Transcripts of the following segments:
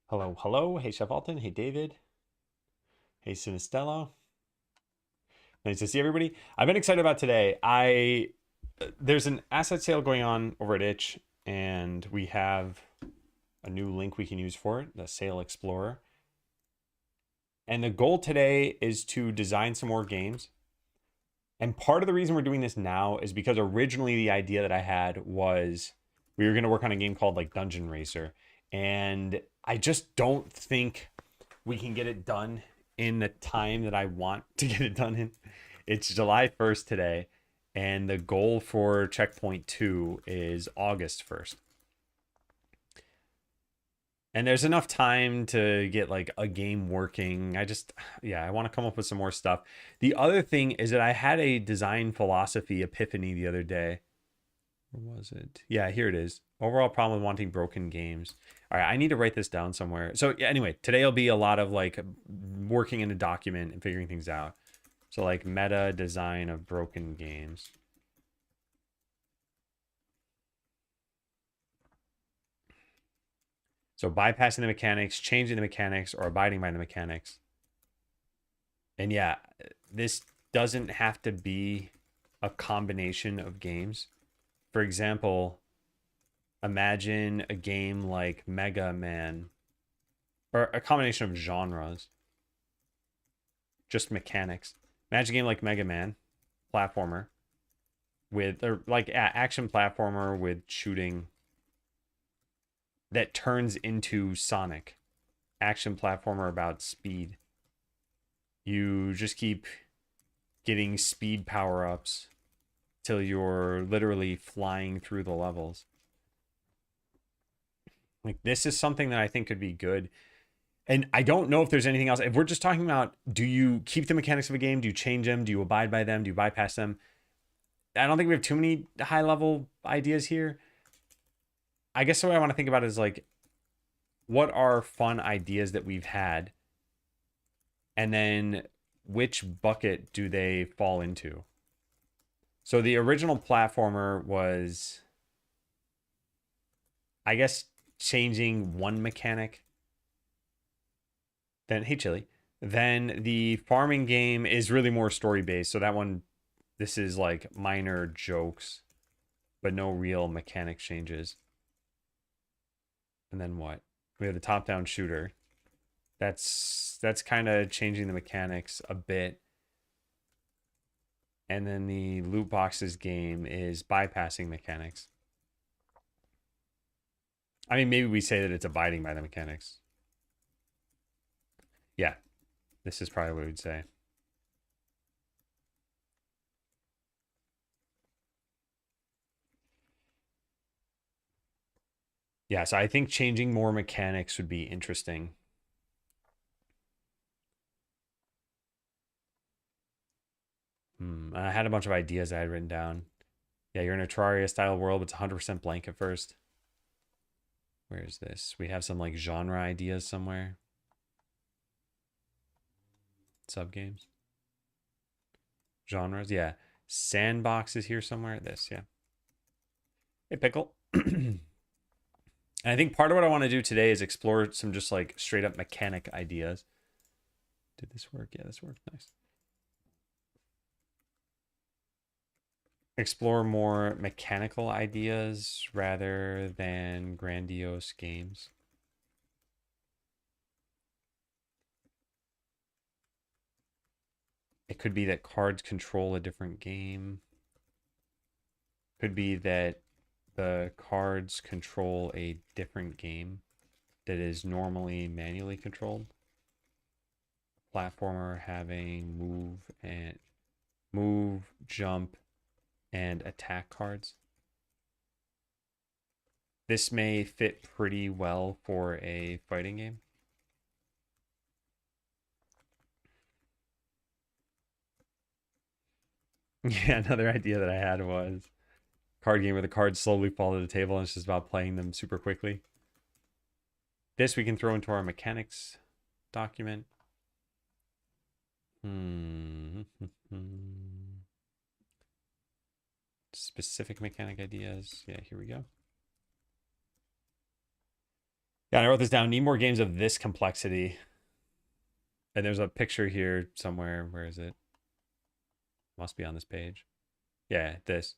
Hello, hello. Hey, Chef Alton. Hey, David. Hey, Sinistello. Nice to see everybody. I've been excited about today. There's an asset sale going on over at Itch, and we have a new link we can use for it, the Sale Explorer. And the goal today is to design some more games. And part of the reason we're doing this now is because originally the idea that I had was we were going to work on a game called like Dungeon Racer. And I just don't think we can get it done in the time that I want to get it done in. It's July 1st today, and the goal for Checkpoint 2 is August 1st. And there's enough time to get like a game working. I want to come up with some more stuff. The other thing is that I had a design philosophy epiphany the other day. Where was it? Yeah, here it is. Overall problem with wanting broken games. All right, I need to write this down somewhere. So yeah, anyway, today will be a lot of like working in a document and figuring things out. So like meta design of broken games. So bypassing the mechanics, changing the mechanics, or abiding by the mechanics. And yeah, this doesn't have to be a combination of games. For example, imagine a game like Mega Man, or a combination of genres, just mechanics. Imagine a game like Mega Man, platformer, with, or like action platformer with shooting that turns into Sonic. Action platformer about speed. You just keep getting speed power ups till you're literally flying through the levels. Like, this is something that I think could be good. And I don't know if there's anything else. If we're just talking about, do you keep the mechanics of a game? Do you change them? Do you abide by them? Do you bypass them? I don't think we have too many high level ideas here. I guess the way I want to think about it is like, what are fun ideas that we've had? And then which bucket do they fall into? So the original platformer was, I guess, changing one mechanic. Then, hey, Chili. Then the farming game is really more story based. So that one, this is like minor jokes, but no real mechanic changes. And then what? We have the top down shooter. That's kind of changing the mechanics a bit. And then the loot boxes game is bypassing mechanics. I mean, maybe we say that it's abiding by the mechanics. Yeah, this is probably what we'd say. Yeah, so I think changing more mechanics would be interesting. I had a bunch of ideas I had written down. Yeah, you're in a Terraria style world, but it's 100% blank at first. Where is this? We have some like genre ideas somewhere. Sub games. Genres. Yeah. Sandbox is here somewhere. This, yeah. Hey, Pickle. And I think part of what I want to do today is explore some just like straight up mechanic ideas. Did this work? Yeah, this worked. Nice. Explore more mechanical ideas rather than grandiose games. It could be that cards control a different game. Could be that the cards control a different game that is normally manually controlled. Platformer having move, jump, and attack cards. This may fit pretty well for a fighting game. Yeah, another idea that I had was card game where the cards slowly fall to the table and it's just about playing them super quickly. This we can throw into our mechanics document. Specific mechanic ideas. Yeah, here we go. Yeah, I wrote this down. Need more games of this complexity. And there's a picture here somewhere. Where is it? Must be on this page. Yeah, this.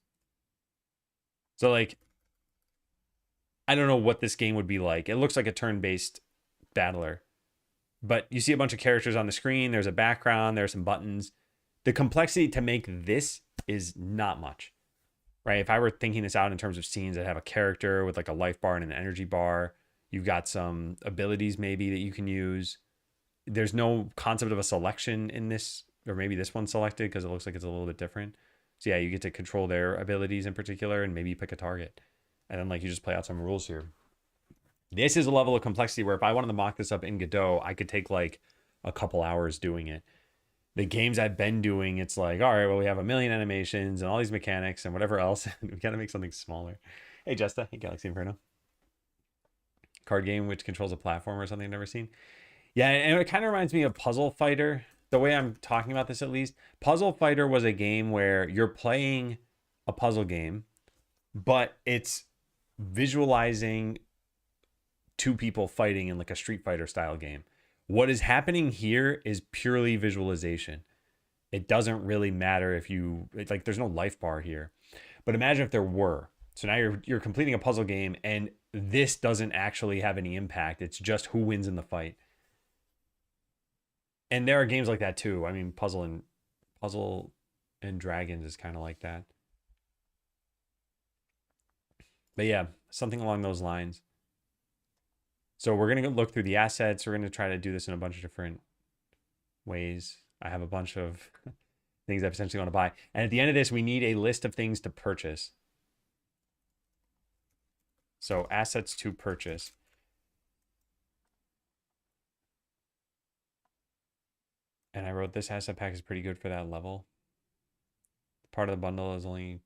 So like, I don't know what this game would be like. It looks like a turn-based battler, but you see a bunch of characters on the screen. There's a background. There's some buttons. The complexity to make this is not much, right? If I were thinking this out in terms of scenes that have a character with like a life bar and an energy bar, you've got some abilities maybe that you can use. There's no concept of a selection in this, or maybe this one's selected because it looks like it's a little bit different. So yeah, you get to control their abilities in particular, and maybe you pick a target, and then like you just play out some rules here. This is a level of complexity where if I wanted to mock this up in Godot, I could take like a couple hours doing it. The games I've been doing, it's like, all right, well, we have a million animations and all these mechanics and whatever else. We got to make something smaller. Hey, Jesta. Hey, Galaxy Inferno. Card game which controls a platform or something I've never seen. Yeah, and it kind of reminds me of Puzzle Fighter. The way I'm talking about this, at least. Puzzle Fighter was a game where you're playing a puzzle game, but it's visualizing two people fighting in like a Street Fighter style game. What is happening here is purely visualization. It doesn't really matter if you like there's no life bar here. But imagine if there were. So now you're completing a puzzle game and this doesn't actually have any impact. It's just who wins in the fight. And there are games like that too. I mean, Puzzle and Dragons is kind of like that. But yeah, something along those lines. So we're going to look through the assets. We're going to try to do this in a bunch of different ways. I have a bunch of things I potentially want to buy. And at the end of this, we need a list of things to purchase. So assets to purchase. And I wrote this asset pack is pretty good for that level. Part of the bundle is only,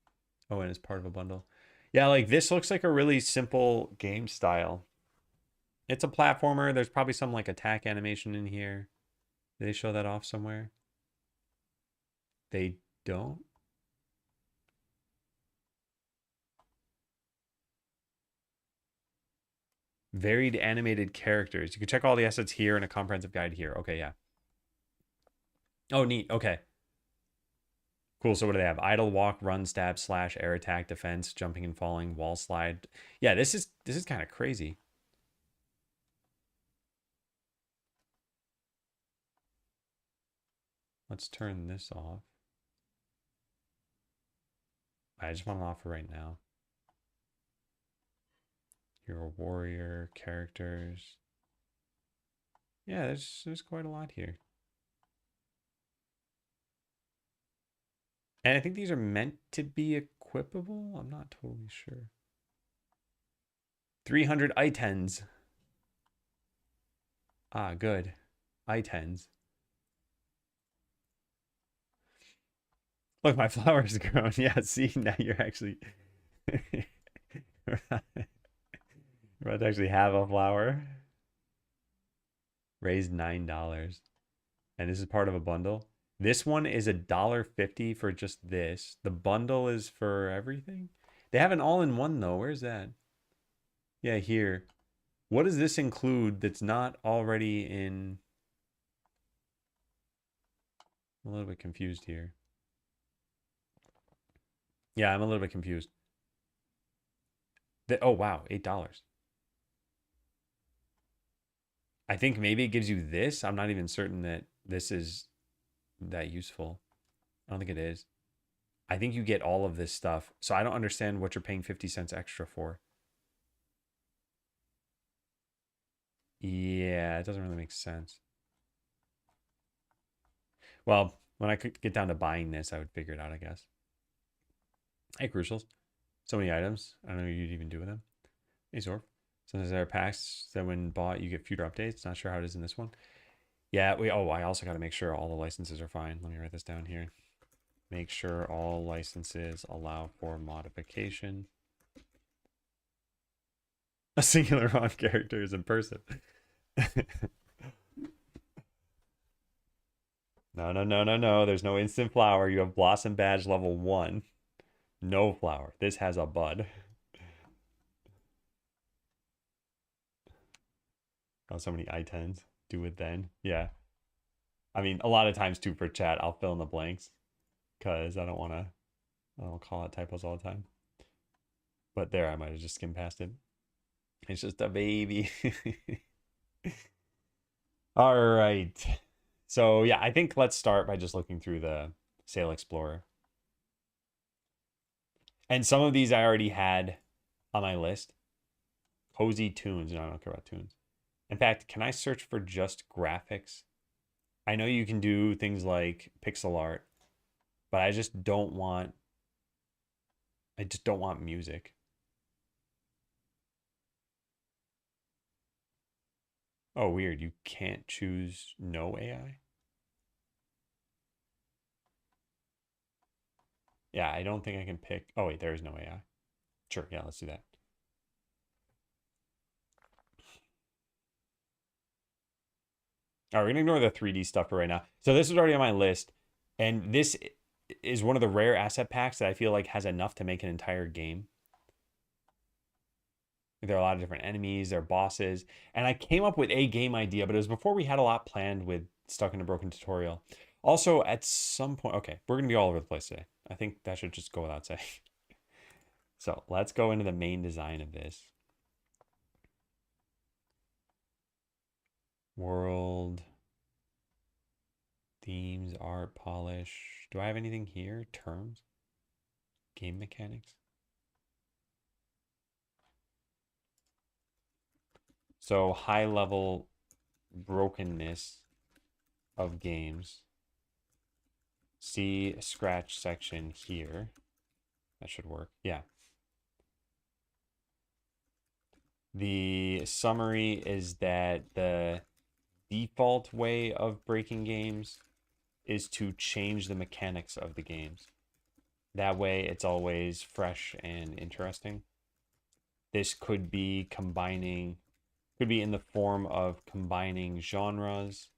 oh, and it's part of a bundle. Yeah, like this looks like a really simple game style. It's a platformer. There's probably some like attack animation in here. Did they show that off somewhere? They don't. Varied animated characters. You can check all the assets here and a comprehensive guide here. Okay, yeah. Oh, neat. Okay. Cool. So what do they have? Idle, walk, run, stab, slash, air attack, defense, jumping and falling, wall slide. Yeah, this is kind of crazy. Let's turn this off. I just want it off for right now. You're a warrior, characters. Yeah, there's quite a lot here. And I think these are meant to be equipable. I'm not totally sure. 300 items. Ah, good. items. Look, my flower's grown. Yeah, see, now you're actually... We're about to actually have a flower. Raised $9. And this is part of a bundle. This one is $1.50 for just this. The bundle is for everything. They have an all-in-one though. Where's that? Yeah, here. What does this include that's not already in? I'm a little bit confused here. Yeah, I'm a little bit confused. Oh wow, $8. I think maybe it gives you this. I'm not even certain that this is that useful. I don't think it is. I think you get all of this stuff. So I don't understand what you're paying 50 cents extra for. Yeah, it doesn't really make sense. Well, when I could get down to buying this, I would figure it out, I guess. Hey, Crucials. So many items. I don't know what you'd even do with them. Hey, Zorf. Sometimes there are packs that when bought, you get future updates. Not sure how it is in this one. Yeah, I also got to make sure all the licenses are fine. Let me write this down here. Make sure all licenses allow for modification. A singular on character is in person. No. There's no instant flower. You have Blossom Badge level 1. No flower. This has a bud. Oh, so many I-10s. Do it then. Yeah. I mean, a lot of times too for chat, I'll fill in the blanks because I don't call out typos all the time. But there, I might have just skimmed past it. It's just a baby. All right. So yeah, I think let's start by just looking through the Sail Explorer. And some of these I already had on my list. Cozy tunes. No, I don't care about tunes. In fact, can I search for just graphics? I know you can do things like pixel art, but I just don't want music. Oh, weird. You can't choose no AI? Yeah, I don't think I can pick. Oh, wait, there is no AI. Sure, yeah, let's do that. All right, we're gonna ignore the 3D stuff for right now. So this is already on my list, and this is one of the rare asset packs that I feel like has enough to make an entire game. There are a lot of different enemies, there are bosses, and I came up with a game idea, but it was before we had a lot planned with Stuck in a Broken Tutorial. Also, at some point, okay, we're gonna be all over the place today. I think that should just go without saying. So let's go into the main design of this. World, themes, art, polish. Do I have anything here? Terms? Game mechanics? So high level brokenness of games. See scratch section here. That should work. Yeah. The summary is that the default way of breaking games is to change the mechanics of the games. That way it's always fresh and interesting. This could be in the form of combining genres,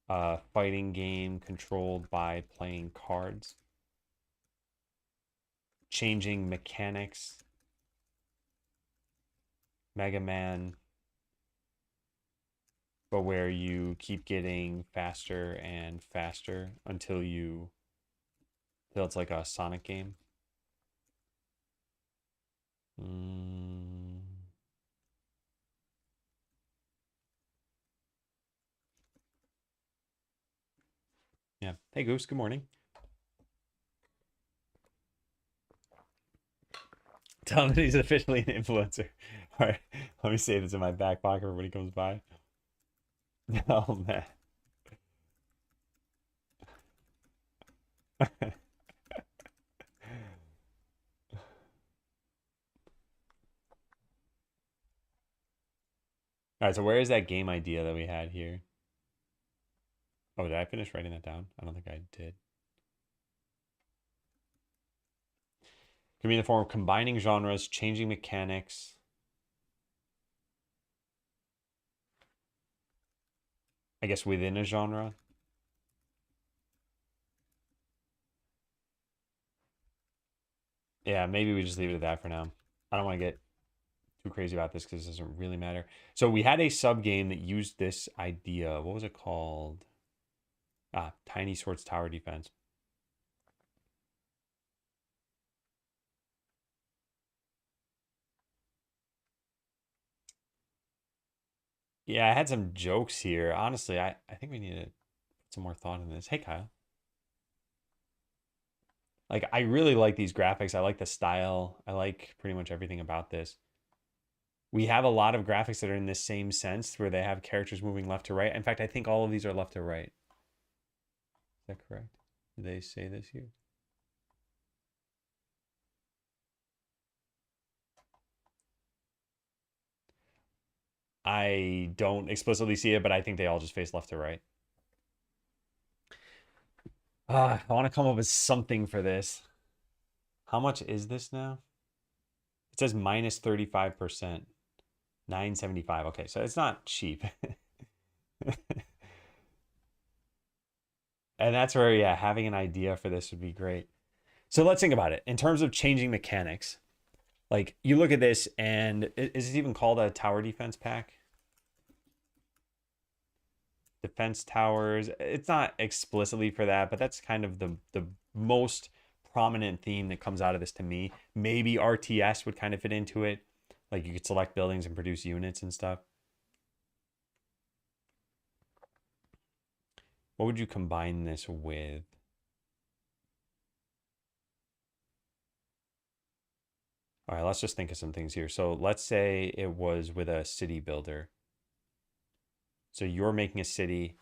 fighting game controlled by playing cards, changing mechanics, Mega Man, but where you keep getting faster and faster until it's like a Sonic game. Yeah. Hey, Goose. Good morning. Tell him that he's officially an influencer. All right. Let me save this in my back pocket for when he comes by. Oh, man. All right, so where is that game idea that we had here? Oh, did I finish writing that down? I don't think I did. Could be in the form of combining genres, changing mechanics. I guess within a genre. Yeah, maybe we just leave it at that for now. I don't want to get too crazy about this because it doesn't really matter. So we had a sub game that used this idea. What was it called? Tiny Swords Tower Defense. Yeah, I had some jokes here. Honestly, I think we need to put some more thought in this. Hey, Kyle. Like, I really like these graphics. I like the style. I like pretty much everything about this. We have a lot of graphics that are in this same sense where they have characters moving left to right. In fact, I think all of these are left to right. Is that correct? Do they say this here? I don't explicitly see it, but I think they all just face left to right. I want to come up with something for this. How much is this now? It says minus 35%. 975. Okay, so it's not cheap. And that's where, yeah, having an idea for this would be great. So let's think about it. In terms of changing mechanics, like you look at this and is it even called a tower defense pack? defense towers. It's not explicitly for that, but that's kind of the most prominent theme that comes out of this to me. Maybe RTS would kind of fit into it. Like you could select buildings and produce units and stuff. What would you combine this with? All right, let's just think of some things here. So let's say it was with a city builder. So you're making a city.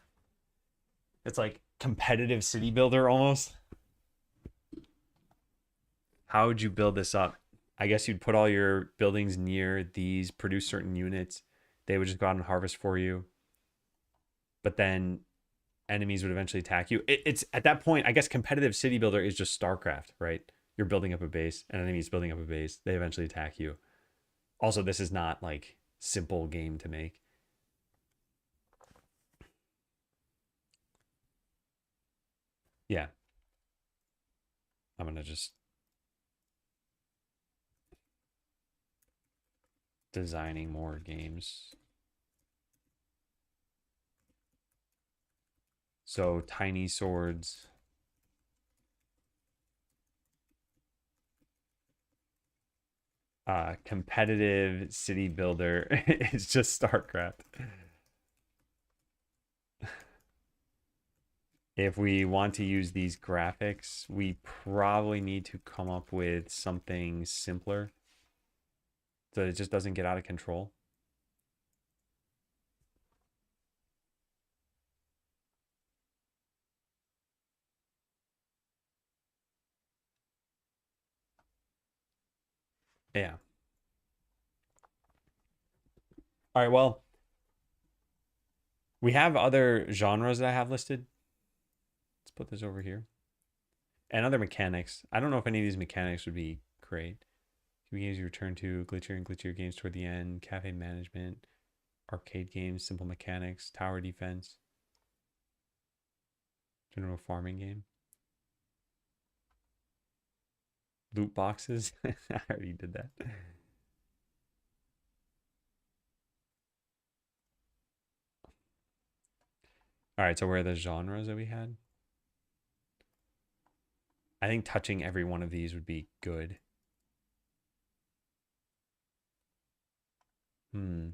It's like competitive city builder almost. How would you build this up? I guess you'd put all your buildings near these, produce certain units. They would just go out and harvest for you. But then enemies would eventually attack you. It's at that point, I guess competitive city builder is just StarCraft, right? You're building up a base, an enemy's building up a base. They eventually attack you. Also, this is not like simple game to make. Yeah. I'm going to just designing more games. So tiny swords. Competitive city builder is just StarCraft. If we want to use these graphics, we probably need to come up with something simpler so it just doesn't get out of control. Yeah. All right, well, we have other genres that I have listed. Let's put this over here. And other mechanics. I don't know if any of these mechanics would be great. Games you return to, glitchier and glitchier games toward the end, cafe management, arcade games, simple mechanics, tower defense, general farming game, loot boxes. I already did that. All right, so where are the genres that we had? I think touching every one of these would be good. Hmm.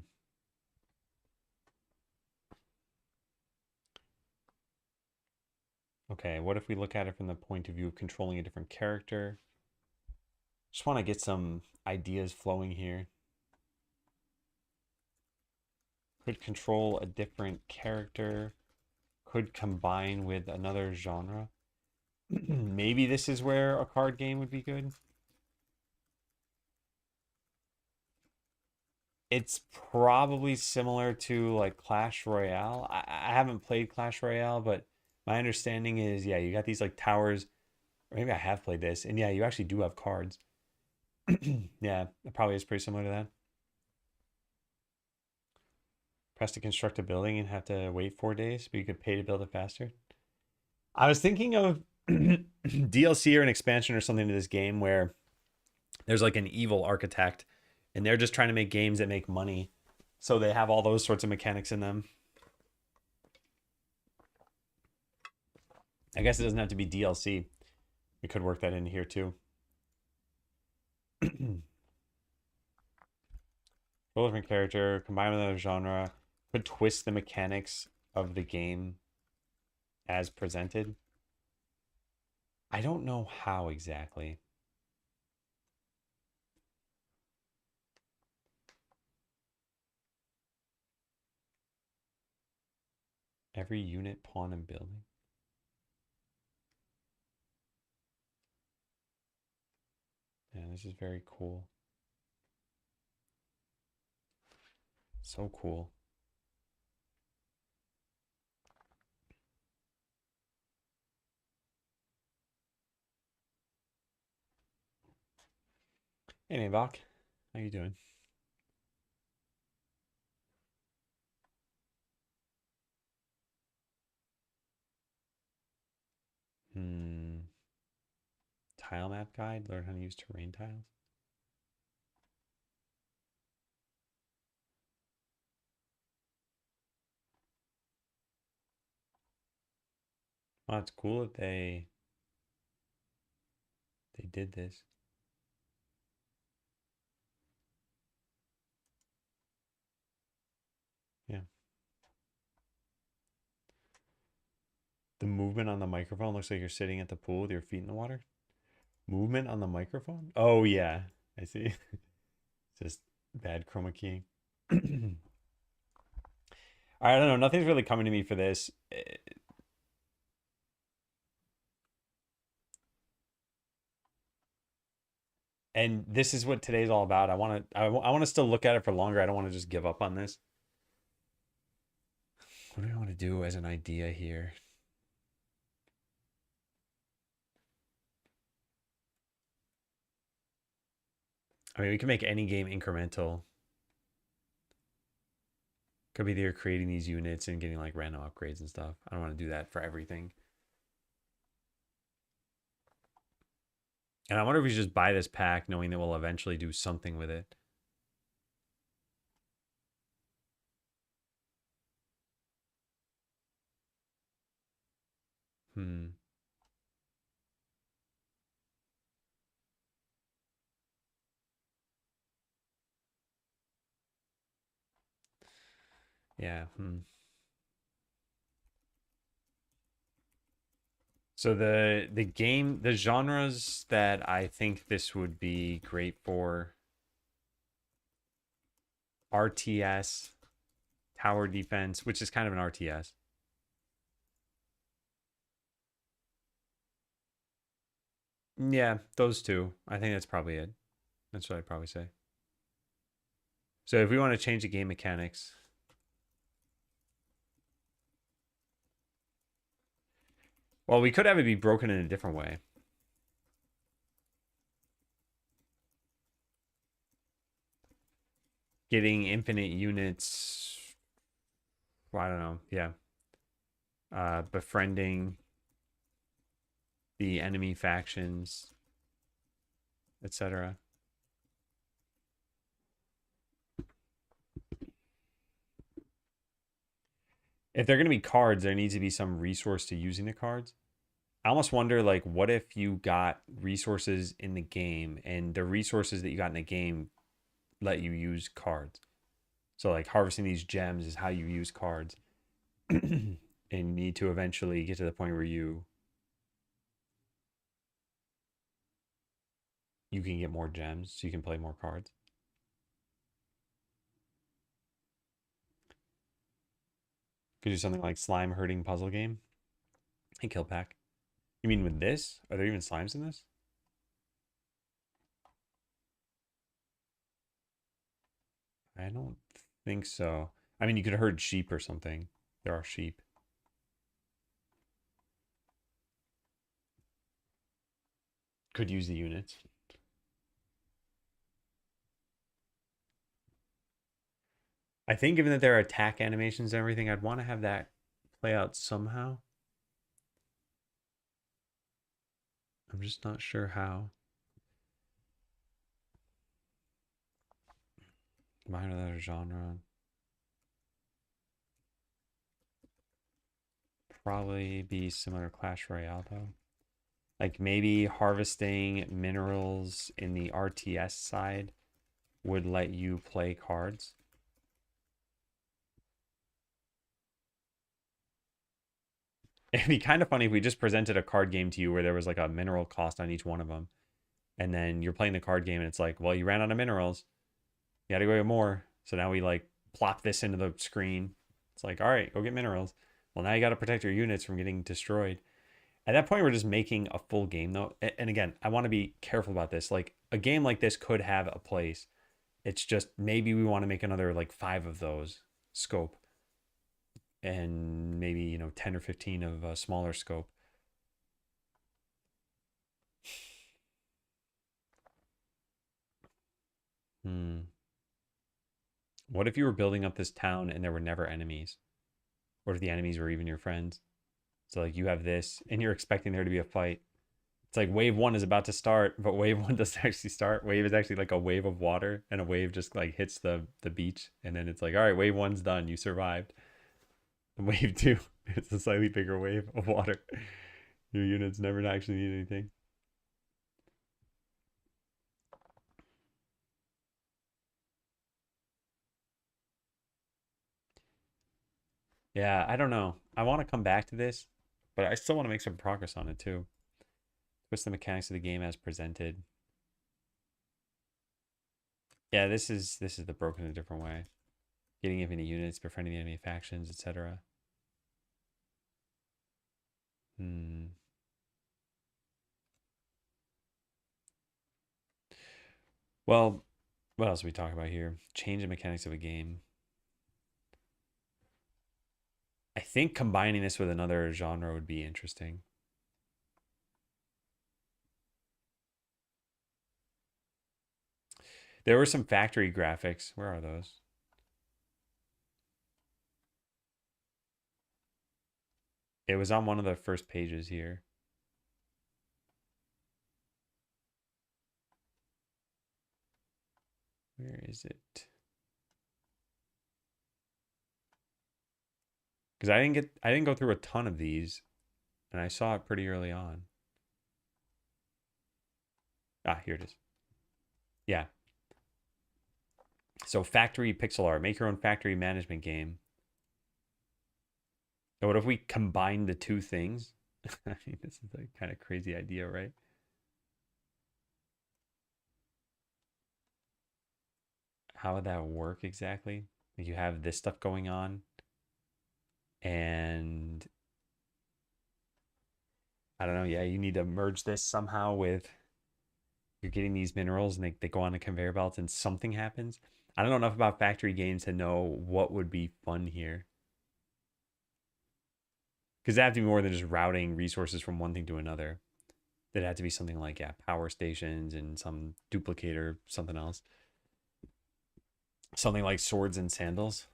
Okay, what if we look at it from the point of view of controlling a different character? Just want to get some ideas flowing here. Could control a different character. Could combine with another genre. Maybe this is where a card game would be good. It's probably similar to like Clash Royale. I haven't played Clash Royale, but my understanding is, yeah, you got these like towers. Or maybe I have played this, and yeah, you actually do have cards. Yeah, it probably is pretty similar to that. Press to construct a building and have to wait 4 days, but you could pay to build it faster. I was thinking of DLC or an expansion or something to this game where there's like an evil architect and they're just trying to make games that make money. So they have all those sorts of mechanics in them. I guess it doesn't have to be DLC. We could work that in here too. Full different character, combine with another genre, could twist the mechanics of the game as presented. I don't know how exactly. Every unit, pawn, and building. Yeah, this is very cool. So cool. Hey, Nabok. How you doing? Hmm. Tile map guide. Learn how to use terrain tiles. Well, it's cool that they did this. Yeah. The movement on the microphone looks like you're sitting at the pool with your feet in the water. Movement on the microphone? Oh yeah. I see. Just bad chroma keying. I don't know. Nothing's really coming to me for this. And this is what today's all about. I want to still look at it for longer. I don't want to just give up on this. What do I want to do as an idea here? I mean, we can make any game incremental. Could be they're creating these units and getting like random upgrades and stuff. I don't want to do that for everything. And I wonder if we should just buy this pack knowing that we'll eventually do something with it. Hmm. Yeah. Hmm. So the genres that I think this would be great for: RTS, tower defense, which is kind of an RTS. Yeah, those two. I think that's probably it. That's what I'd probably say. So if we want to change the game mechanics, well, we could have it be broken in a different way. Getting infinite units. Well, I don't know. Yeah. Befriending the enemy factions, etc. If they're going to be cards, there needs to be some resource to using the cards. I almost wonder, like, what if you got resources in the game and the resources that you got in the game let you use cards? So, like, harvesting these gems is how you use cards. And you need to eventually get to the point where you can get more gems so you can play more cards. Could do something like slime herding puzzle game. Hey, kill pack. You mean with this? Are there even slimes in this? I don't think so. I mean, you could herd sheep or something. There are sheep. Could use the units. I think given that there are attack animations and everything, I'd want to have that play out somehow. I'm just not sure how. Combine another genre. Probably be similar to Clash Royale though. Like maybe harvesting minerals in the RTS side would let you play cards. It'd be kind of funny if we just presented a card game to you where there was like a mineral cost on each one of them. And then you're playing the card game and it's like, well, you ran out of minerals. You got to go get more. So now we like plop this into the screen. It's like, all right, go get minerals. Well, now you got to protect your units from getting destroyed. At that point, we're just making a full game though. And again, I want to be careful about this. Like a game like this could have a place. It's just maybe we want to make another like 5 of those scope and maybe, 10 or 15 of a smaller scope. Hmm. What if you were building up this town and there were never enemies? What if the enemies were even your friends? So like you have this and you're expecting there to be a fight. It's like wave one is about to start, but wave one doesn't actually start. Wave is actually like a wave of water, and a wave just like hits the beach, and then it's like, all right, wave one's done. You survived. The wave 2. It's a slightly bigger wave of water. Your units never actually need anything. Yeah, I don't know. I want to come back to this, but I still want to make some progress on it too. Twist the mechanics of the game as presented. Yeah, this is the broken in a different way. Getting infinite units, befriending the enemy factions, etc. Hmm. Well, what else are we talking about here? Change the mechanics of a game. I think combining this with another genre would be interesting. There were some factory graphics. Where are those? It was on one of the first pages here. Where is it? Because I didn't go through a ton of these, and I saw it pretty early on. Ah, here it is. Yeah. So factory pixel art, make your own factory management game. And what if we combine the two things? I mean, this is a kind of crazy idea, right? How would that work exactly? Like you have this stuff going on, and I don't know. Yeah, you need to merge this somehow with you're getting these minerals and they go on a conveyor belt and something happens. I don't know enough about factory games to know what would be fun here. Because that have to be more than just routing resources from one thing to another. There'd have to be something like, yeah, power stations and some duplicator, something else. Something like swords and sandals.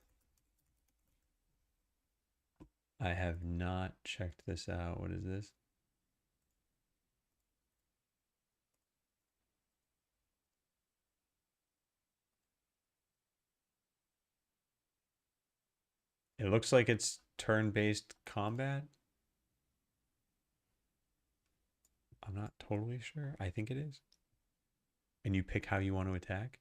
I have not checked this out. What is this? It looks like it's turn-based combat. I'm not totally sure. I think it is. And you pick how you want to attack.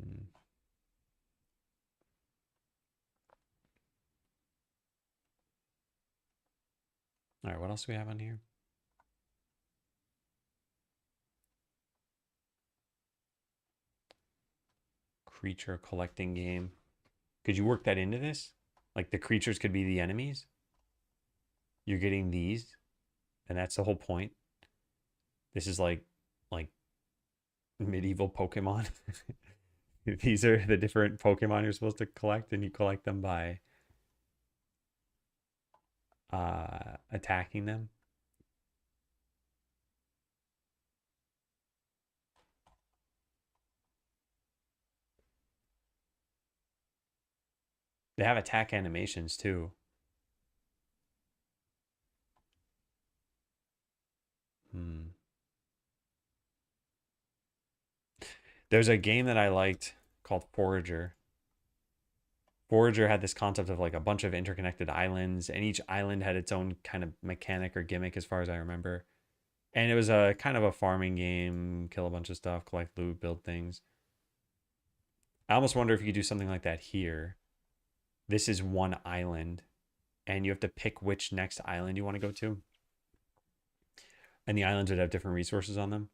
Hmm. All right, what else do we have on here? Creature collecting game. Could you work that into this? Like the creatures could be the enemies? You're getting these, and that's the whole point. This is like medieval Pokemon. These are the different Pokemon you're supposed to collect, and you collect them by attacking them. They have attack animations too. Hmm. There's a game that I liked called Forager. Forager had this concept of like a bunch of interconnected islands, and each island had its own kind of mechanic or gimmick, as far as I remember. And it was a kind of a farming game, kill a bunch of stuff, collect loot, build things. I almost wonder if you could do something like that here. This is one island, and you have to pick which next island you want to go to. And the islands would have different resources on them.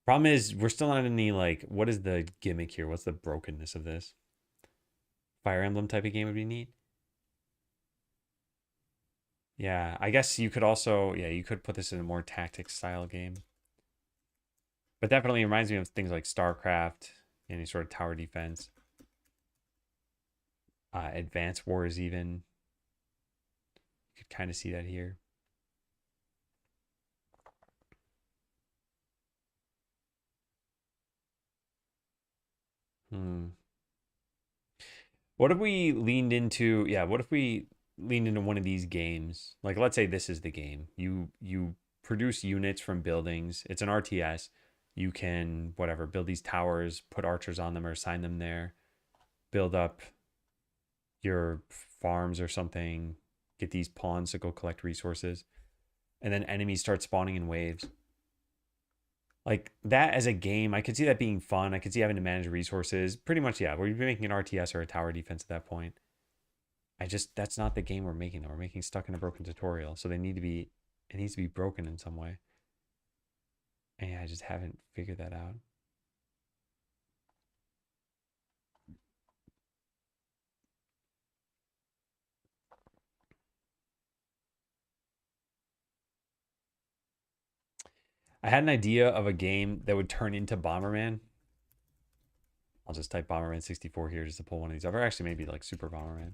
Problem is, we're still not in the like, what is the gimmick here? What's the brokenness of this? Fire Emblem type of game would be neat. Yeah, I guess you could also, yeah, you could put this in a more tactics style game. But definitely reminds me of things like StarCraft, any sort of tower defense. Advance Wars, even. You could kind of see that here. Hmm. What if we leaned into, yeah, what if we leaned into one of these games? Like, let's say this is the game. You produce units from buildings. It's an RTS. You can, whatever, build these towers, put archers on them or assign them there, build up your farms or something, get these pawns to go collect resources, and then enemies start spawning in waves. Like that as a game, I could see that being fun. I could see having to manage resources. Pretty much, yeah. We're making an RTS or a tower defense at that point. That's not the game we're making though. We're making Stuck in a Broken Tutorial. So it needs to be broken in some way. And I just haven't figured that out. I had an idea of a game that would turn into Bomberman. I'll just type Bomberman 64 here just to pull one of these up. Or actually maybe like Super Bomberman.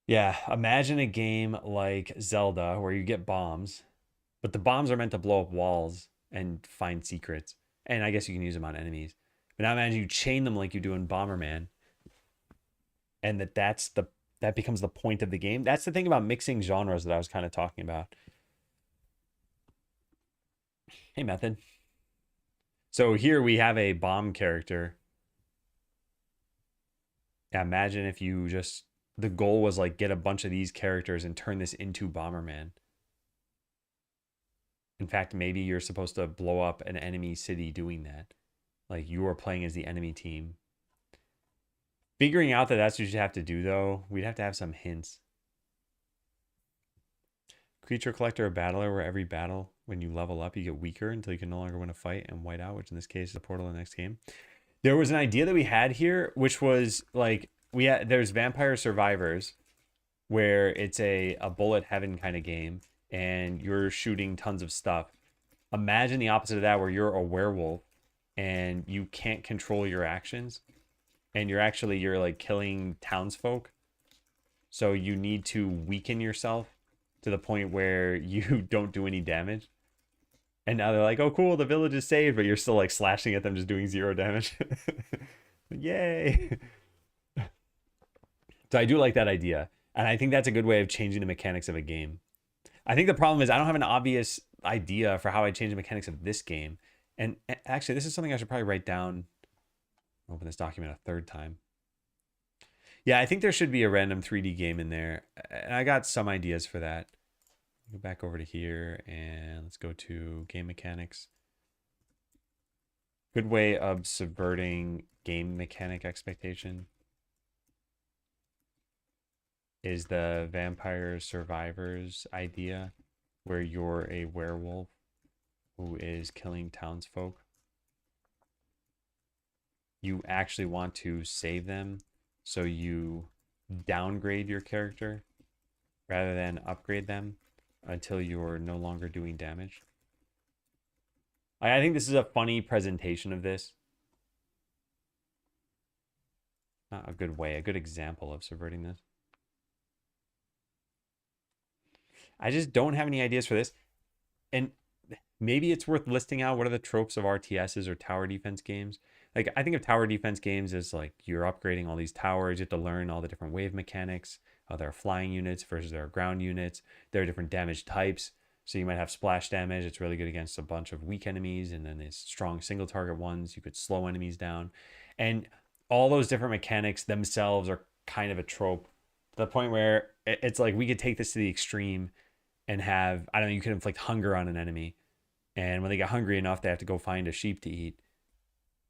Yeah, imagine a game like Zelda where you get bombs, but the bombs are meant to blow up walls and find secrets. And I guess you can use them on enemies. But now imagine you chain them like you do in Bomberman. And that becomes the point of the game. That's the thing about mixing genres that I was kind of talking about. Hey, Method. So here we have a bomb character. Yeah, imagine if you just the goal was like get a bunch of these characters and turn this into Bomberman. In fact, maybe you're supposed to blow up an enemy city doing that. Like you are playing as the enemy team. Figuring out that that's what you have to do, though, we'd have to have some hints. Creature collector or battler, where every battle, when you level up, you get weaker until you can no longer win a fight and white out, which in this case is the portal of the next game. There was an idea that we had here, which was like there's Vampire Survivors, where it's a bullet heaven kind of game, and you're shooting tons of stuff. Imagine the opposite of that, where you're a werewolf and you can't control your actions, and you're like killing townsfolk. So you need to weaken yourself to the point where you don't do any damage. And now they're like, oh, cool, the village is saved, but you're still like slashing at them, just doing 0 damage. Yay. So I do like that idea. And I think that's a good way of changing the mechanics of a game. I think the problem is I don't have an obvious idea for how I change the mechanics of this game. And actually, this is something I should probably write down. Open this document a third time. Yeah, I think there should be a random 3D game in there. And I got some ideas for that. Go back over to here and let's go to game mechanics. Good way of subverting game mechanic expectation is the Vampire Survivors idea, where you're a werewolf who is killing townsfolk. You actually want to save them, so you downgrade your character rather than upgrade them until you're no longer doing damage. I think this is a funny presentation of this. Not a good way, a good example of subverting this. I just don't have any ideas for this. And maybe it's worth listing out what are the tropes of RTSs or tower defense games. Like, I think of tower defense games as like you're upgrading all these towers. You have to learn all the different wave mechanics. There are flying units versus there are ground units. There are different damage types. So you might have splash damage. It's really good against a bunch of weak enemies. And then there's strong single target ones. You could slow enemies down. And all those different mechanics themselves are kind of a trope. To the point where it's like we could take this to the extreme and have, I don't know, you could inflict hunger on an enemy. And when they get hungry enough, they have to go find a sheep to eat.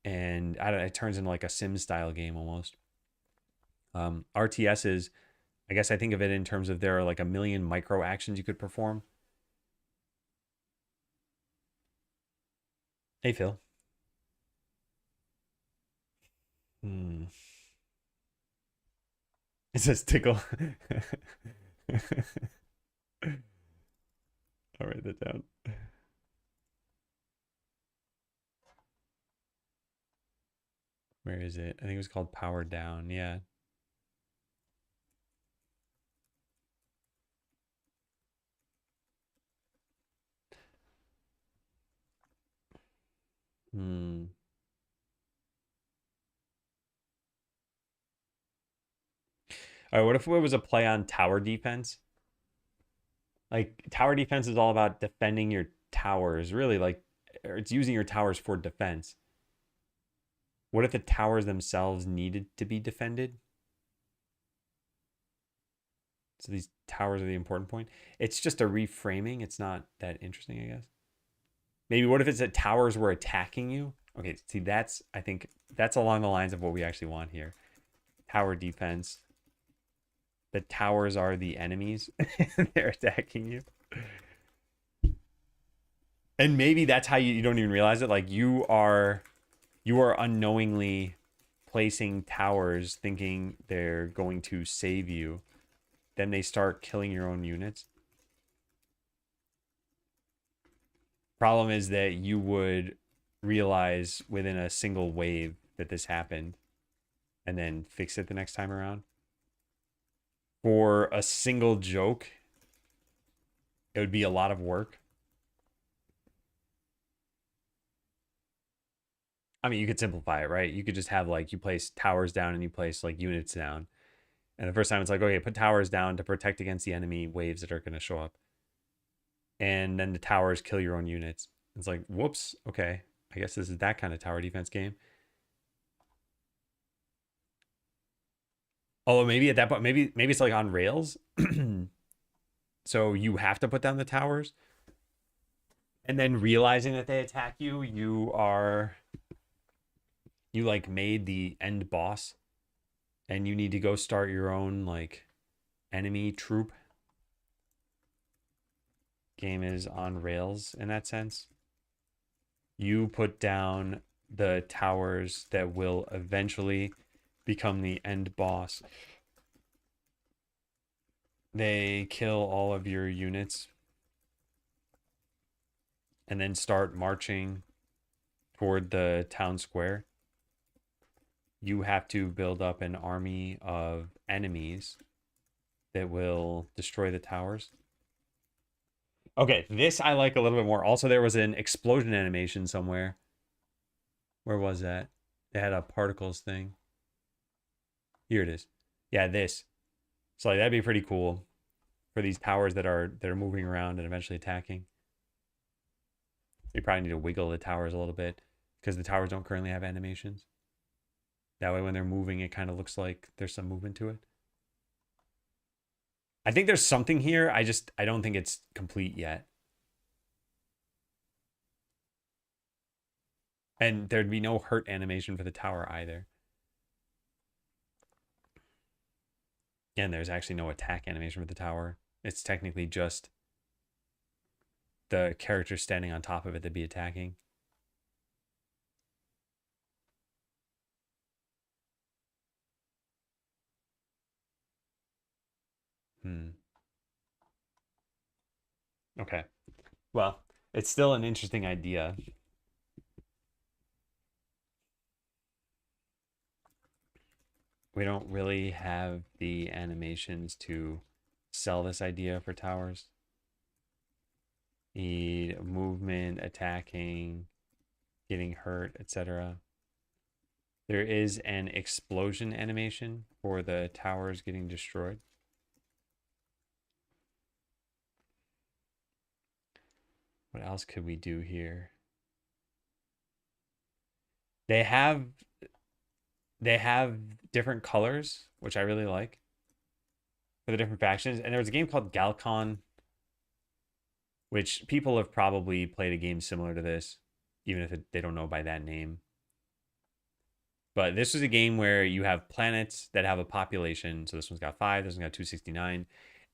And I don't know, it turns into like a Sims style game almost. RTSs, I guess I think of it in terms of there are like a million micro actions you could perform. Hey, Phil. It says tickle. I'll write that down. Where is it? I think it was called Power Down. Yeah. All right, what if it was a play on tower defense? Like tower defense is all about defending towers, really like, or it's using your towers for defense. What if the towers themselves needed to be defended? So these towers are the important point. It's just a reframing. It's not that interesting, I guess. Maybe what if it's that towers were attacking you? Okay, see, that's, I think that's along the lines of what we actually want here. Tower defense. The towers are the enemies. They're attacking you. And maybe that's how you don't even realize it. Like you are unknowingly placing towers thinking they're going to save you. Then they start killing your own units. Problem is that you would realize within a single wave that this happened and then fix it the next time around. For a single joke, it would be a lot of work. I mean, you could simplify it, right? You could just have like you place towers down and you place like units down. And the first time it's like, okay, put towers down to protect against the enemy waves that are going to show up. And then the towers kill your own units. It's like, whoops, okay. I guess this is that kind of tower defense game. Although maybe at that point, maybe it's like on rails. So you have to put down the towers. And then realizing that they attack you, you like made the end boss. And you need to go start your own like enemy troop. Game is on rails in that sense. You put down the towers that will eventually become the end boss. They kill all of your units and then start marching toward the town square. You have to build up an army of enemies that will destroy the towers. Okay, this I like a little bit more. Also, there was an explosion animation somewhere. Where was that? They had a particles thing. Here it is. Yeah, this. So like that'd be pretty cool for these towers that are moving around and eventually attacking. We probably need to wiggle the towers a little bit because the towers don't currently have animations. That way when they're moving, it kind of looks like there's some movement to it. I think there's something here. I don't think it's complete yet. And there'd be no hurt animation for the tower either. And there's actually no attack animation for the tower. It's technically just the character standing on top of it that'd be attacking. Okay. Well, it's still an interesting idea. We don't really have the animations to sell this idea for towers. Need movement, attacking, getting hurt, etc. There is an explosion animation for the towers getting destroyed. What else could we do here? They have different colors, which I really like, for the different factions. And there was a game called Galcon, which people have probably played a game similar to this, even if they don't know by that name. But this is a game where you have planets that have a population. So this one's got 5, this one's got 269.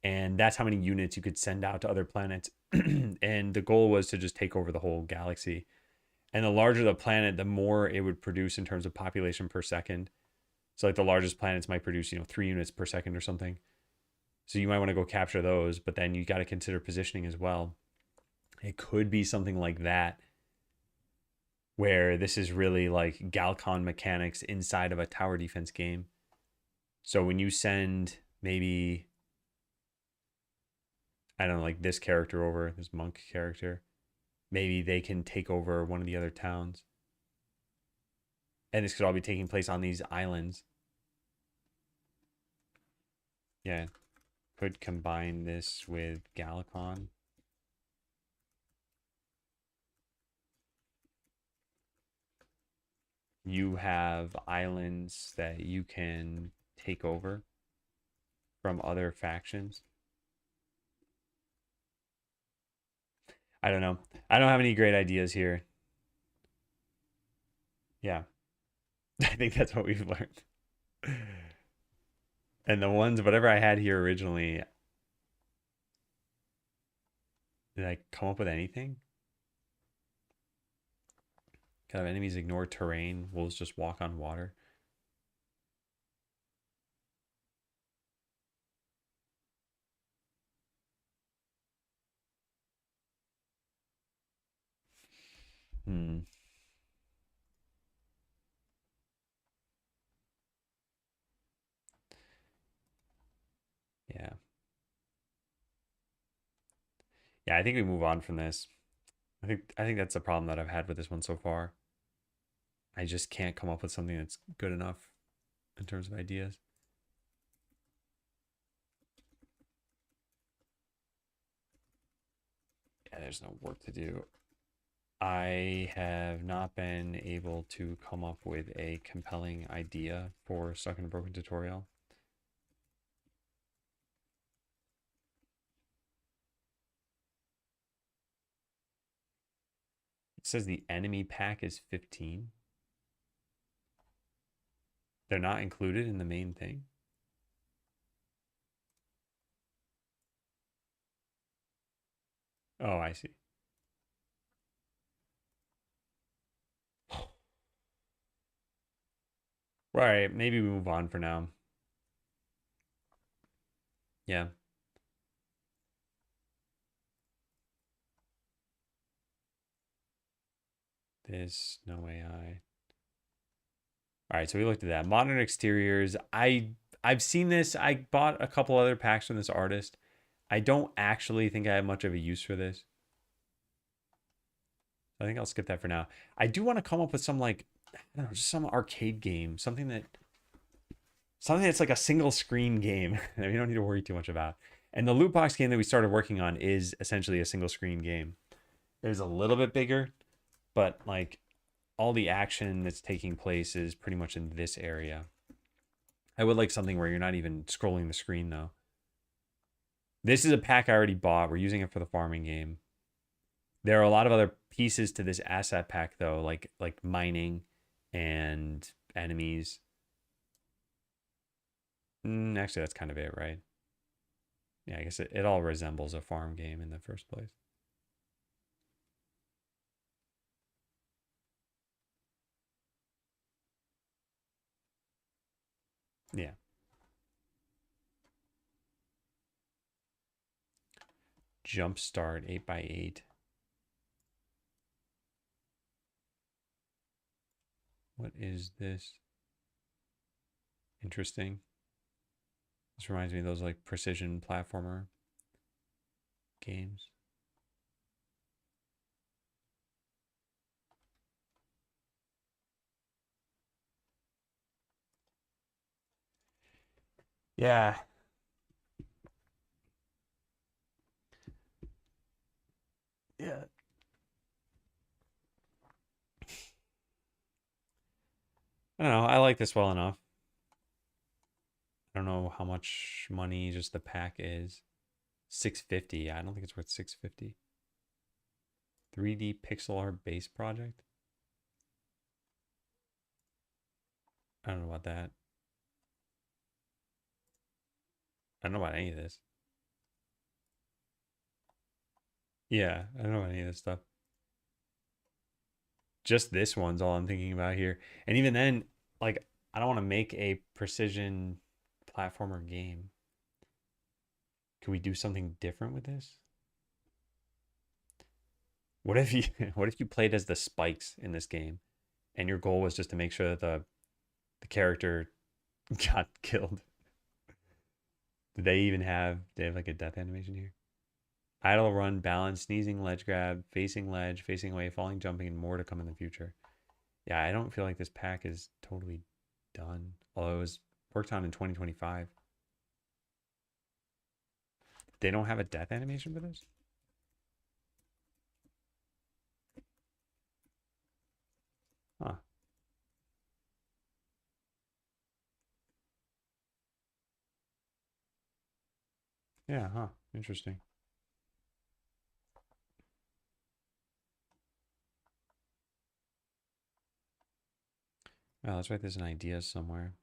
And that's how many units you could send out to other planets. And the goal was to just take over the whole galaxy. And the larger the planet, the more it would produce in terms of population per second. So like the largest planets might produce, 3 units per second or something. So you might want to go capture those, but then you got to consider positioning as well. It could be something like that, where this is really like Galcon mechanics inside of a tower defense game. So when you send maybe, I don't know, like this character over, this monk character, maybe they can take over one of the other towns. And this could all be taking place on these islands. Yeah. Could combine this with Galcon. you have islands that you can take over from other factions. I don't know. I don't have any great ideas here. Yeah. I think that's what we've learned. And the ones, whatever I had here originally, did I come up with anything? Kind of enemies ignore terrain. Wolves just walk on water. Hmm. Yeah. Yeah, I think we move on from this. I think that's the problem that I've had with this one so far. I just can't come up with something that's good enough in terms of ideas. Yeah, there's no work to do. I have not been able to come up with a compelling idea for Stuck in a Broken Tutorial. It says the enemy pack is 15. They're not included in the main thing. Oh, I see. Right, maybe we move on for now. Yeah. There's no AI. All right, so we looked at that. Modern exteriors. I've seen this. I bought a couple other packs from this artist. I don't actually think I have much of a use for this. I think I'll skip that for now. I do want to come up with some like I don't know, just some arcade game, something that's like a single screen game that we don't need to worry too much about. And the loot box game that we started working on is essentially a single screen game. It was a little bit bigger, but like all the action that's taking place is pretty much in this area. I would like something where you're not even scrolling the screen though. This is a pack I already bought. We're using it for the farming game. There are a lot of other pieces to this asset pack though, like mining and enemies. Actually, that's kind of it, right? Yeah, I guess it all resembles a farm game in the first place. Yeah. Jumpstart 8x8. What is this? Interesting. This reminds me of those like precision platformer games. Yeah. Yeah. I don't know. I like this well enough. I don't know how much money just the pack is. 650. I don't think it's worth 650. 3D pixel art base project. I don't know about that. I don't know about any of this. Yeah, I don't know about any of this stuff. Just this one's all I'm thinking about here. And even then, like, I don't want to make a precision platformer game. Could we do something different with this? What if you what if you played as the spikes in this game and your goal was just to make sure that the character got killed? They have like a death animation here? Idle run, balance, sneezing, ledge grab, ledge, facing away, falling, jumping, and more to come in the future. Yeah, I don't feel like this pack is totally done. Although it was worked on in 2025. They don't have a death animation for this? Huh. Yeah, huh. Interesting. Oh, let's write this in ideas somewhere.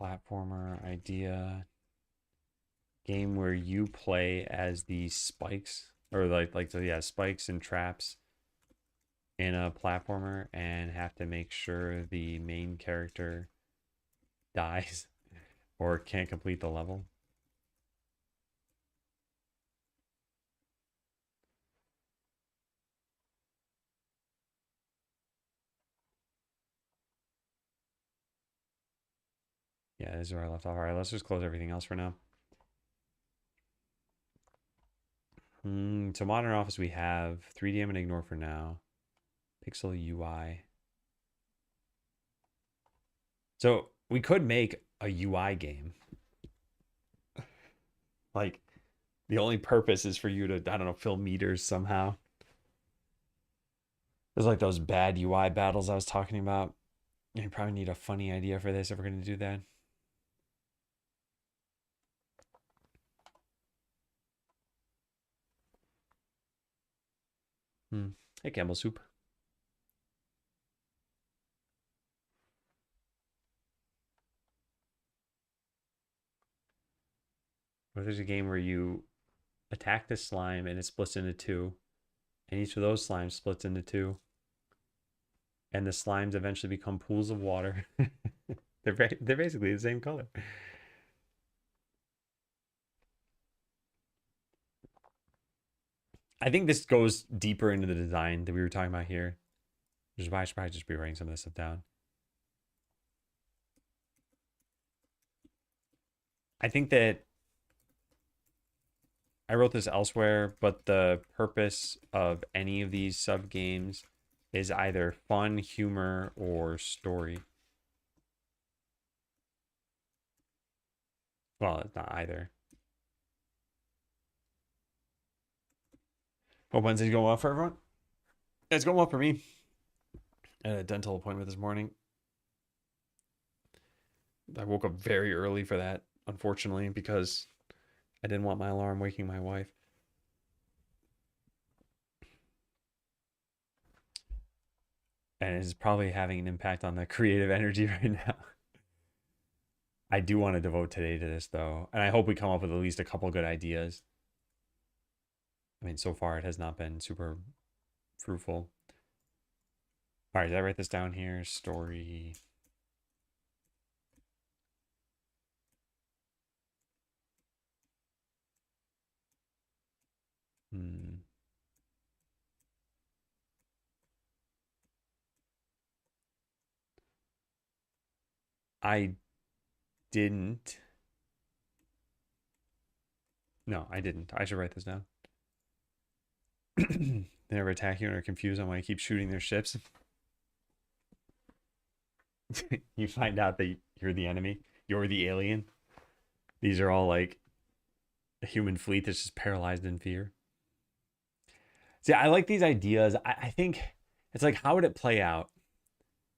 Platformer idea game where you play as the spikes or yeah, spikes and traps in a platformer and have to make sure the main character dies or can't complete the level. Yeah, this is where I left off. All right, let's just close everything else for now. So Modern Office, we have 3D. I'm going to ignore for now. Pixel UI. So we could make a UI game. Like the only purpose is for you to, I don't know, fill meters somehow. There's like those bad UI battles I was talking about. You probably need a funny idea for this if we're going to do that. Hey, Campbell Soup. What if there's a game where you attack the slime and it splits into two, and each of those slimes splits into two, and the slimes eventually become pools of water. They're basically the same color. I think this goes deeper into the design that we were talking about here, which is why I should probably just be writing some of this stuff down. I think that I wrote this elsewhere, but the purpose of any of these sub games is either fun, humor, or story. Well, it's not either. Hope Wednesday's going well for everyone. It's going well for me. I had a dental appointment this morning. I woke up very early for that, unfortunately, because I didn't want my alarm waking my wife. And it's probably having an impact on the creative energy right now. I do want to devote today to this, though. And I hope we come up with at least a couple good ideas. I mean, so far it has not been super fruitful. All right, did I write this down here? Story. Hmm. I didn't. No, I didn't. I should write this down. They never attack you and are confused on why you keep shooting their ships. You find out that you're the enemy. You're the alien. These are all like a human fleet that's just paralyzed in fear. See, I like these ideas. I think it's like, how would it play out?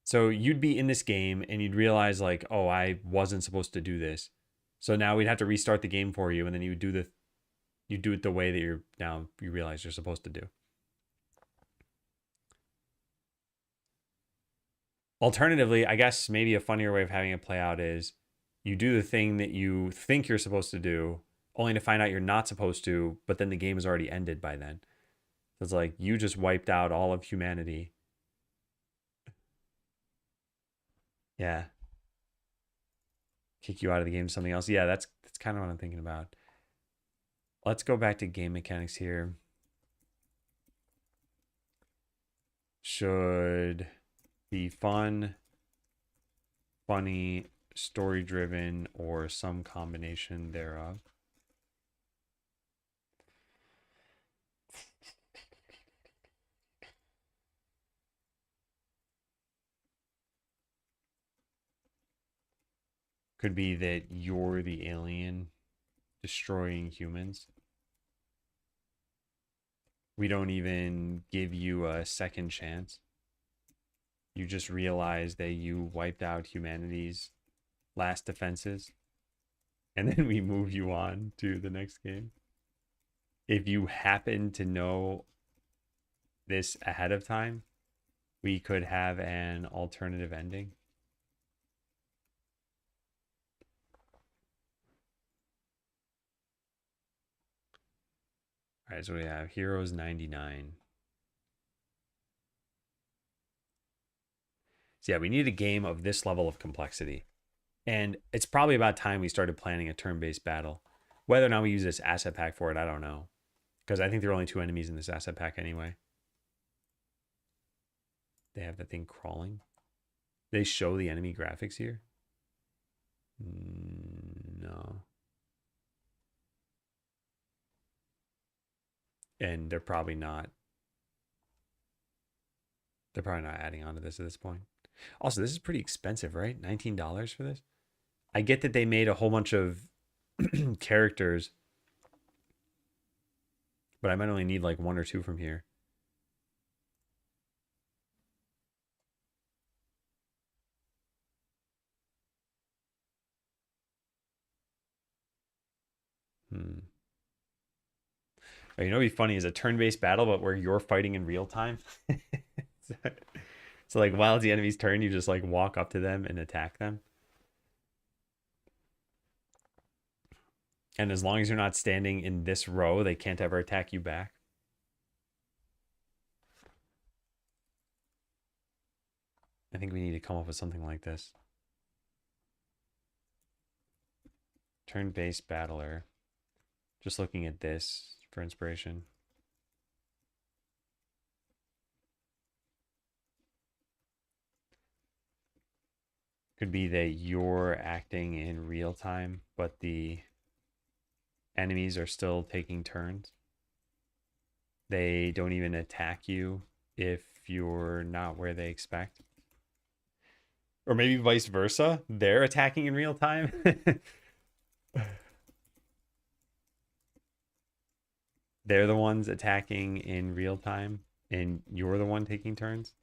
So you'd be in this game and you'd realize like, oh, I wasn't supposed to do this. So now we'd have to restart the game for you, and then you do it the way that you realize you're supposed to do. Alternatively, I guess maybe a funnier way of having it play out is you do the thing that you think you're supposed to do, only to find out you're not supposed to, but then the game has already ended by then. So it's like you just wiped out all of humanity. Yeah. Kick you out of the game to something else. Yeah, that's kind of what I'm thinking about. Let's go back to game mechanics here. Should be fun, funny, story driven, or some combination thereof. Could be that you're the alien destroying humans. We don't even give you a second chance. You just realize that you wiped out humanity's last defenses and then we move you on to the next game. If you happen to know this ahead of time, we could have an alternative ending. All right, so we have Heroes 99. So yeah, we need a game of this level of complexity. And it's probably about time we started planning a turn-based battle. Whether or not we use this asset pack for it, I don't know. Because I think there are only 2 enemies in this asset pack anyway. They have the thing crawling. They show the enemy graphics here? No. And they're probably not. They're probably not adding on to this at this point. Also, this is pretty expensive, right? $19 for this? I get that they made a whole bunch of characters, but I might only need like 1 or 2 from here. Hmm. Oh, you know what'd be funny is a turn-based battle, but where you're fighting in real time. So like while it's the enemy's turn, you just like walk up to them and attack them. And as long as you're not standing in this row, they can't ever attack you back. I think we need to come up with something like this. Turn-based battler. Just looking at this for inspiration. Could be that you're acting in real time, but the enemies are still taking turns. They don't even attack you if you're not where they expect. Or maybe vice versa. They're attacking in real time. They're the ones attacking in real time, and you're the one taking turns.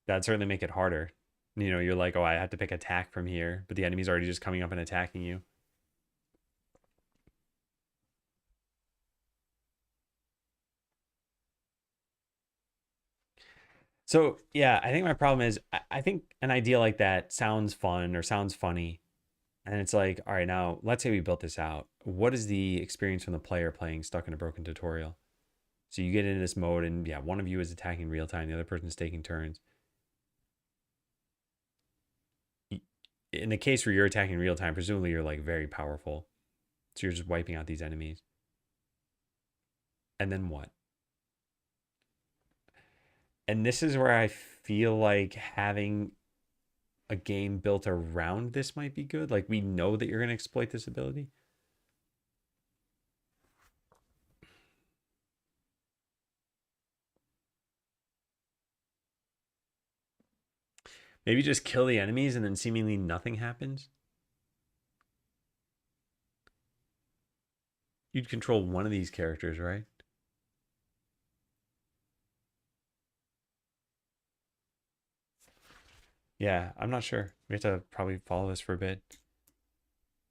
That'd certainly make it harder. You know, you're like, oh, I have to pick attack from here, but the enemy's already just coming up and attacking you. So yeah, I think my problem is I think an idea like that sounds fun or sounds funny. And it's like, all right, now let's say we built this out. What is the experience from the player playing stuck in a broken tutorial? So you get into this mode and yeah, one of you is attacking real time, the other person's taking turns. In the case where you're attacking real time, presumably you're like very powerful. So you're just wiping out these enemies. And then what? And this is where I feel like having a game built around this might be good. Like we know that you're going to exploit this ability. Maybe just kill the enemies and then seemingly nothing happens. You'd control one of these characters, right? Yeah, I'm not sure. We have to probably follow this for a bit.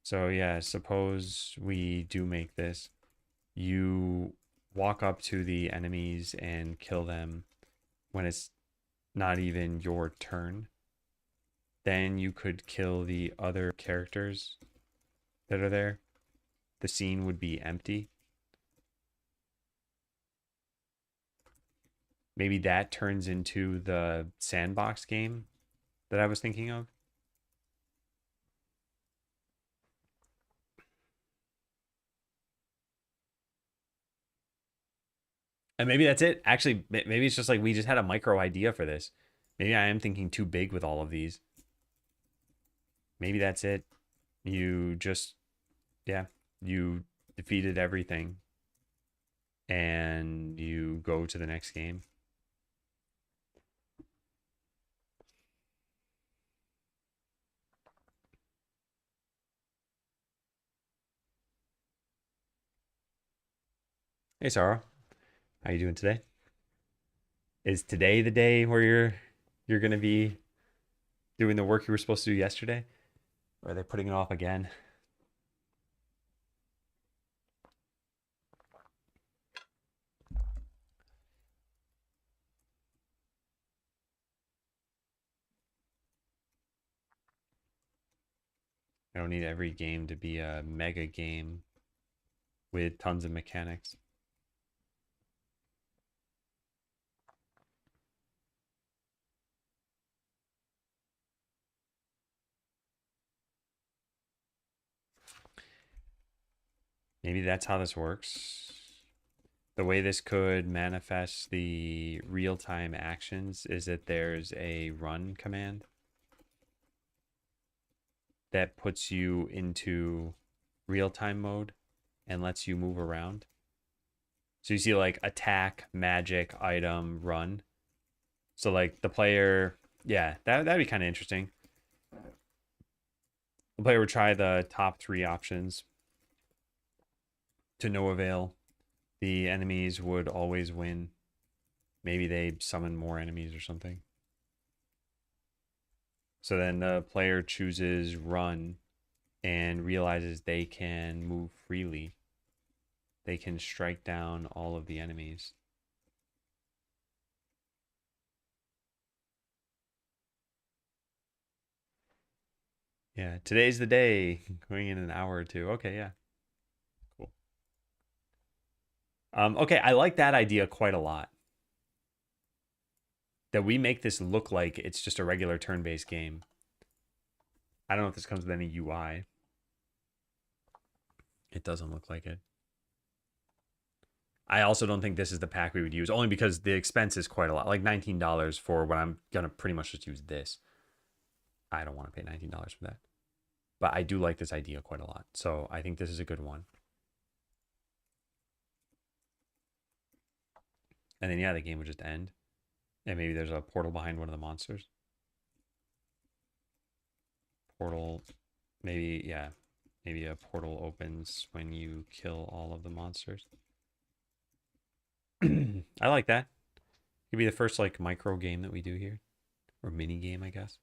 So yeah, suppose we do make this. You walk up to the enemies and kill them when it's not even your turn. Then you could kill the other characters that are there. The scene would be empty. Maybe that turns into the sandbox game that I was thinking of. And maybe that's it. Actually, maybe it's just like we just had a micro idea for this. Maybe I am thinking too big with all of these. Maybe that's it. You just, yeah, you defeated everything and you go to the next game. Hey, Sarah, how you doing today? Is today the day where you're gonna be doing the work you were supposed to do yesterday? Or are they putting it off again? I don't need every game to be a mega game with tons of mechanics. Maybe that's how this works. The way this could manifest the real-time actions is that there's a run command that puts you into real-time mode and lets you move around. So you see like attack, magic, item, run. So like the player, yeah, that'd be kind of interesting. The player would try the top 3 options to no avail. The enemies would always win. Maybe they summon more enemies or something. So then the player chooses run and realizes they can move freely. They can strike down all of the enemies. Yeah, today's the day. Going in an hour or two. Okay, yeah. Cool. Okay, I like that idea quite a lot. That we make this look like it's just a regular turn-based game. I don't know if this comes with any UI. It doesn't look like it. I also don't think this is the pack we would use, only because the expense is quite a lot. Like $19 for what I'm going to pretty much just use this. I don't want to pay $19 for that. But I do like this idea quite a lot. So I think this is a good one. And then, yeah, the game would just end. And maybe there's a portal behind one of the monsters. Portal, maybe, yeah. Maybe a portal opens when you kill all of the monsters. I like that. Could be the first, like, micro game that we do here. Or mini game, I guess.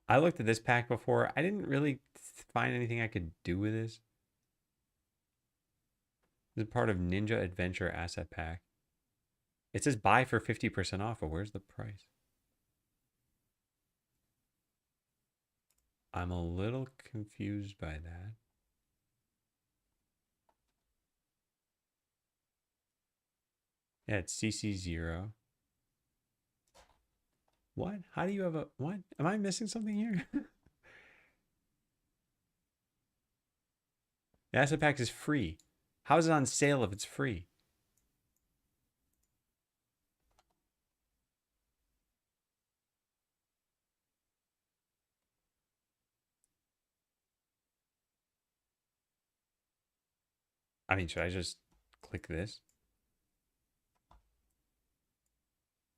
I looked at this pack before. I didn't really find anything I could do with this. This is part of Ninja Adventure Asset Pack. It says buy for 50% off, but where's the price? I'm a little confused by that. Yeah, it's CC0. What? How do you have a... What? Am I missing something here? The asset pack is free. How is it on sale if it's free? I mean, should I just click this?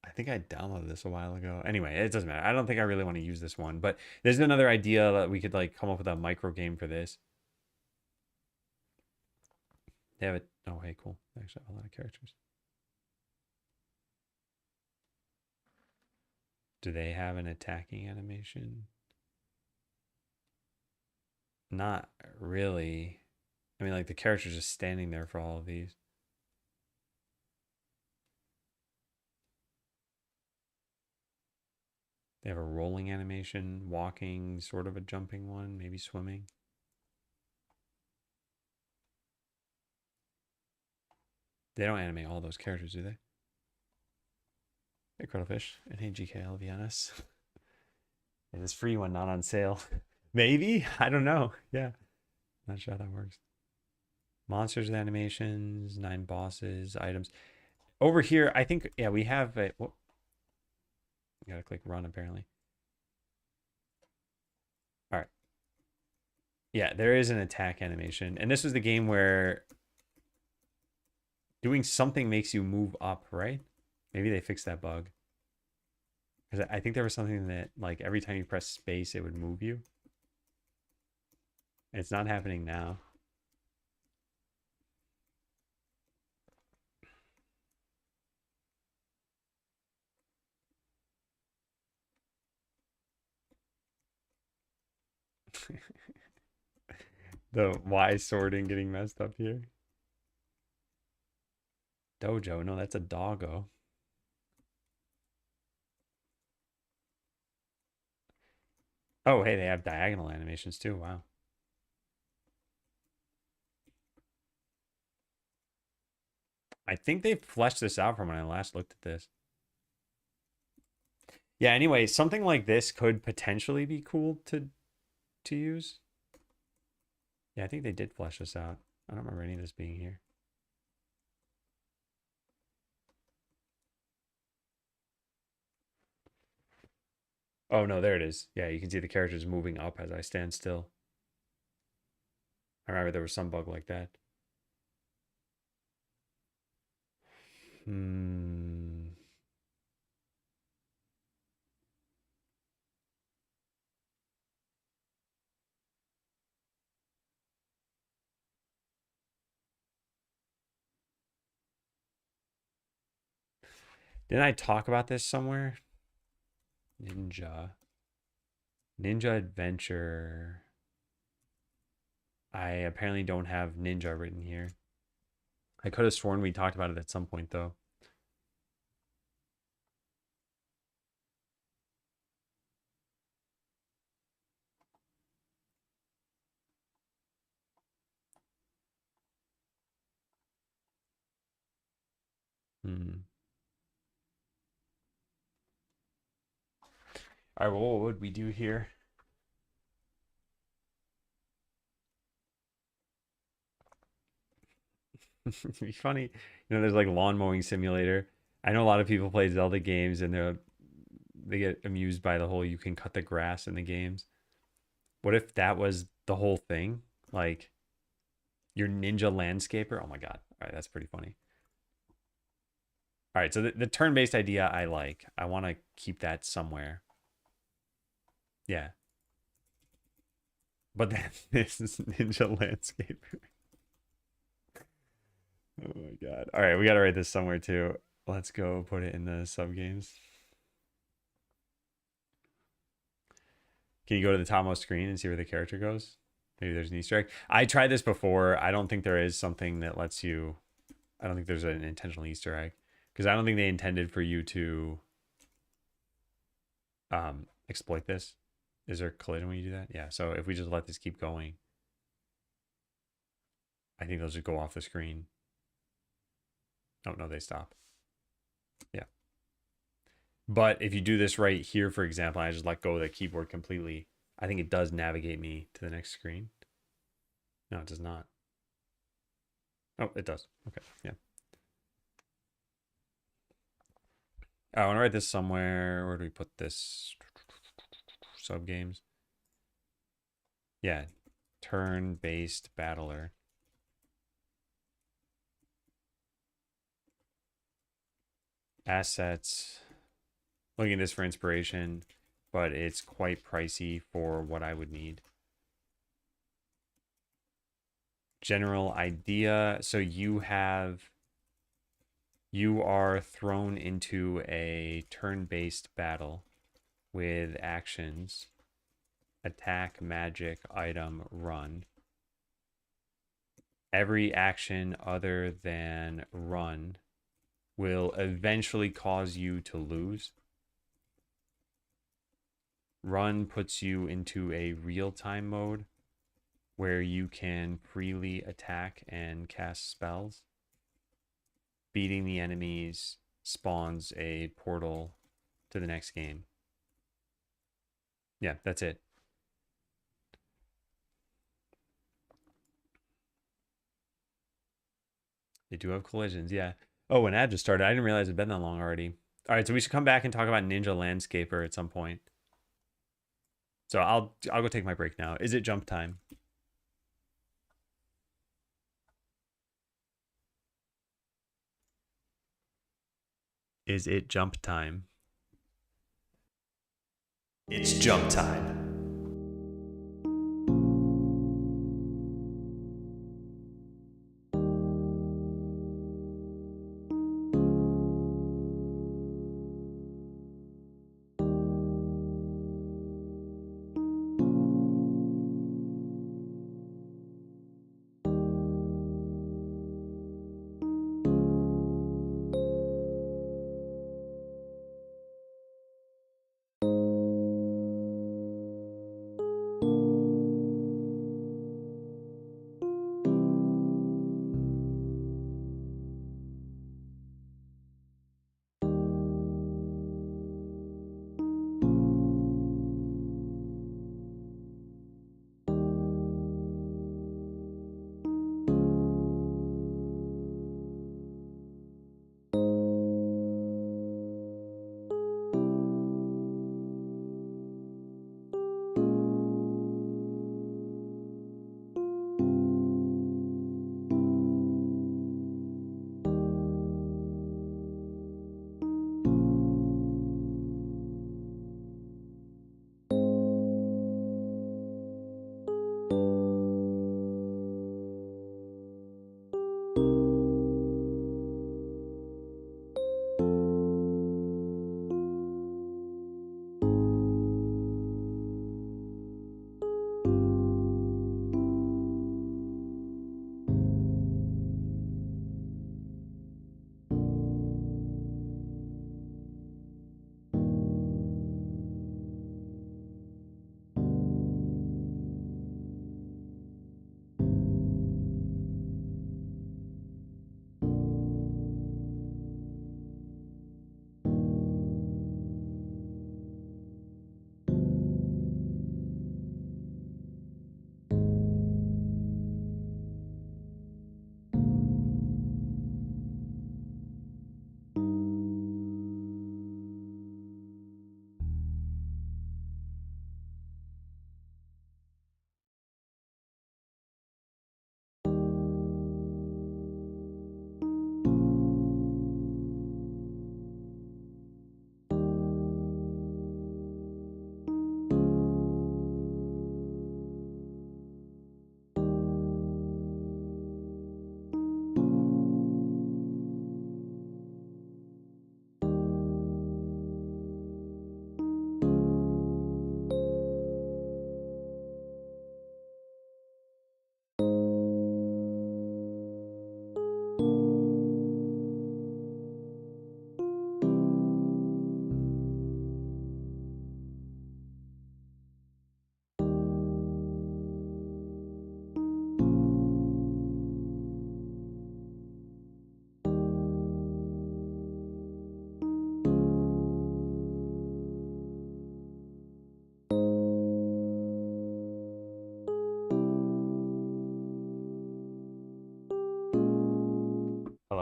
I think I downloaded this a while ago. Anyway, it doesn't matter. I don't think I really want to use this one, but there's another idea that we could like come up with a micro game for this. They have it. Oh, hey, cool. They actually have a lot of characters. Do they have an attacking animation? Not really. I mean, like the character's just standing there for all of these. They have a rolling animation, walking, sort of a jumping one, maybe swimming. They don't animate all those characters, do they? Hey, Cuttlefish. And hey, GKL Vianas. And this free one not on sale. Maybe? I don't know. Yeah. Not sure how that works. Monsters with animations, 9 bosses, items. Over here, I think, yeah, we have a... Whoop. You gotta click run, apparently. All right. Yeah, there is an attack animation. And this was the game where doing something makes you move up, right? Maybe they fixed that bug. Because I think there was something that, like, every time you press space, it would move you. It's not happening now. The Y sorting getting messed up here. Dojo, no, that's a doggo. Oh, hey, they have diagonal animations too. Wow. I think they fleshed this out from when I last looked at this. Yeah, anyway, something like this could potentially be cool to use. Yeah, I think they did flesh this out. I don't remember any of this being here. Oh, no, there it is. Yeah, you can see the characters moving up as I stand still. I remember there was some bug like that. Hmm. Didn't I talk about this somewhere? Ninja. Ninja Adventure. I apparently don't have Ninja written here. I could have sworn we talked about it at some point, though. Hmm. All right, well, what would we do here? It'd be funny. There's like lawn mowing simulator. I know a lot of people play Zelda games and they get amused by the whole you can cut the grass in the games. What if that was the whole thing? Like your ninja landscaper? Oh my god. All right, that's pretty funny. All right, so the turn-based idea I like. I want to keep that somewhere. Yeah. But then this is ninja landscaper. Oh my god. All right, we got to write this somewhere too. Let's go put it in the sub games. Can you go to the topmost screen and see where the character goes? Maybe there's an Easter egg. I tried this before. I don't think there is something that lets you. I don't think there's an intentional Easter egg because I don't think they intended for you to exploit this. Is there collision when you do that? Yeah. So if we just let this keep going, I think they'll just go off the screen. Oh no, they stop. Yeah. But if you do this right here, for example, I just let go of the keyboard completely. I think it does navigate me to the next screen. No, it does not. Oh, it does. Okay. Yeah. I want to write this somewhere. Where do we put this? Sub games. Yeah. Turn-based battler. Assets. Looking at this for inspiration, but it's quite pricey for what I would need. General idea. So you are thrown into a turn-based battle with actions attack, magic, item, run. Every action other than run will eventually cause you to lose. Run puts you into a real-time mode where you can freely attack and cast spells. Beating the enemies spawns a portal to the next game. Yeah, that's it. They do have collisions, yeah. Oh, an ad just started. I didn't realize it'd been that long already. All right, so we should come back and talk about Ninja Landscaper at some point. So I'll go take my break now. Is it jump time? Is it jump time? It's jump time.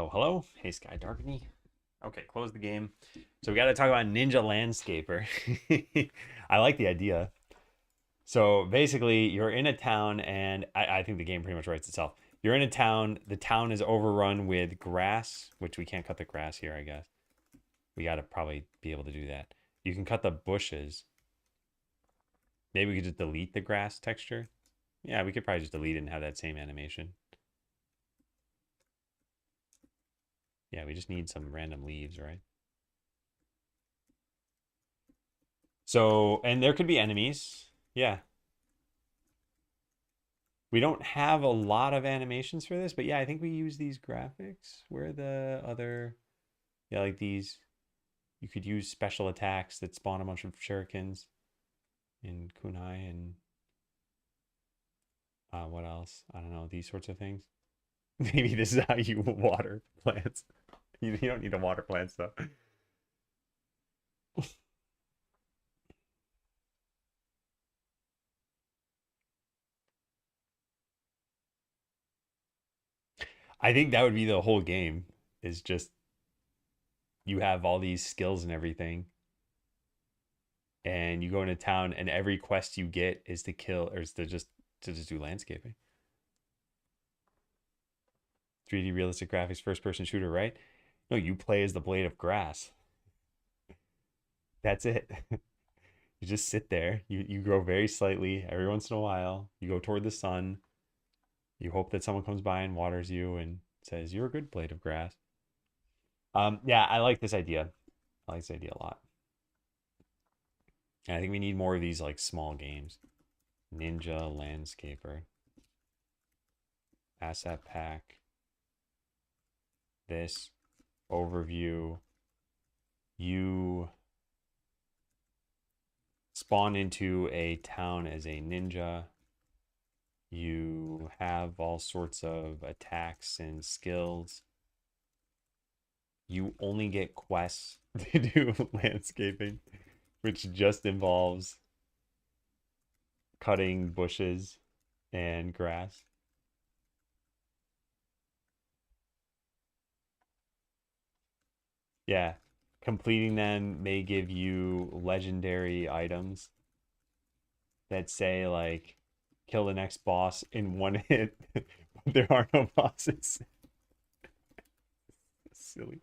Hello, hello. Hey, Sky Darkney. Okay, close the game. So we got to talk about Ninja Landscaper. I like the idea. So basically, you're in a town, and I think the game pretty much writes itself. You're in a town. The town is overrun with grass, which we can't cut the grass here, I guess. We got to probably be able to do that. You can cut the bushes. Maybe we could just delete the grass texture. Yeah, we could probably just delete it and have that same animation. Yeah, we just need some random leaves, right? So, and there could be enemies. Yeah. We don't have a lot of animations for this, but yeah, I think we use these graphics. Where are the other, yeah, like these, you could use special attacks that spawn a bunch of shurikens in kunai and what else? I don't know, these sorts of things. Maybe this is how you water plants. You don't need to water plants though. I think that would be the whole game is just you have all these skills and everything and you go into town and every quest you get is to kill or is to just do landscaping. 3D realistic graphics first person shooter, right? No, you play as the blade of grass. That's it. You just sit there. You grow very slightly every once in a while. You go toward the sun. You hope that someone comes by and waters you and says, "You're a good blade of grass." Yeah, I like this idea. I like this idea a lot. And I think we need more of these like small games. Ninja Landscaper. Asset pack. This overview. You spawn into a town as a ninja. You have all sorts of attacks and skills. You only get quests to do landscaping, which just involves cutting bushes and grass. Yeah. Completing them may give you legendary items that say like kill the next boss in one hit, but there are no bosses. Silly.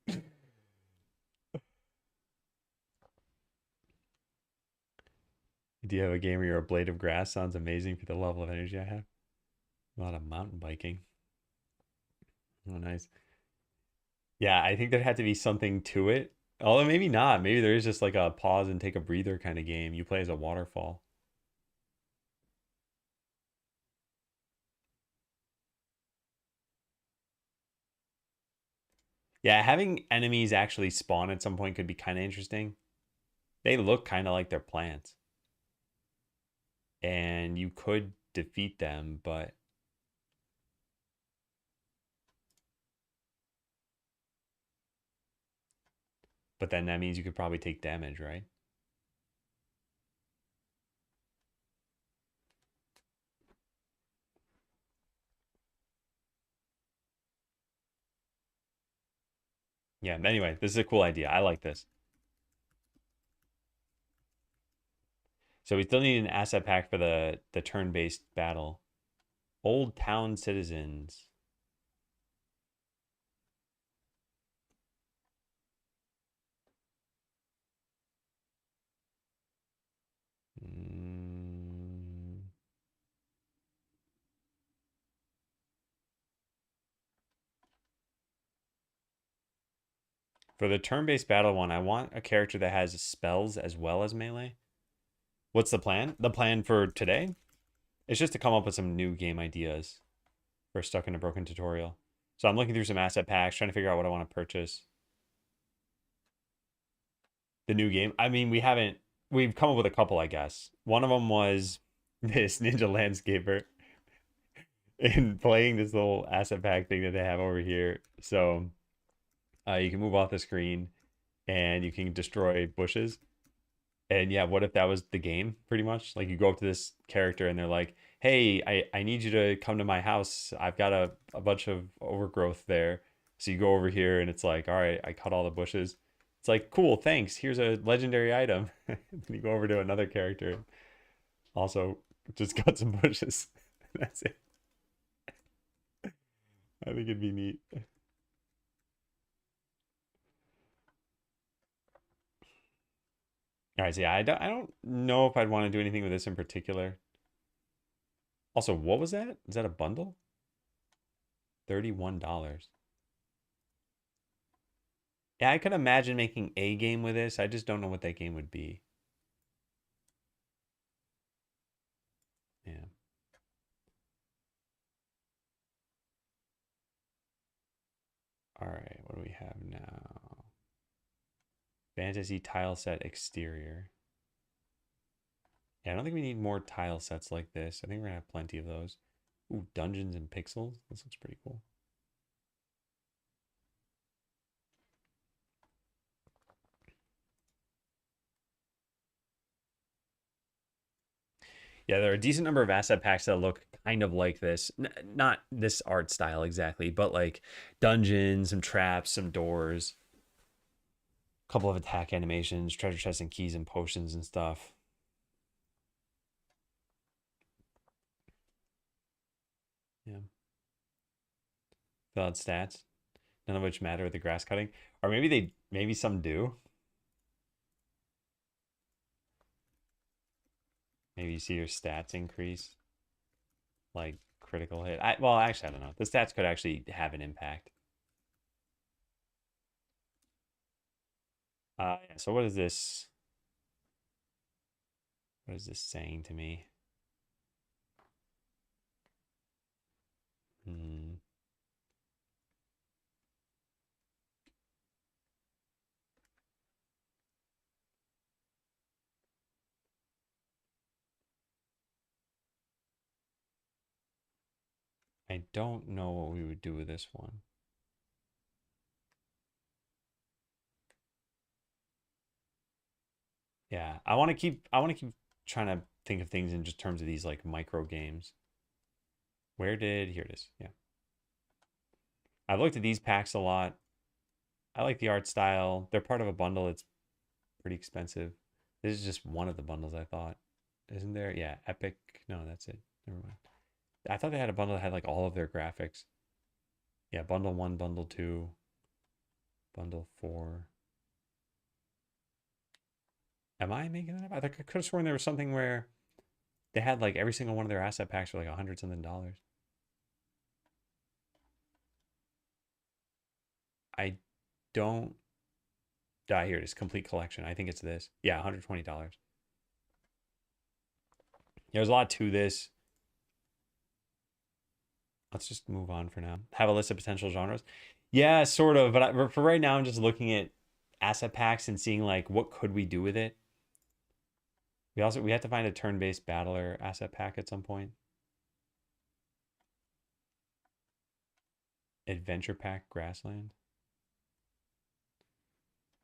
Do you have a game where you're a blade of grass? Sounds amazing for the level of energy I have. A lot of mountain biking. Oh, nice. Yeah, I think there had to be something to it. Although maybe not. Maybe there is just like a pause and take a breather kind of game. You play as a waterfall. Yeah, having enemies actually spawn at some point could be kind of interesting. They look kind of like they're plants. And you could defeat them, but then that means you could probably take damage, right? Yeah, anyway, this is a cool idea. I like this. So we still need an asset pack for the turn-based battle. Old Town Citizens. Mm. For the turn-based battle one, I want a character that has spells as well as melee. What's the plan? The plan for today? It's just to come up with some new game ideas for Stuck in a Broken Tutorial. So I'm looking through some asset packs, trying to figure out what I want to purchase. The new game. I mean, we've come up with a couple, I guess. One of them was this Ninja Landscaper and playing this little asset pack thing that they have over here. So you can move off the screen and you can destroy bushes. And yeah, what if that was the game pretty much? Like you go up to this character and they're like, hey, I need you to come to my house. I've got a bunch of overgrowth there. So you go over here and it's like, all right, I cut all the bushes. It's like, cool, thanks. Here's a legendary item. Then you go over to another character, also just cut some bushes. That's it. I think it'd be neat. All right, so yeah, I don't know if I'd want to do anything with this in particular. Also, what was that? Is that a bundle? $31. Yeah, I could imagine making a game with this. I just don't know what that game would be. Yeah. All right, what do we have now? Fantasy tile set exterior. Yeah, I don't think we need more tile sets like this. I think we're gonna have plenty of those. Ooh, Dungeons and Pixels. This looks pretty cool. Yeah, there are a decent number of asset packs that look kind of like this. Not this art style exactly, but like dungeons, some traps, some doors, a couple of attack animations, treasure chests and keys and potions and stuff. Yeah. Fill out stats, none of which matter with the grass cutting. Or maybe some do. Maybe you see your stats increase, like critical hit. Well, actually, I don't know. The stats could actually have an impact. Yeah, so what is this? What is this saying to me? Hmm. I don't know what we would do with this one. Yeah, I want to keep trying to think of things in just terms of these like micro games. Here it is. Yeah. I've looked at these packs a lot. I like the art style. They're part of a bundle. It's pretty expensive. This is just one of the bundles I thought. Isn't there? Yeah, Epic. No, that's it. Never mind. I thought they had a bundle that had like all of their graphics. Yeah, bundle 1, bundle 2, bundle 4. Am I making that up? I could have sworn there was something where they had like every single one of their asset packs for like $100 something. I don't. Here it is. Complete collection. I think it's this. Yeah, $120. There's a lot to this. Let's just move on for now. Have a list of potential genres. Yeah, sort of. But for right now, I'm just looking at asset packs and seeing like what could we do with it. We have to find a turn-based battler asset pack at some point. Adventure pack grassland.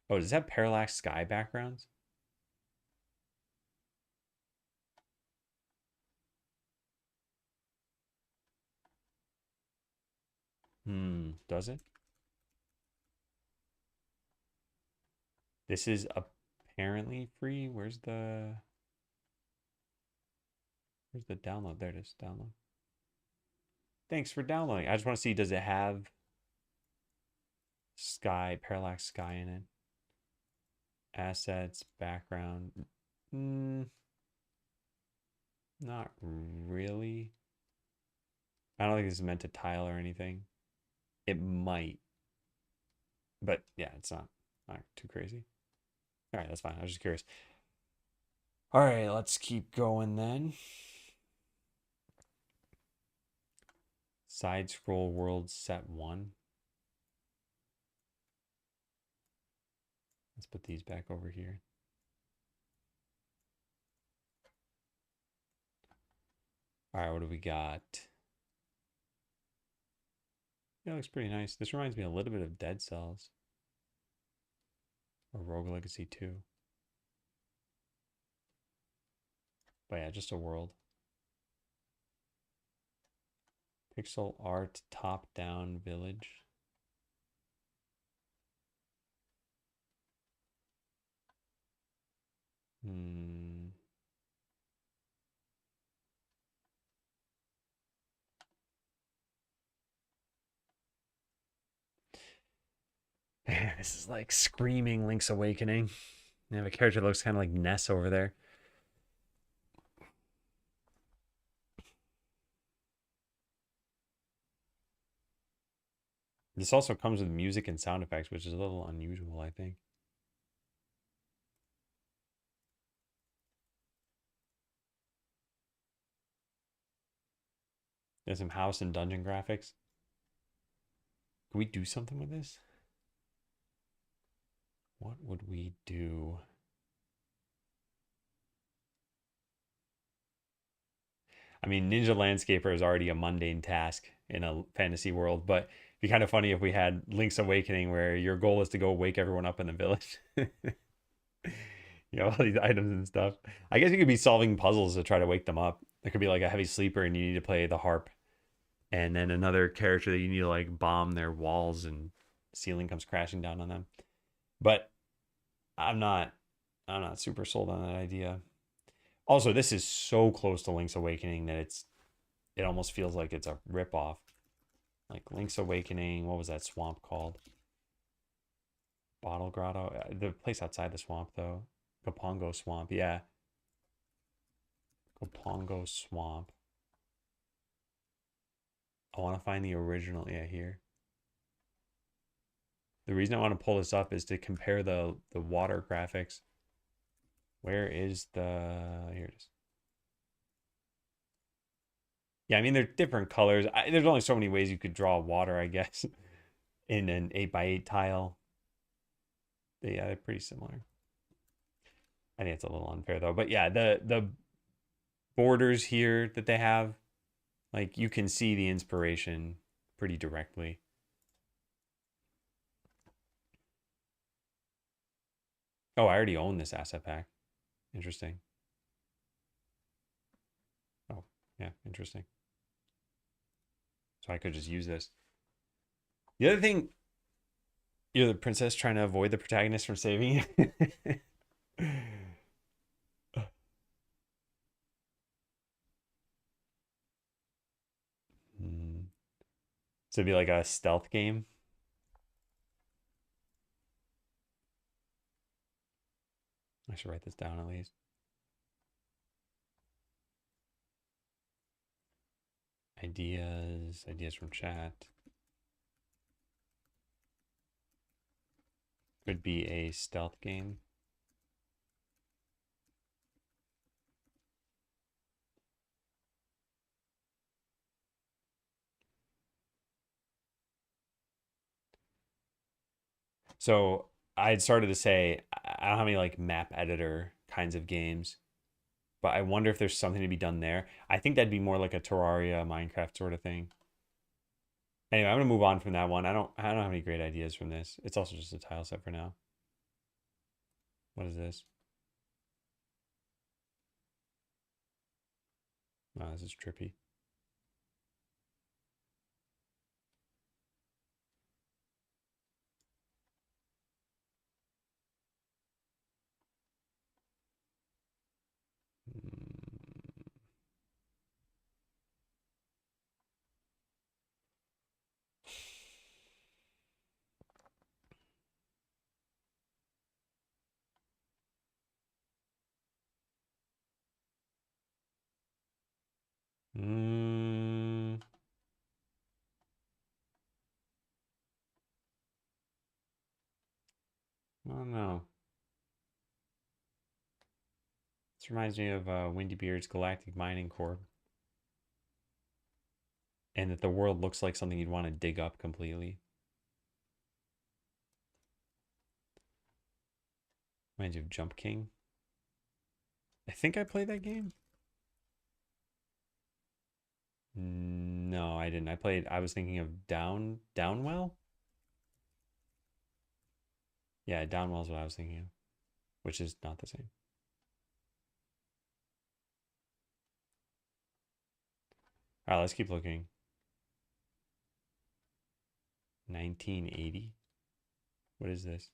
Oh, does that have parallax sky backgrounds? Does it? This is apparently free. Where's the download? There it is. Download. Thanks for downloading. I just want to see, does it have parallax sky in it? Assets, background. Not really. I don't think this is meant to tile or anything. It might, but yeah, it's not too crazy. All right, that's fine. I was just curious. All right, let's keep going then. Side scroll world set 1. Let's put these back over here. All right, what do we got? Yeah, looks pretty nice. This reminds me a little bit of Dead Cells or Rogue Legacy 2. But yeah, just a world. Pixel art top down village. Man, this is like screaming Link's Awakening. They have a character that looks kind of like Ness over there. This also comes with music and sound effects, which is a little unusual, I think. There's some house and dungeon graphics. Can we do something with this? What would we do? I mean, Ninja Landscaper is already a mundane task in a fantasy world, but it'd be kind of funny if we had Link's Awakening where your goal is to go wake everyone up in the village. You know, all these items and stuff. I guess you could be solving puzzles to try to wake them up. It could be like a heavy sleeper and you need to play the harp. And then another character that you need to like bomb their walls and ceiling comes crashing down on them. But I'm not I'm not super sold on that idea. Also, this is so close to Link's Awakening that it almost feels like it's a ripoff. Like Link's Awakening, what was that swamp called? Bottle Grotto? The place outside the swamp though. Kapongo Swamp, yeah. Kapongo Swamp. I want to find the original, yeah, here. The reason I want to pull this up is to compare the water graphics. Where is the... Here it is. Yeah, I mean, they're different colors. There's only so many ways you could draw water, I guess, in an 8x8 tile. But yeah, they're pretty similar. I think it's a little unfair, though. But yeah, the borders here that they have, like, you can see the inspiration pretty directly. Oh, I already own this asset pack. Interesting. Oh, yeah, interesting. So I could just use this. The other thing, you're the princess trying to avoid the protagonist from saving you. Hmm. So it'd be like a stealth game. I should write this down at least. Ideas from chat. Could be a stealth game. So I'd started to say I don't have any like map editor kinds of games, but I wonder if there's something to be done there. I think that'd be more like a Terraria, Minecraft sort of thing. Anyway, I'm gonna move on from that one. I don't have any great ideas from this. It's also just a tile set for now. What is this? Oh, this is trippy. Mm, I don't know. This reminds me of Windy Beard's Galactic Mining Corp. And that the world looks like something you'd want to dig up completely. Reminds you of Jump King. I think I played that game. No, I didn't. I was thinking of Downwell? Yeah, Downwell is what I was thinking of, which is not the same. All right, let's keep looking. 1980. What is this?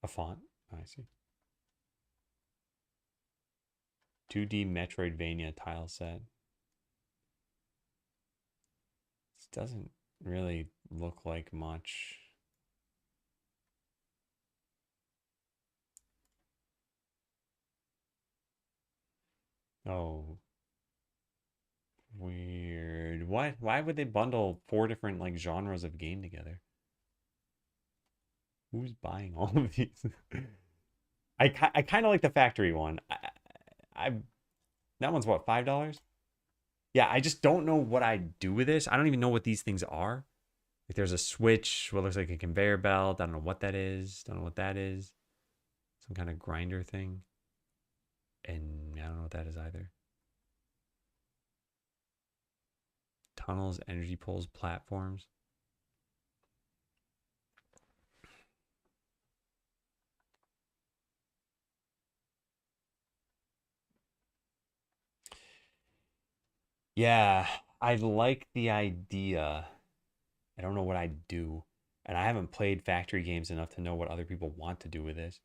A font? Oh, I see. 2D Metroidvania tile set. This doesn't really look like much. Oh, weird. What? Why would they bundle four different like genres of game together? Who's buying all of these? I kind of like the factory one. I that one's what, $5? Yeah, I just don't know what I do with this. I don't even know what these things are. Like there's a switch, what looks like a conveyor belt. I don't know what that is. Don't know what that is. Some kind of grinder thing. And I don't know what that is either. Tunnels, energy poles, platforms. Yeah, I like the idea. I don't know what I'd do. And I haven't played factory games enough to know what other people want to do with this.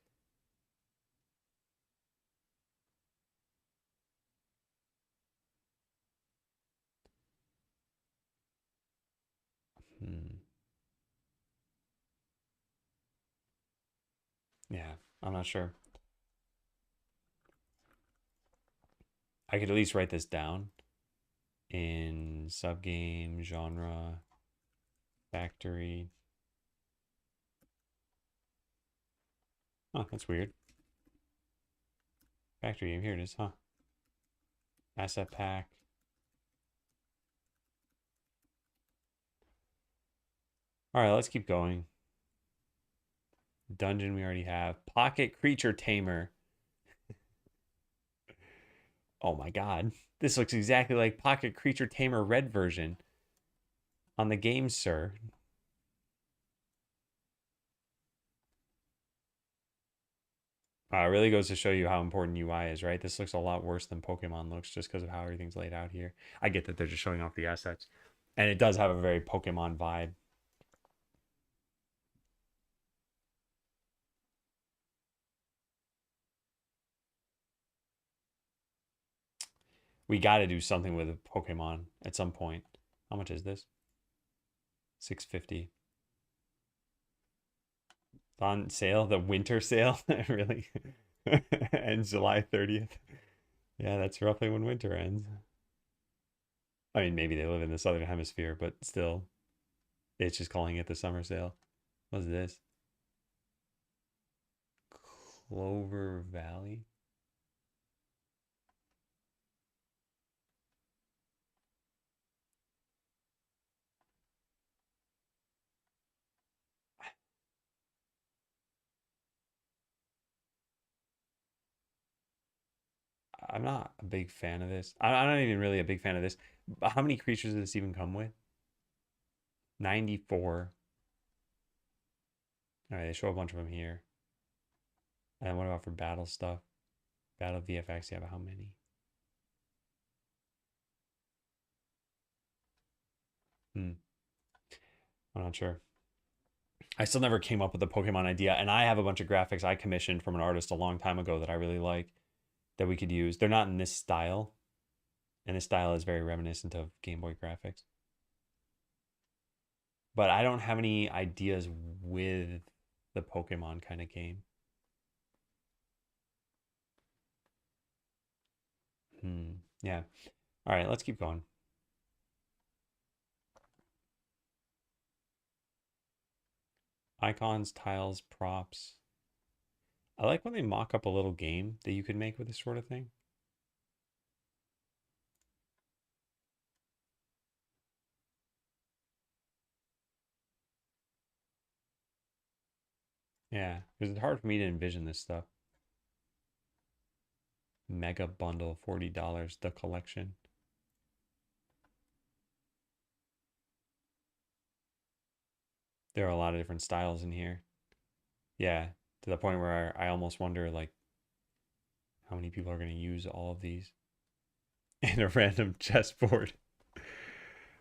Hmm. Yeah, I'm not sure. I could at least write this down in subgame, genre, factory. Oh, that's weird. Factory game, here it is, huh? Asset pack. All right, let's keep going. Dungeon we already have. Pocket Creature Tamer. Oh my god. This looks exactly like Pocket Creature Tamer Red version on the game, sir. It really goes to show you how important UI is, right? This looks a lot worse than Pokemon looks just because of how everything's laid out here. I get that they're just showing off the assets. And it does have a very Pokemon vibe. We got to do something with Pokemon at some point. How much is this? 650. On sale, the winter sale, really? Ends July 30th. Yeah, that's roughly when winter ends. I mean, maybe they live in the southern hemisphere, but still, it's just calling it the summer sale. What's this? Clover Valley? I'm not a big fan of this. I'm not even really a big fan of this. But how many creatures does this even come with? 94. All right, they show a bunch of them here. And what about for battle stuff? Battle VFX, yeah, but how many? Hmm, I'm not sure. I still never came up with a Pokemon idea, and I have a bunch of graphics I commissioned from an artist a long time ago that I really like that we could use. They're not in this style, and this style is very reminiscent of Game Boy graphics. But I don't have any ideas with the Pokemon kind of game. Yeah. All right, let's keep going. Icons, tiles, props. I like when they mock up a little game that you could make with this sort of thing. Yeah, because it's hard for me to envision this stuff. Mega bundle, $40, the collection. There are a lot of different styles in here. Yeah, to the point where I almost wonder like how many people are going to use all of these in a random chessboard.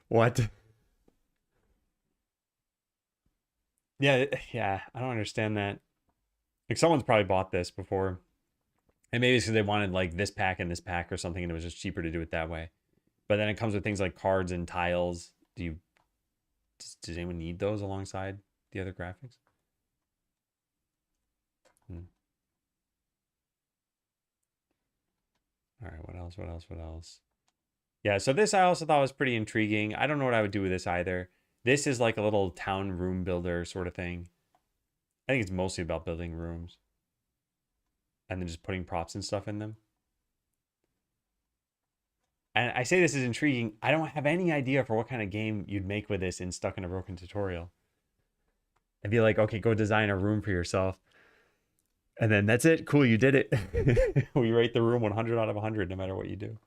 What? Yeah, yeah, I don't understand that. Like someone's probably bought this before. And maybe it's because they wanted like this pack and this pack or something, and it was just cheaper to do it that way. But then it comes with things like cards and tiles. Does anyone need those alongside the other graphics? Hmm. All right, what else? What else? What else? Yeah, so this I also thought was pretty intriguing. I don't know what I would do with this either. This is like a little town room builder sort of thing. I think it's mostly about building rooms and then just putting props and stuff in them. And I say this is intriguing. I don't have any idea for what kind of game you'd make with this in Stuck in a Broken Tutorial. I'd be like, okay, go design a room for yourself. And then that's it. Cool, you did it. We rate the room 100 out of 100 no matter what you do.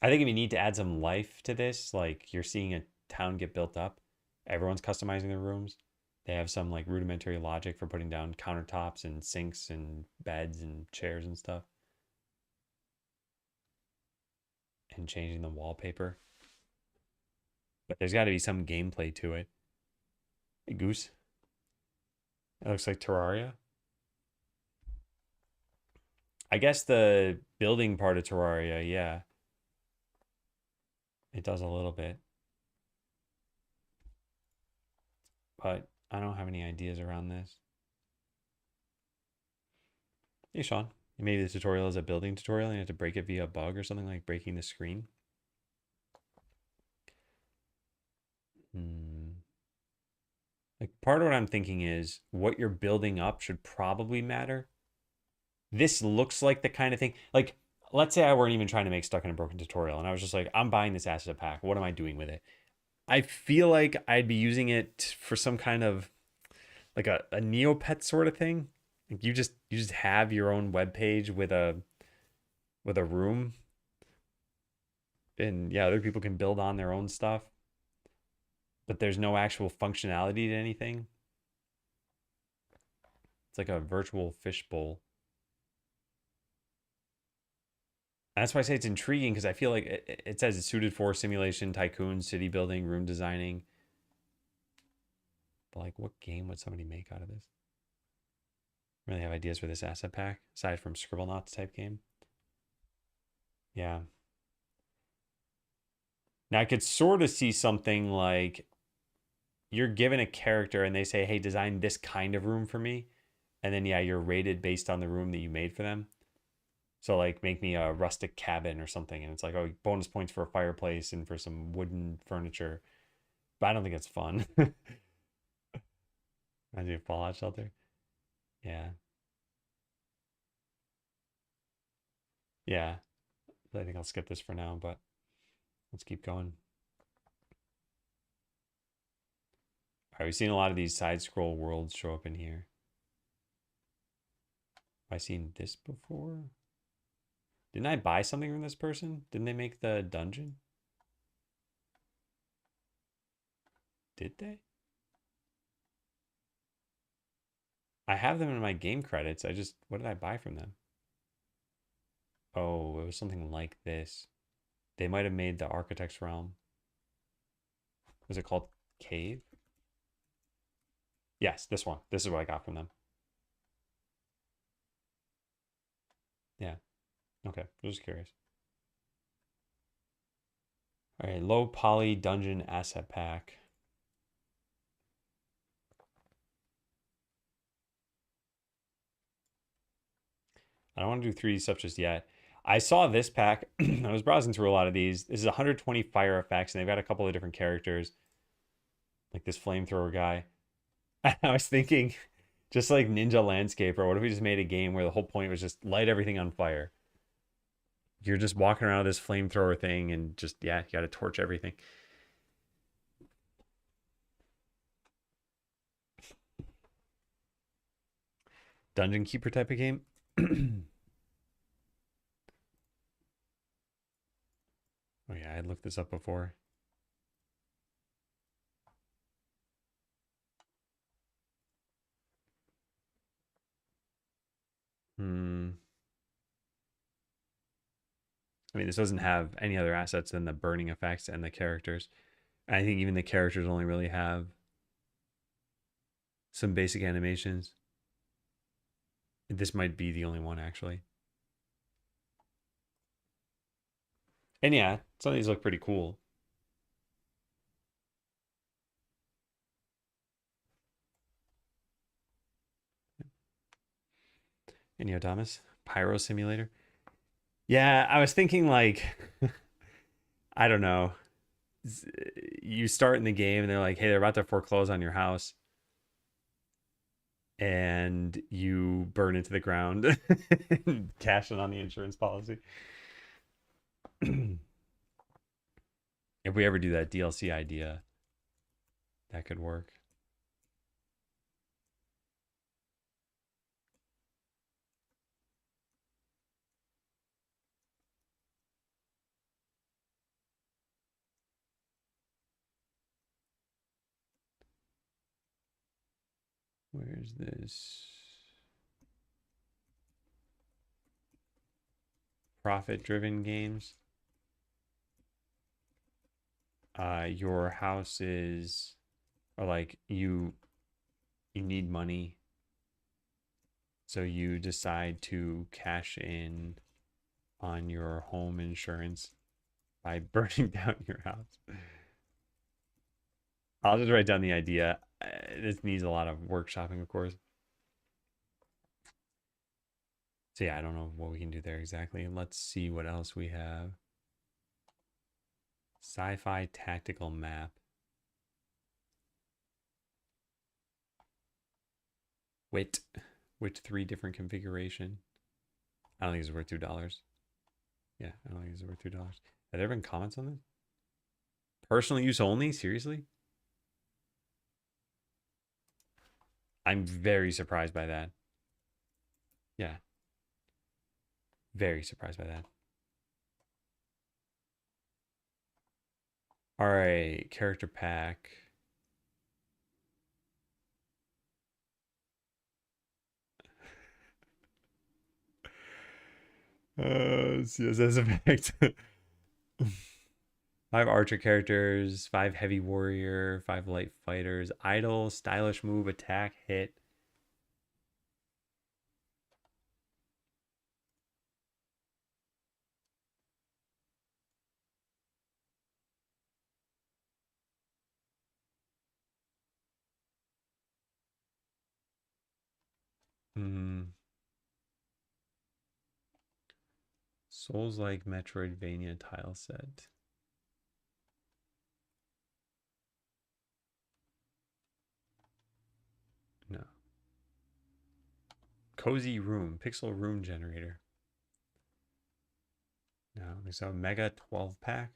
I think if you need to add some life to this, like you're seeing a town get built up, everyone's customizing their rooms. They have some like rudimentary logic for putting down countertops and sinks and beds and chairs and stuff and changing the wallpaper. But there's got to be some gameplay to it. Hey, Goose. It looks like Terraria. I guess the building part of Terraria, yeah. It does a little bit. But I don't have any ideas around this. Hey, Sean. Maybe the tutorial is a building tutorial and you have to break it via a bug or something like breaking the screen. Like part of what I'm thinking is what you're building up should probably matter. This looks like the kind of thing, like, let's say I weren't even trying to make Stuck in a Broken Tutorial and I was just like, I'm buying this asset pack. What am I doing with it? I feel like I'd be using it for some kind of like a Neopet sort of thing. Like you just have your own web page with a room, and yeah, other people can build on their own stuff, but there's no actual functionality to anything. It's like a virtual fishbowl. And that's why I say it's intriguing because I feel like it says it's suited for simulation, tycoon, city building, room designing. But like, what game would somebody make out of this? Really have ideas for this asset pack aside from Scribblenauts type game? Yeah. Now I could sort of see something like you're given a character and they say, "Hey, design this kind of room for me," and then yeah, you're rated based on the room that you made for them. So like, make me a rustic cabin or something, and it's like, oh, bonus points for a fireplace and for some wooden furniture. But I don't think it's fun. I do Fallout Shelter. Yeah, yeah. I think I'll skip this for now, but let's keep going. All right, we've seen a lot of these side scroll worlds show up in here. Have I seen this before? Didn't I buy something from this person? Didn't they make the dungeon? Did they? I have them in my game credits. What did I buy from them? Oh, it was something like this. They might have made the Architect's Realm. Was it called Cave? Yes, this one. This is what I got from them. Yeah. Okay. I'm just curious. All right. Low poly dungeon asset pack. I don't want to do 3D stuff just yet. I saw this pack. I was browsing through a lot of these. This is 120 fire effects, and they've got a couple of different characters, like this flamethrower guy. I was thinking, just like Ninja Landscaper, what if we just made a game where the whole point was just light everything on fire? You're just walking around with this flamethrower thing and just, yeah, you got to torch everything. Dungeon Keeper type of game. Oh, yeah, I looked this up before. Hmm. I mean, this doesn't have any other assets than the burning effects and the characters. I think even the characters only really have some basic animations. This might be the only one, actually. And yeah, some of these look pretty cool. And Thomas, Pyro Simulator. Yeah, I was thinking like, I don't know. You start in the game and they're like, hey, they're about to foreclose on your house, and you burn into the ground, cash in on the insurance policy. If we ever do that DLC idea, that could work. Where's this? Profit driven games. Your house is, or like you need money, so you decide to cash in on your home insurance by burning down your house. I'll just write down the idea. This needs a lot of workshopping, of course. So yeah, I don't know what we can do there exactly. Let's see what else we have. Sci-fi tactical map. Wit. Wit 3 different configuration. I don't think it's worth $2. Yeah, I don't think it's worth $2. Have there been comments on this? Personal use only? Seriously? I'm very surprised by that. Yeah. Very surprised by that. All right, character pack. CSS effect. 5 archer characters, 5 heavy warrior, 5 light fighters, idle, stylish move, attack, hit. Hmm. Souls-like Metroidvania tile set. No. Cozy room, pixel room generator. No, so mega 12 pack.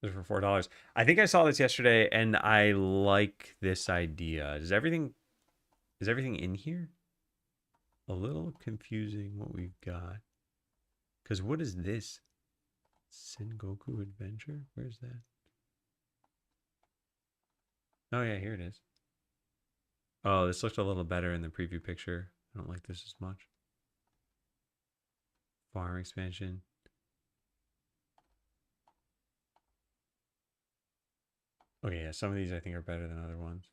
Those for $4. I think I saw this yesterday and I like this idea. Is everything in here? A little confusing what we've got. Because what is this? Sengoku Adventure? Where's that? Oh, yeah, here it is. Oh, this looked a little better in the preview picture. I don't like this as much. Farm expansion. Okay, yeah, some of these I think are better than other ones.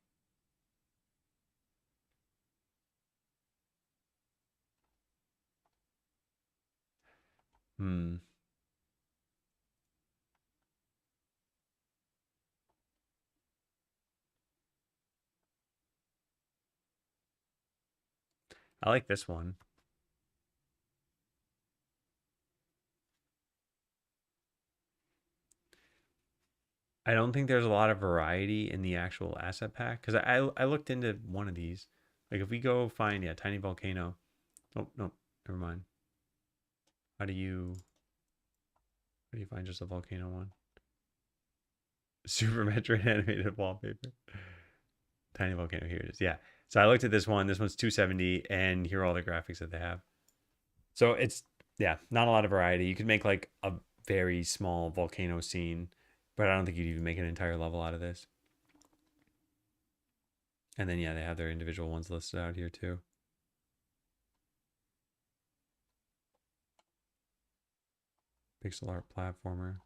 Hmm. I like this one. I don't think there's a lot of variety in the actual asset pack because I looked into one of these. Like if we go find tiny volcano. Oh no, never mind. How do you find just a volcano one? Super Metroid animated wallpaper. Tiny volcano. Here it is. Yeah. So I looked at this one. This one's 270, and here are all the graphics that they have. So it's not a lot of variety. You could make like a very small volcano scene, but I don't think you'd even make an entire level out of this. And then they have their individual ones listed out here too. Pixel art platformer.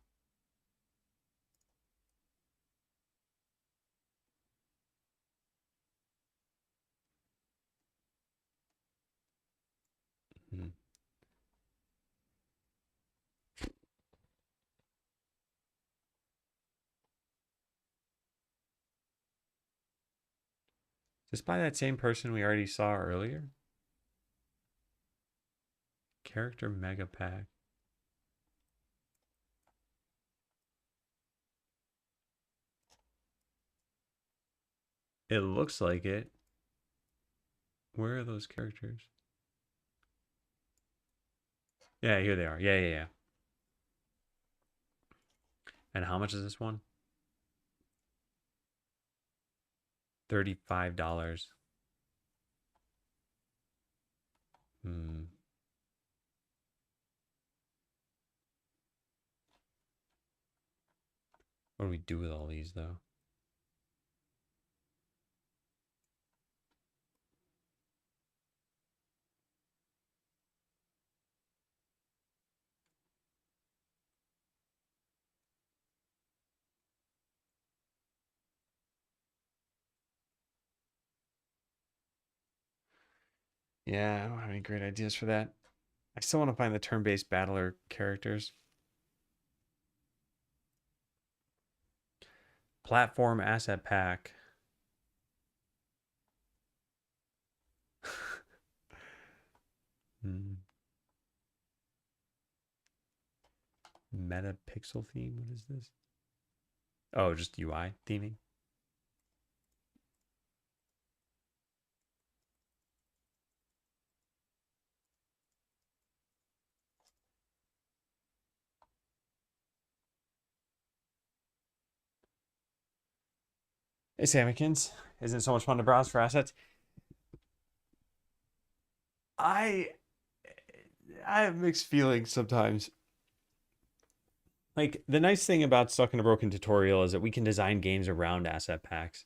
Hmm. Is this by that same person we already saw earlier? Character Mega Pack. It looks like it. Where are those characters? Yeah, here they are. Yeah, yeah, yeah. And how much is this one? $35. Hmm. What do we do with all these though? Yeah, I don't have any great ideas for that. I still want to find the turn-based battler characters. Platform asset pack. Hmm. Meta pixel theme. What is this? Oh, just UI theming. Hey, Samikins. Isn't it so much fun to browse for assets? I I have mixed feelings sometimes. Like the nice thing about Stuck in a Broken Tutorial is that we can design games around asset packs.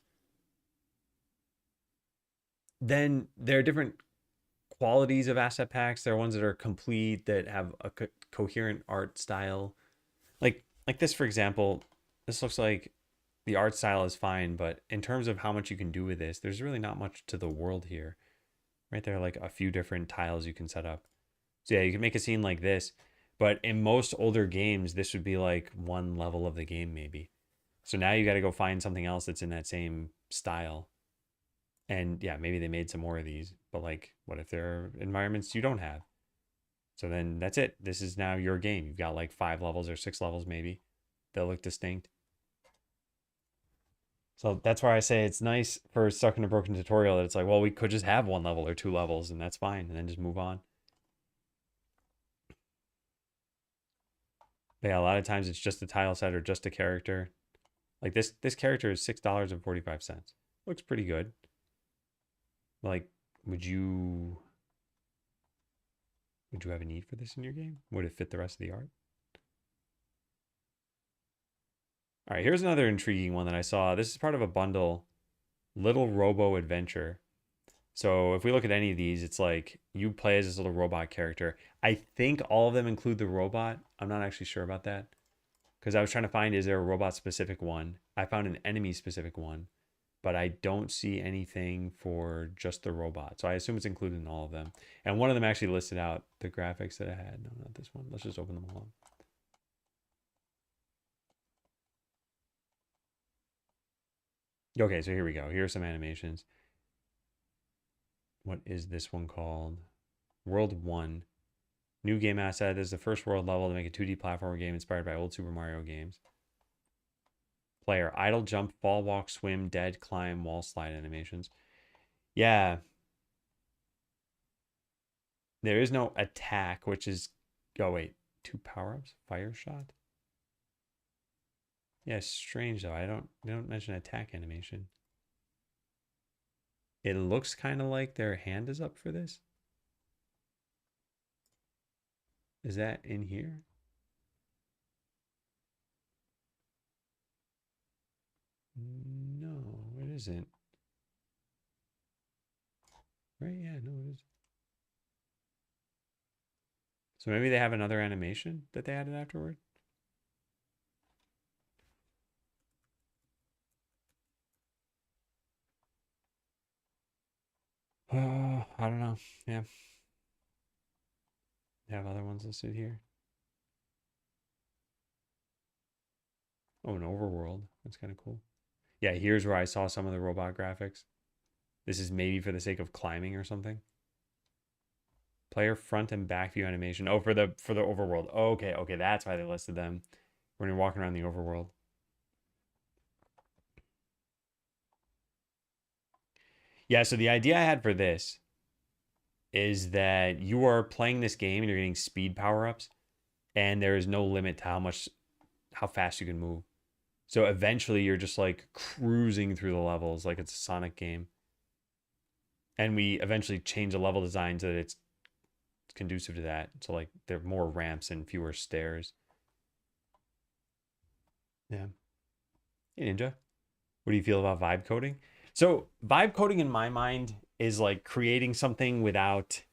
Then there are different qualities of asset packs. There are ones that are complete that have a coherent art style. Like this, for example, this looks like the art style is fine, but in terms of how much you can do with this, there's really not much to the world here. Right there are like a few different tiles you can set up. So yeah, you can make a scene like this, but in most older games, this would be like one level of the game maybe. So now you got to go find something else that's in that same style. And yeah, maybe they made some more of these, but like, what if there are environments you don't have? So then that's it. This is now your game. You've got like 5 levels or 6 levels maybe. They'll look distinct. So that's why I say it's nice for Stuck in a Broken Tutorial that it's like, well, we could just have 1 level or 2 levels and that's fine, and then just move on. But yeah, a lot of times it's just a tile set or just a character. Like this character is $6.45. Looks pretty good. Like, would you have a need for this in your game? Would it fit the rest of the art? All right, here's another intriguing one that I saw. This is part of a bundle, Little Robo Adventure. So if we look at any of these, it's like you play as this little robot character. I think all of them include the robot. I'm not actually sure about that because I was trying to find, is there a robot specific one? I found an enemy specific one, but I don't see anything for just the robot. So I assume it's included in all of them. And one of them actually listed out the graphics that I had. No, not this one. Let's just open them all up. Okay, so here we go. Here are some animations. What is this one called? World 1. New game asset. This is the first world level to make a 2D platformer game inspired by old Super Mario games. Player. Idle, jump, fall, walk, swim, dead, climb, wall slide animations. Yeah. There is no attack, which is... Oh, wait. 2 power-ups? Fire shot? Yeah, strange though. They don't mention attack animation. It looks kind of like their hand is up for this. Is that in here? No, it isn't. Right? Yeah, no, it is. So maybe they have another animation that they added afterward. I don't know. Yeah, they have other ones listed here. Oh, an overworld. That's kind of cool. Yeah, here's where I saw some of the robot graphics. This is maybe for the sake of climbing or something. Player front and back view animation. Oh, for the overworld. Oh, okay, that's why they listed them when you're walking around the overworld. Yeah, so the idea I had for this is that you are playing this game and you're getting speed power-ups, and there is no limit to how fast you can move. So eventually you're just like cruising through the levels like it's a Sonic game. And we eventually change the level design so that it's conducive to that. So like there are more ramps and fewer stairs. Yeah. Hey, Ninja, what do you feel about vibe coding? So vibe coding in my mind is like creating something without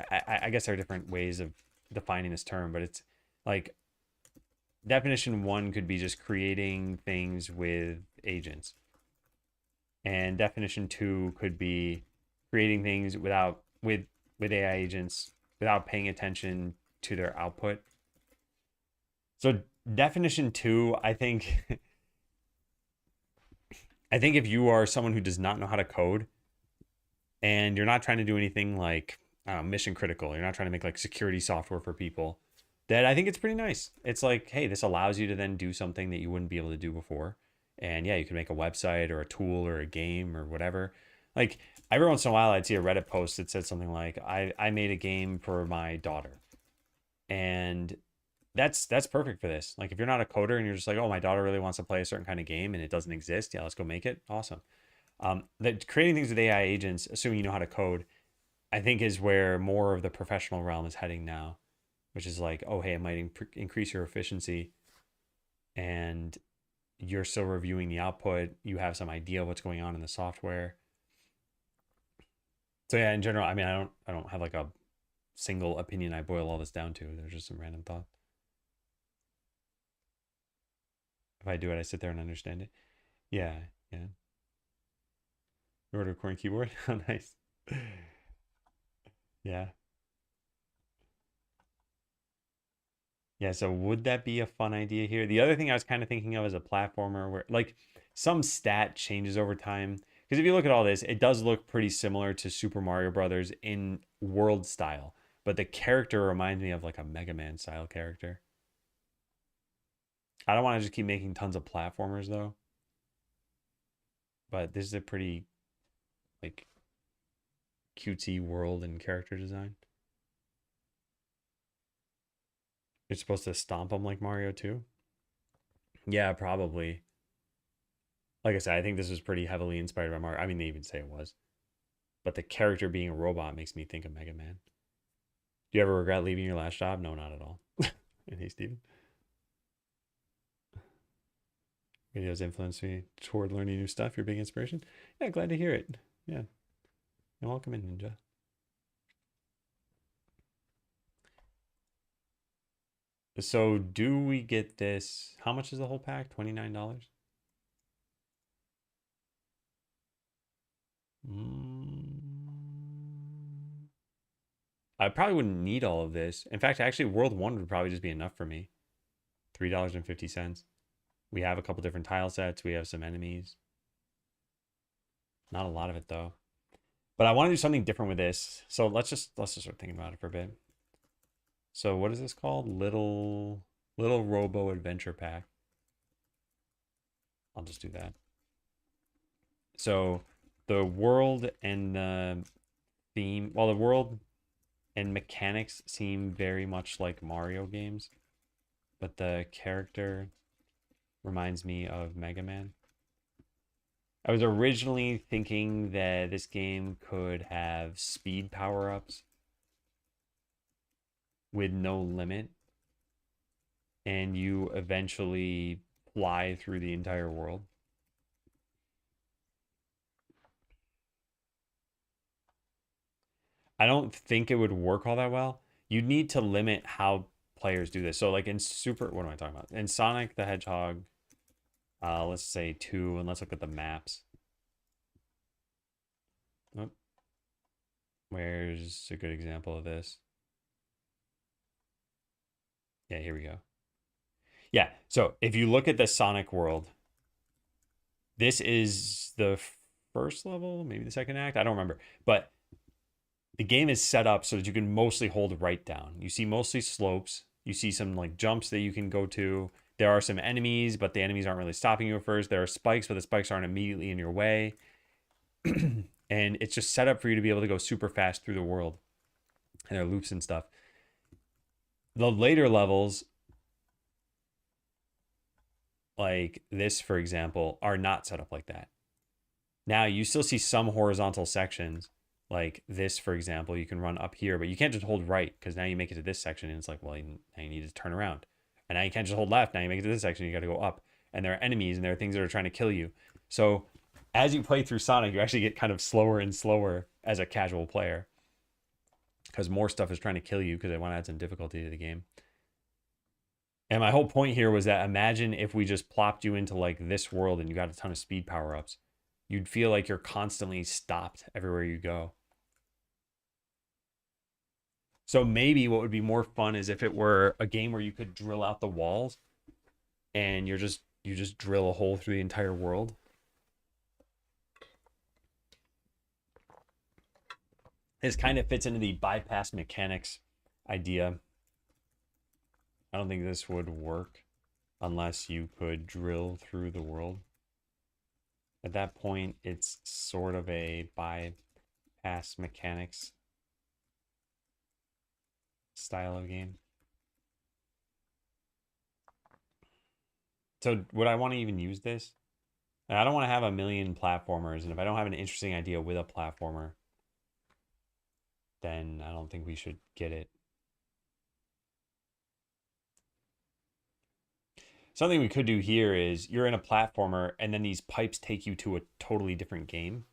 I guess there are different ways of defining this term, but it's like definition one could be just creating things with agents. And definition two could be creating things with AI agents without paying attention to their output. So definition two, I think I think if you are someone who does not know how to code and you're not trying to do anything like mission critical, you're not trying to make like security software for people, that I think it's pretty nice. It's like, hey, this allows you to then do something that you wouldn't be able to do before. And yeah, you can make a website or a tool or a game or whatever. Like every once in a while, I'd see a Reddit post that said something like, I made a game for my daughter. And that's perfect for this. Like if you're not a coder and you're just like, oh, my daughter really wants to play a certain kind of game and it doesn't exist, yeah, let's go make it. Awesome. That creating things with AI agents, assuming you know how to code, I think is where more of the professional realm is heading now, which is like, oh, hey, it might increase your efficiency, and you're still reviewing the output. You have some idea of what's going on in the software. So yeah, in general, I mean, I don't have like a single opinion I boil all this down to. There's just some random thought. If I do it, I sit there and understand it. Yeah, yeah. You order a corn keyboard? How nice. Yeah. Yeah, so would that be a fun idea here? The other thing I was kind of thinking of as a platformer where like some stat changes over time. Because if you look at all this, it does look pretty similar to Super Mario Brothers in world style. But the character reminds me of like a Mega Man style character. I don't want to just keep making tons of platformers though. But this is a pretty like cutesy world and character design. You're supposed to stomp them like Mario too? Yeah, probably. Like I said, I think this was pretty heavily inspired by Mario. I mean, they even say it was. But the character being a robot makes me think of Mega Man. Do you ever regret leaving your last job? No, not at all. And hey, Steven. Videos influence me toward learning new stuff. Your big inspiration. Yeah, glad to hear it. Yeah. And welcome in, Ninja. So do we get this? How much is the whole pack? $29? I probably wouldn't need all of this. In fact, actually, World 1 would probably just be enough for me. $3.50. We have a couple different tile sets. We have some enemies. Not a lot of it, though. But I want to do something different with this. So let's just start thinking about it for a bit. So what is this called? Little Robo Adventure Pack. I'll just do that. So the world and the theme, well, the world and mechanics seem very much like Mario games, but the character reminds me of Mega Man. I was originally thinking that this game could have speed power-ups with no limit, and you eventually fly through the entire world. I don't think it would work all that well. You need to limit how players do this. So like in Super, what am I talking about? In Sonic the Hedgehog, let's say 2, and let's look at the maps. Oh, where's a good example of this? Yeah, here we go. Yeah, so if you look at the Sonic world, this is the first level, maybe the second act. I don't remember. But the game is set up so that you can mostly hold right down. You see mostly slopes. You see some like jumps that you can go to. There are some enemies, but the enemies aren't really stopping you at first. There are spikes, but the spikes aren't immediately in your way. And it's just set up for you to be able to go super fast through the world. And there are loops and stuff. The later levels, like this, for example, are not set up like that. Now, you still see some horizontal sections, like this, for example. You can run up here, but you can't just hold right because now you make it to this section and it's like, well, now you need to turn around. And now you can't just hold left. Now you make it to this section, you got to go up. And there are enemies and there are things that are trying to kill you. So as you play through Sonic, you actually get kind of slower and slower as a casual player because more stuff is trying to kill you because they want to add some difficulty to the game. And my whole point here was that imagine if we just plopped you into like this world and you got a ton of speed power-ups. You'd feel like you're constantly stopped everywhere you go. So maybe what would be more fun is if it were a game where you could drill out the walls and you just drill a hole through the entire world. This kind of fits into the bypass mechanics idea. I don't think this would work unless you could drill through the world. At that point, it's sort of a bypass mechanics style of game. So would I want to even use this? And I don't want to have a million platformers, and if I don't have an interesting idea with a platformer, then I don't think we should get it. Something we could do here is you're in a platformer and then these pipes take you to a totally different game.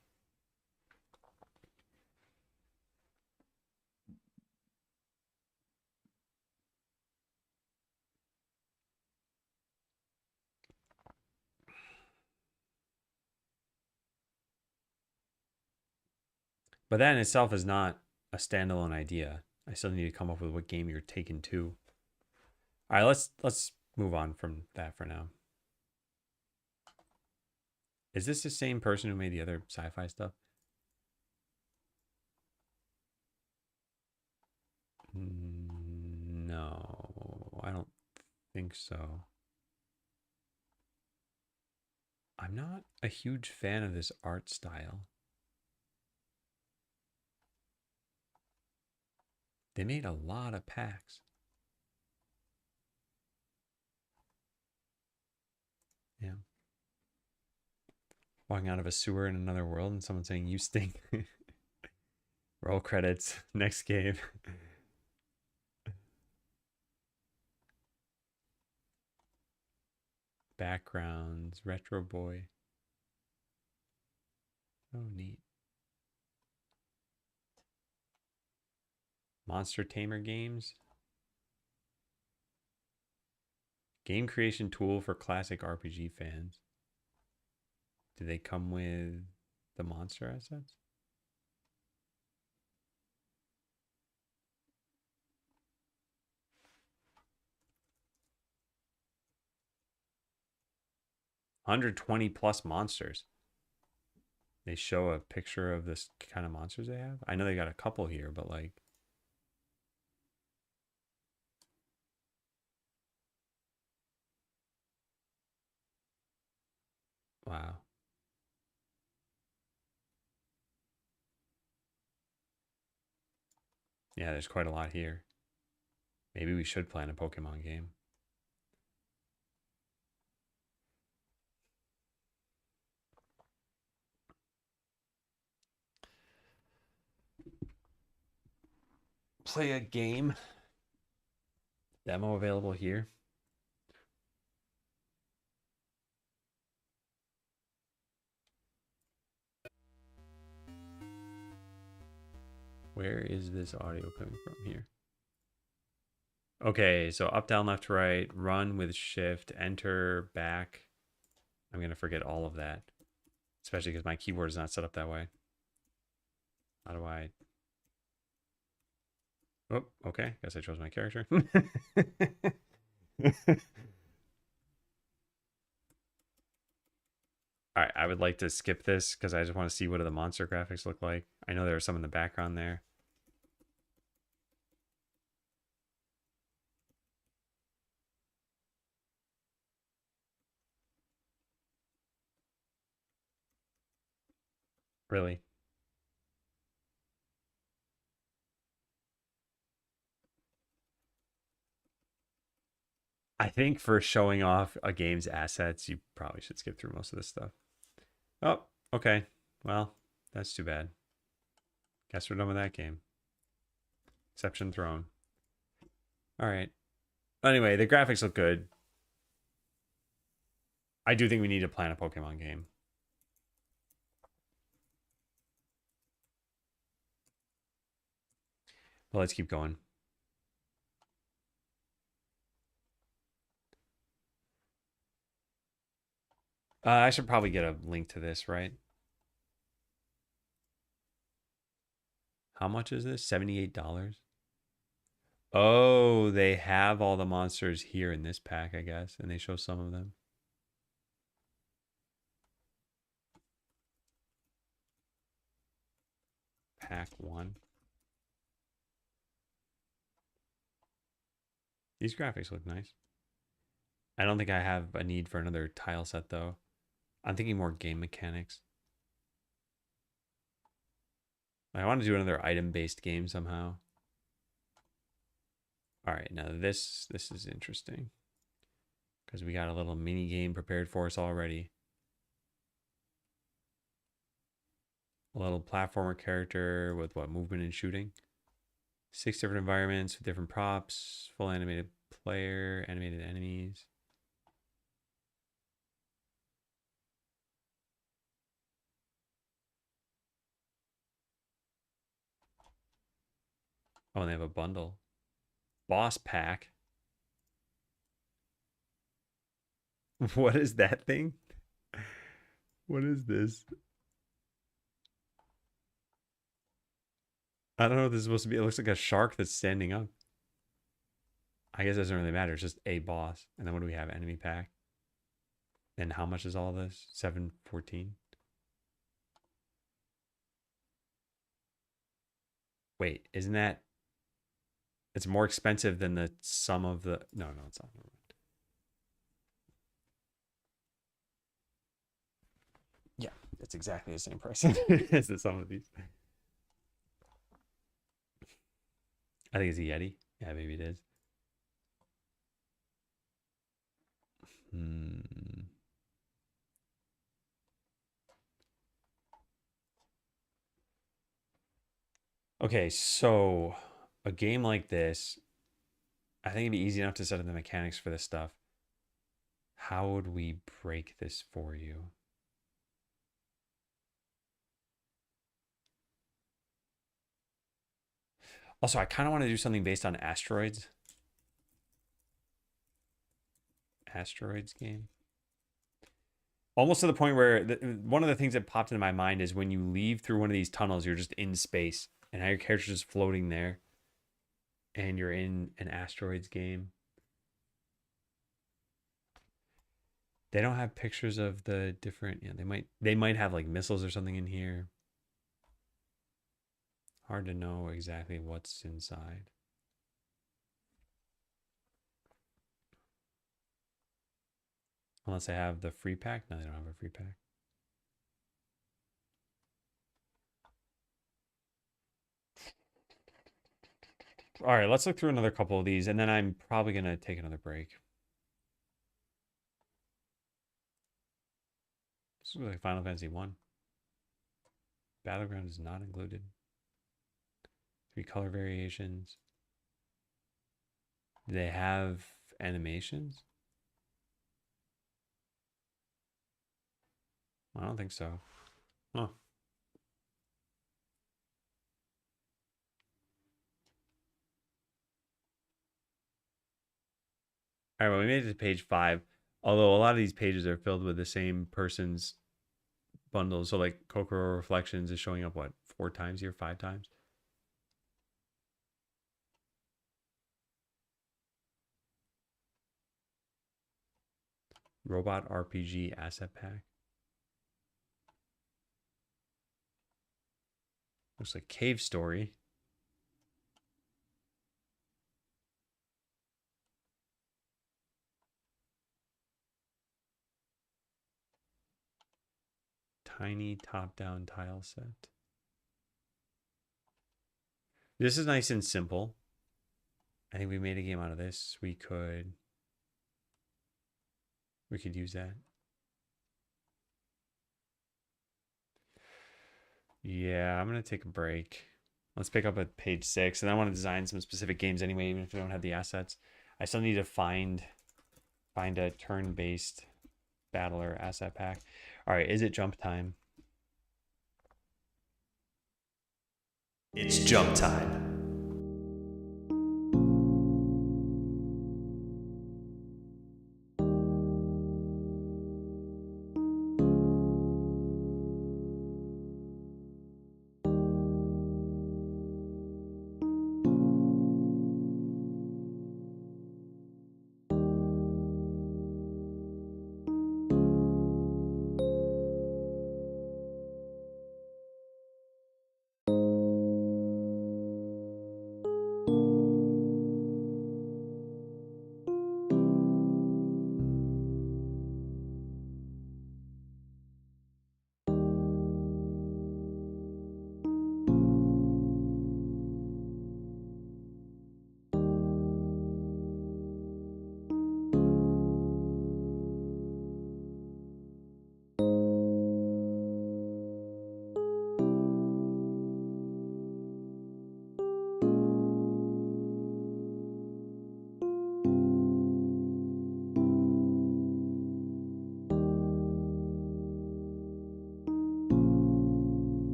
But that in itself is not a standalone idea. I still need to come up with what game you're taking to. All right, let's move on from that for now. Is this the same person who made the other sci-fi stuff? No, I don't think so. I'm not a huge fan of this art style. They made a lot of packs. Yeah. Walking out of a sewer in another world and someone saying, "You stink." Roll credits. Next game. Backgrounds. Retro Boy. Oh, neat. Monster Tamer games. Game creation tool for classic RPG fans. Do they come with the monster assets? +120 monsters. They show a picture of this kind of monsters they have. I know they got a couple here, but like, wow. Yeah, there's quite a lot here. Maybe we should plan a Pokemon game. Play a game. Demo available here. Where is this audio coming from here? Okay, so up, down, left, right, run with shift, enter, back. I'm going to forget all of that, especially because my keyboard is not set up that way. How do I... Oh, okay. Guess I chose my character. All right, I would like to skip this because I just want to see what the monster graphics look like. I know there are some in the background there. Really? I think for showing off a game's assets, you probably should skip through most of this stuff. Oh, okay. Well, that's too bad. Guess we're done with that game. Exception thrown. All right. Anyway, the graphics look good. I do think we need to plan a Pokemon game. But let's keep going. I should probably get a link to this, right? How much is this? $78? Oh, they have all the monsters here in this pack, I guess, and they show some of them. Pack 1. These graphics look nice. I don't think I have a need for another tile set, though. I'm thinking more game mechanics. I want to do another item-based game somehow. All right, now this is interesting because we got a little mini game prepared for us already. A little platformer character with what, movement and shooting. 6 different environments with different props, full animated player, animated enemies. Oh, and they have a bundle. Boss pack. What is that thing? What is this? I don't know what this is supposed to be. It looks like a shark that's standing up. I guess it doesn't really matter. It's just a boss. And then what do we have? Enemy pack. And how much is all this? 714. Wait, isn't that? It's more expensive than the sum of the. No, no, it's not. Yeah, it's exactly the same price as the sum of these. I think it's a Yeti. Yeah, maybe it is. Hmm. Okay, so a game like this, I think it'd be easy enough to set up the mechanics for this stuff. How would we break this for you? Also, I kind of want to do something based on asteroids. Asteroids game. Almost to the point where one of the things that popped into my mind is when you leave through one of these tunnels, you're just in space and how your character's just floating there and you're in an asteroids game. They don't have pictures of the different, yeah, they might have like missiles or something in here. Hard to know exactly what's inside. Unless they have the free pack. No, they don't have a free pack. All right, let's look through another couple of these, and then I'm probably going to take another break. This is like Final Fantasy 1. Battleground is not included. 3 color variations. Do they have animations? I don't think so. Huh. All right, well, we made it to page 5. Although a lot of these pages are filled with the same person's bundles. So, like, Kokoro Reflections is showing up, what, 4 times here? 5 times? Robot RPG Asset Pack. Looks like Cave Story. Tiny top-down tile set. This is nice and simple. I think we made a game out of this. We could use that. Yeah, I'm gonna take a break. Let's pick up at page 6, and I want to design some specific games anyway, even if we don't have the assets. I still need to find a turn-based battler asset pack. All right, is it jump time? It's jump time.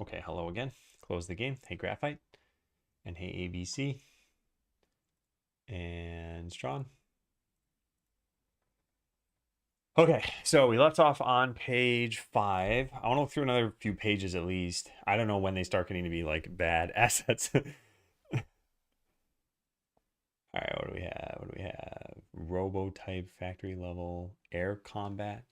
Okay, hello again. Close the game. Hey, Graphite. And hey, ABC. And Strong. Okay, so we left off on page 5. I want to look through another few pages at least. I don't know when they start getting to be like bad assets. All right, what do we have? What do we have? Robo type factory level air combat.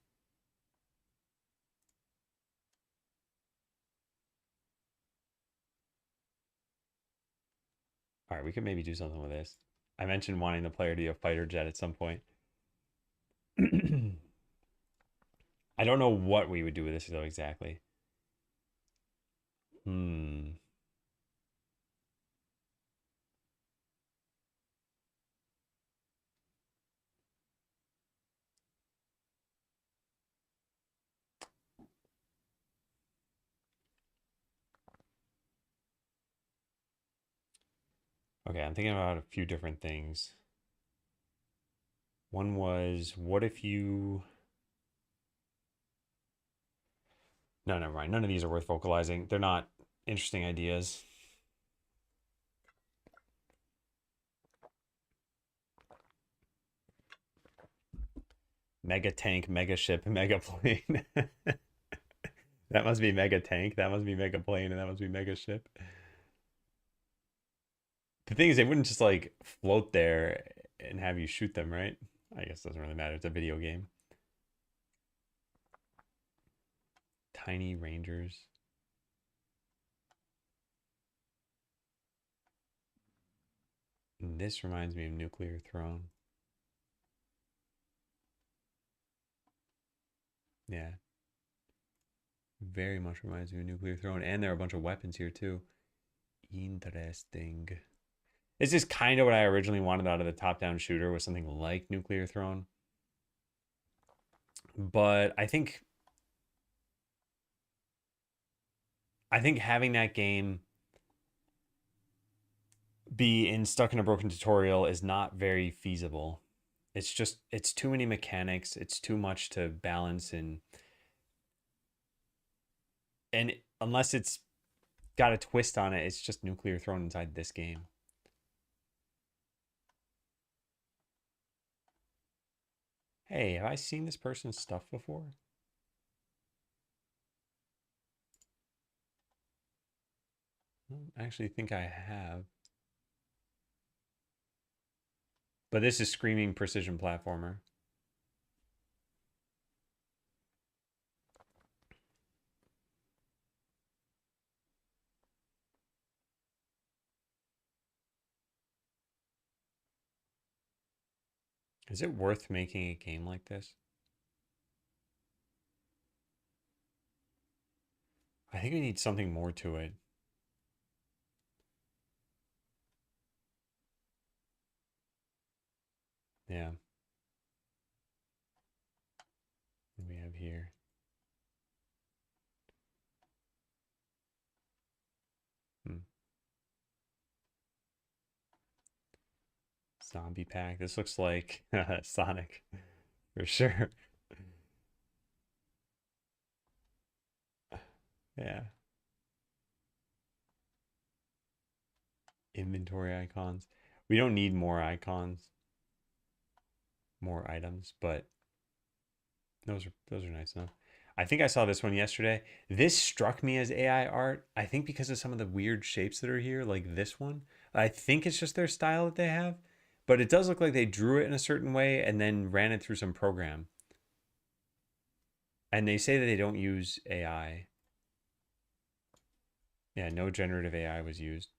All right, we could maybe do something with this. I mentioned wanting the player to be a fighter jet at some point. I don't know what we would do with this though exactly. Okay, I'm thinking about a few different things. One was, what if you... No, never mind. None of these are worth vocalizing. They're not interesting ideas. Mega tank, mega ship, mega plane. That must be mega tank. That must be mega plane, and that must be mega ship. The thing is, they wouldn't just like float there and have you shoot them, right? I guess it doesn't really matter. It's a video game. Tiny Rangers. And this reminds me of Nuclear Throne. Yeah. Very much reminds me of Nuclear Throne. And there are a bunch of weapons here too. Interesting. This is kind of what I originally wanted out of the top-down shooter, was something like Nuclear Throne. But I think having that game be in Stuck in a Broken Tutorial is not very feasible. It's too many mechanics. It's too much to balance, and unless it's got a twist on it, it's just Nuclear Throne inside this game. Hey, have I seen this person's stuff before? I don't actually think I have. But this is Screaming Precision Platformer. Is it worth making a game like this? I think we need something more to it. Yeah. What do we have here? Hmm. Zombie pack. This looks like Sonic for sure. Yeah. Inventory icons. We don't need more icons, more items, but those are nice enough. I think I saw this one yesterday. This struck me as AI art. I think because of some of the weird shapes that are here, like this one. I think it's just their style that they have, but it does look like they drew it in a certain way and then ran it through some program. And they say that they don't use AI. Yeah, no generative AI was used.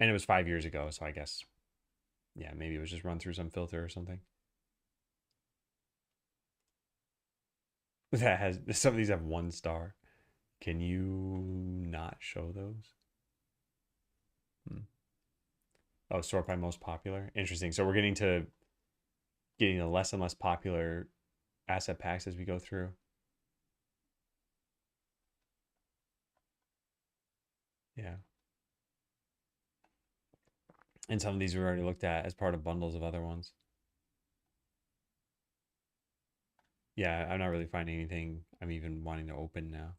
And it was 5 years ago, so I guess, yeah, maybe it was just run through some filter or something. That has some of these have 1 star. Can you not show those? Hmm. Oh, sort by most popular. Interesting. So we're getting to less and less popular asset packs as we go through. Yeah. And some of these we've already looked at as part of bundles of other ones. Yeah, I'm not really finding anything I'm even wanting to open now.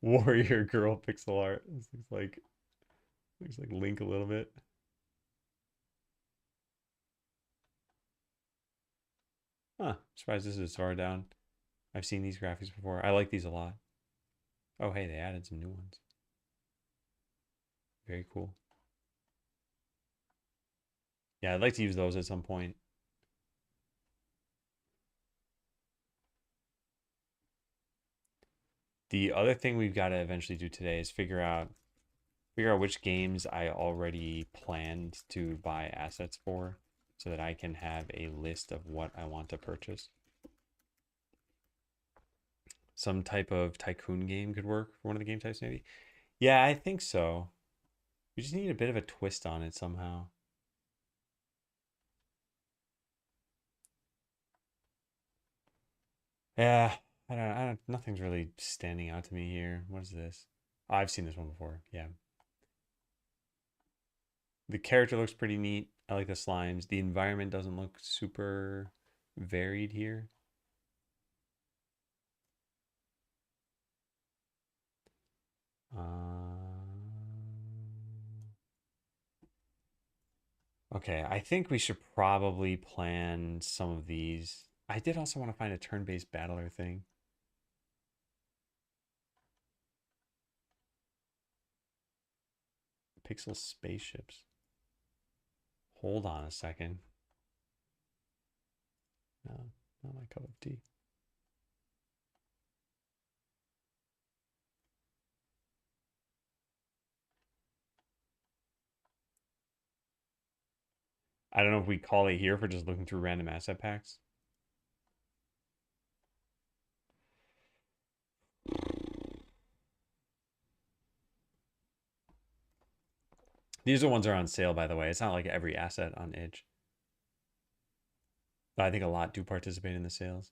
Warrior girl pixel art. This looks like Link a little bit. Huh. Surprised this is as far down. I've seen these graphics before. I like these a lot. Oh, hey, they added some new ones. Very cool. Yeah, I'd like to use those at some point. The other thing we've got to eventually do today is figure out which games I already planned to buy assets for so that I can have a list of what I want to purchase. Some type of tycoon game could work for one of the game types, maybe. Yeah, I think so. We just need a bit of a twist on it somehow. Yeah, I don't, nothing's really standing out to me here. What is this? I've seen this one before. Yeah. The character looks pretty neat. I like the slimes. The environment doesn't look super varied here. Okay, I think we should probably plan some of these. I did also want to find a turn-based battler thing. Pixel spaceships. Hold on a second. No, not my cup of tea. I don't know if we call it here for just looking through random asset packs. These are the ones that are on sale, by the way. It's not like every asset on Itch. But I think a lot do participate in the sales.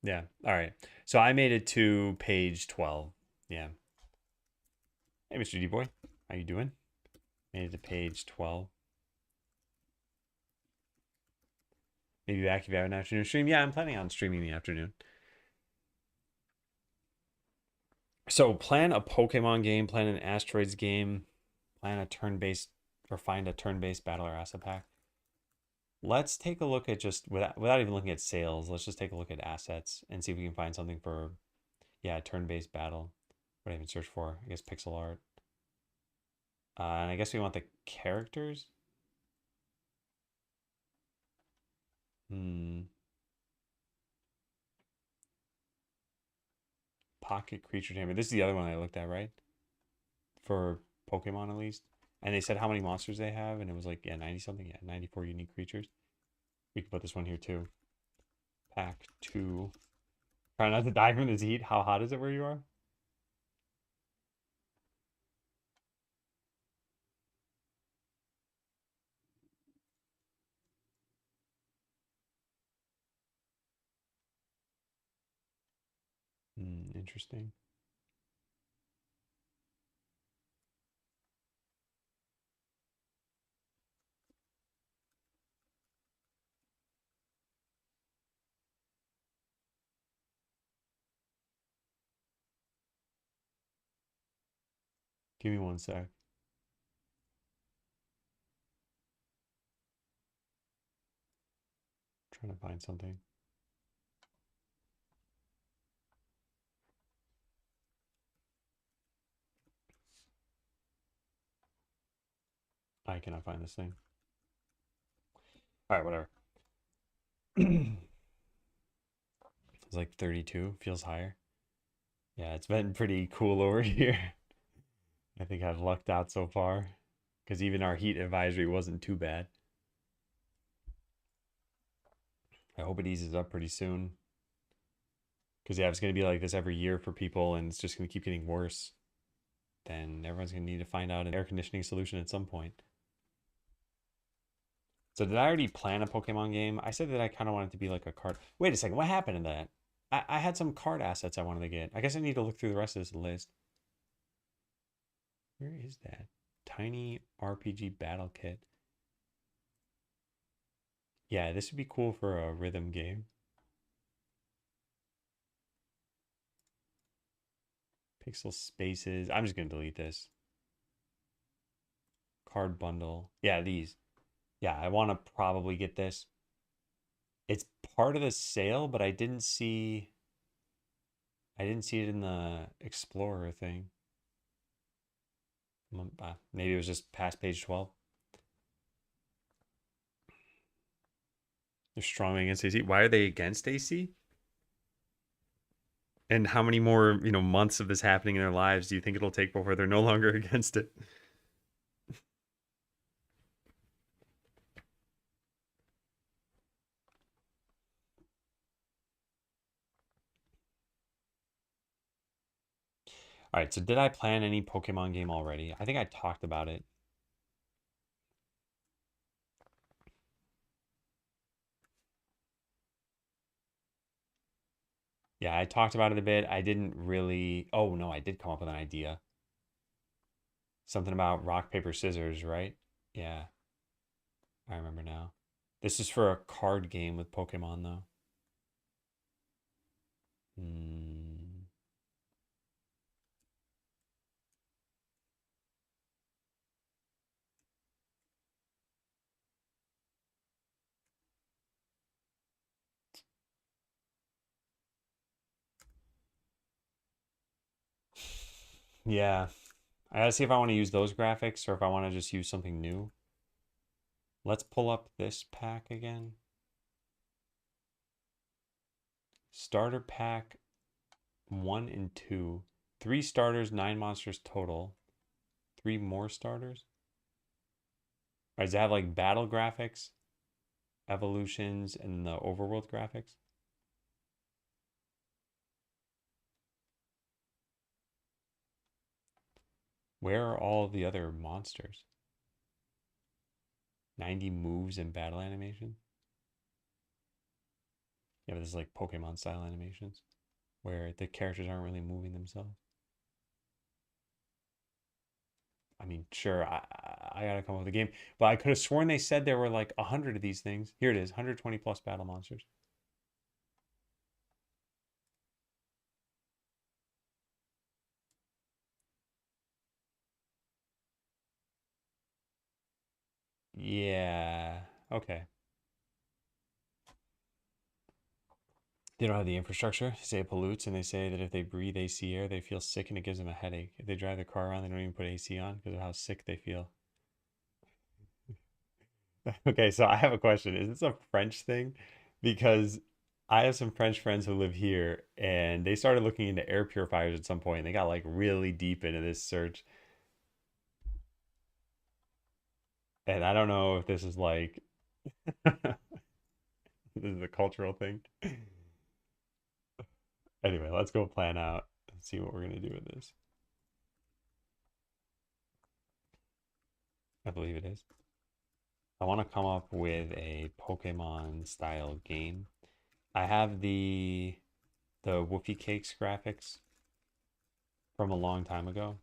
Yeah. All right. So I made it to page 12. Yeah. Hey, Mr. D-Boy. How you doing? Made it to page 12. Maybe back if you have an afternoon stream. Yeah, I'm planning on streaming in the afternoon. So plan a Pokemon game, plan an Asteroids game, plan a turn-based or find a turn-based battler asset pack. Let's take a look at just without even looking at sales. Let's just take a look at assets and see if we can find something for, yeah, turn-based battle. What do I even search for? I guess pixel art. And I guess we want the characters. Pocket creature tamer. This is the other one I looked at, right? For Pokemon at least. And they said how many monsters they have, and it was like, yeah, 90 something. Yeah, 94 unique creatures. We can put this one here too. Pack 2. Try not to die from this heat. How hot is it where you are? Interesting. Give me one sec. Trying to find something. I cannot find this thing. All right, whatever. It's like 32. Feels higher. Yeah, it's been pretty cool over here. I think I've lucked out so far because even our heat advisory wasn't too bad. I hope it eases up pretty soon. Because, yeah, it's going to be like this every year for people, and it's just going to keep getting worse. Then everyone's going to need to find out an air conditioning solution at some point. So did I already plan a Pokemon game? I said that I kind of wanted to be like a card. Wait a second, what happened to that? I had some card assets I wanted to get. I guess I need to look through the rest of this list. Where is that? Tiny RPG Battle Kit. Yeah, this would be cool for a rhythm game. Pixel Spaces. I'm just going to delete this. Card bundle. Yeah, these. Yeah, I want to probably get this. It's part of the sale, but I didn't see it in the Explorer thing. Maybe it was just past page 12. They're strongly against AC. Why are they against AC? And how many more, months of this happening in their lives do you think it'll take before they're no longer against it? All right, so did I plan any Pokemon game already? I think I talked about it. Yeah, I talked about it a bit. I didn't really. Oh, no, I did come up with an idea. Something about rock, paper, scissors, right? Yeah, I remember now. This is for a card game with Pokemon, though. Hmm. Yeah, I gotta see if I want to use those graphics or if I want to just use something new. Let's pull up this pack again. Starter pack 1 and 2. 3 starters, 9 monsters total. 3 more starters? Or does it have like battle graphics, evolutions, and the overworld graphics? Where are all of the other monsters? 90 moves and battle animation? Yeah, but this is like Pokemon style animations where the characters aren't really moving themselves. I mean, sure, I gotta come up with a game, but I could have sworn they said there were like 100 of these things. Here it is, 120 plus battle monsters. Yeah, okay. They don't have the infrastructure. They say it pollutes, and they say that if they breathe AC air, they feel sick and it gives them a headache. If they drive their car around, they don't even put AC on because of how sick they feel. Okay, so I have a question. Is this a French thing? Because I have some French friends who live here, and they started looking into air purifiers at some point, and they got like really deep into this search. And I don't know if this is like this is a cultural thing. Anyway, let's go plan out and see what we're gonna do with this. I believe it is. I want to come up with a Pokemon style game. I have the Woofy Cakes graphics from a long time ago.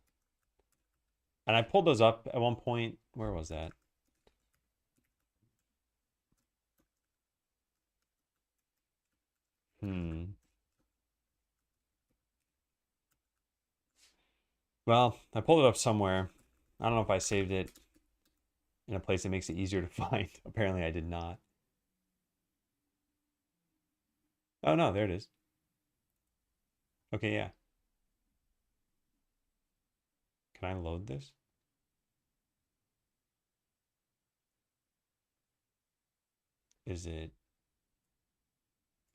And I pulled those up at one point. Where was that? Hmm. Well, I pulled it up somewhere. I don't know if I saved it in a place that makes it easier to find. Apparently, I did not. Oh, no, there it is. Okay, yeah. Can I load this? Is it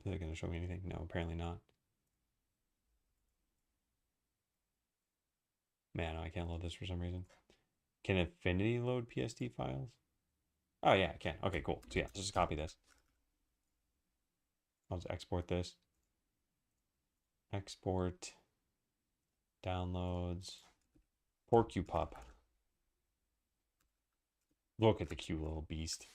going to show me anything? No, apparently not. Man, I can't load this for some reason. Can Affinity load PSD files? Oh, yeah, I can. Okay, cool. So, yeah, just copy this. I'll just export this. Export. Downloads. Porcupup. Look at the cute little beast.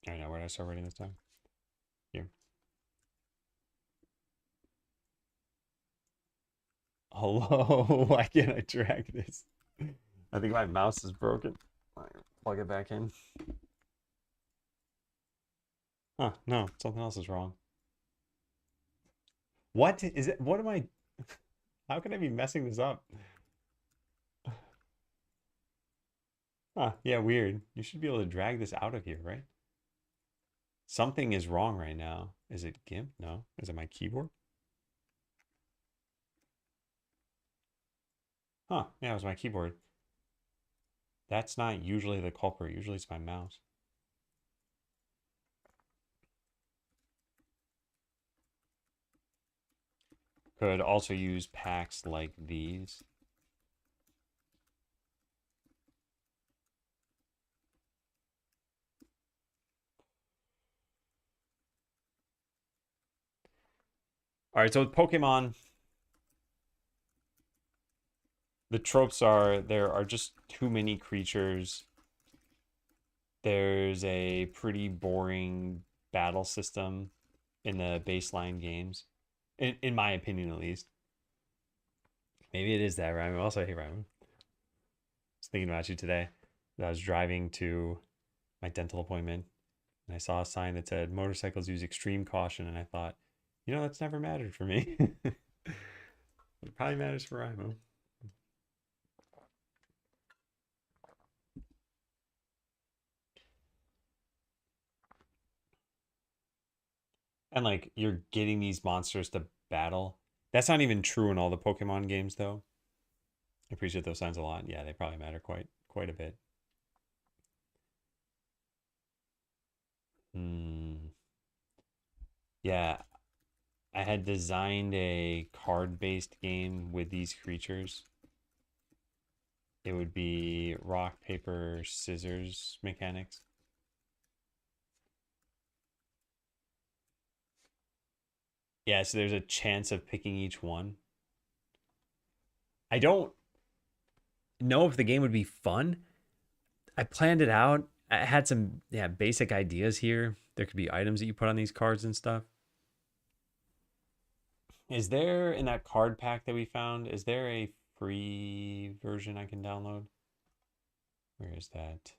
I don't know. Where did I start writing this time? Here. Hello. Why can't I drag this? I think my mouse is broken. Plug it back in. Huh, no, something else is wrong. What is it? What am I? How can I be messing this up? Huh, yeah, weird. You should be able to drag this out of here, right? Something is wrong right now. Is it GIMP? No. Is it my keyboard? Huh, yeah, it was my keyboard. That's not usually the culprit. Usually it's my mouse. Could also use packs like these. All right, so with Pokemon, the tropes are there are just too many creatures there's a pretty boring battle system in the baseline games, in my opinion at least. Maybe it is that, Ryan. Also, hey, Ryan. I was thinking about you today. I was driving to my dental appointment and I saw a sign that said motorcycles use extreme caution, and I thought, that's never mattered for me. It probably matters for Ryan. And like you're getting these monsters to battle. That's not even true in all the Pokemon games, though. I appreciate those signs a lot. Yeah, they probably matter quite a bit. Hmm. Yeah, I had designed a card-based game with these creatures. It would be rock, paper, scissors mechanics. Yeah, so there's a chance of picking each one. I don't know if the game would be fun. I planned it out. I had some basic ideas here. There could be items that you put on these cards and stuff. Is there in that card pack that we found, is there a free version I can download? Where is that?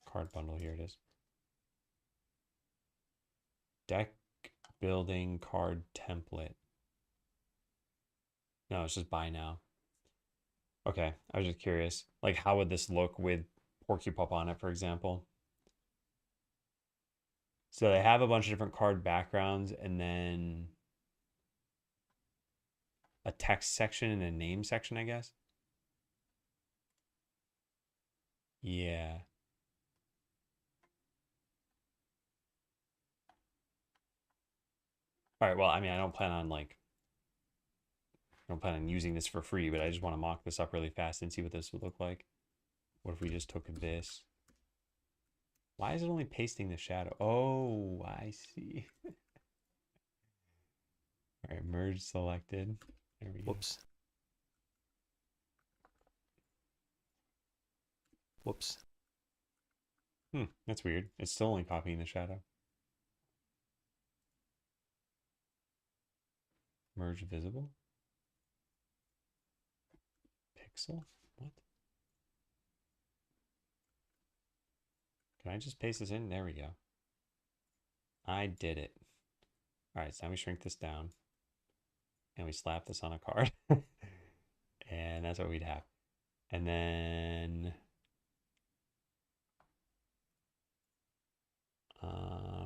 Card bundle, here it is. Deck building card template. No, it's just buy now. Okay, I was just curious. Like, how would this look with Porcupop on it, for example? So they have a bunch of different card backgrounds and then a text section and a name section, I guess. Yeah. All right, well, I mean, I don't plan on using this for free, but I just want to mock this up really fast and see what this would look like. What if we just took this? Why is it only pasting the shadow? Oh, I see. All right, merge selected. There we go. Whoops. Whoops. That's weird. It's still only copying the shadow. Merge visible. Pixel? What? Can I just paste this in? There we go. I did it. All right, so now we shrink this down and we slap this on a card. And that's what we'd have. And then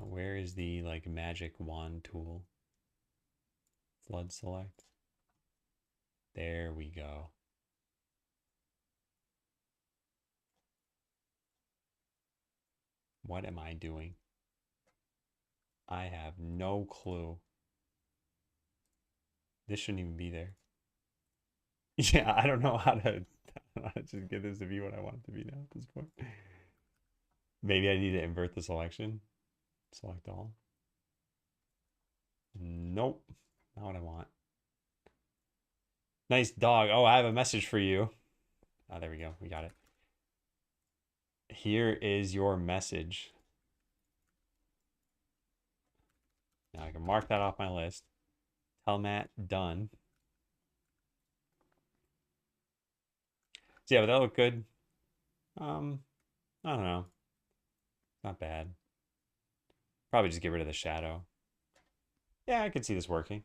where is the like magic wand tool? Flood select. There we go. What am I doing? I have no clue. This shouldn't even be there. Yeah, I don't know how to just get this to be what I want it to be now at this point. Maybe I need to invert the selection. Select all. Nope. Not what I want. Nice dog. Oh, I have a message for you. Oh, there we go. We got it. Here is your message. Now I can mark that off my list. Tell Matt done. So yeah, would that look good? I don't know. Not bad. Probably just get rid of the shadow. Yeah, I could see this working.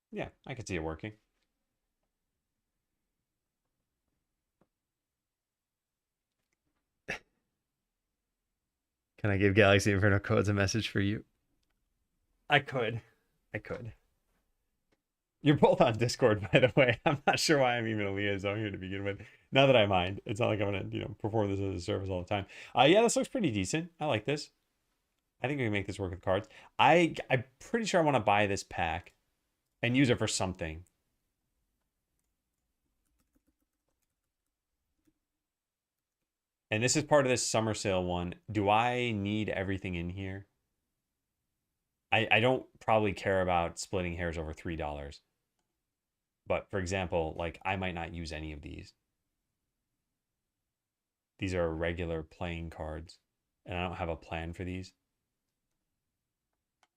Yeah, I could see it working. Can I give Galaxy Inferno Codes a message for you? I could. I could. You're both on Discord, by the way. I'm not sure why I'm even a liaison here to begin with. Not that I mind. It's not like I'm gonna, perform this as a service all the time. Yeah, this looks pretty decent. I like this. I think we can make this work with cards. I'm pretty sure I want to buy this pack and use it for something. And this is part of this summer sale one. Do I need everything in here? I don't probably care about splitting hairs over $3. But for example, like I might not use any of these. These are regular playing cards, and I don't have a plan for these.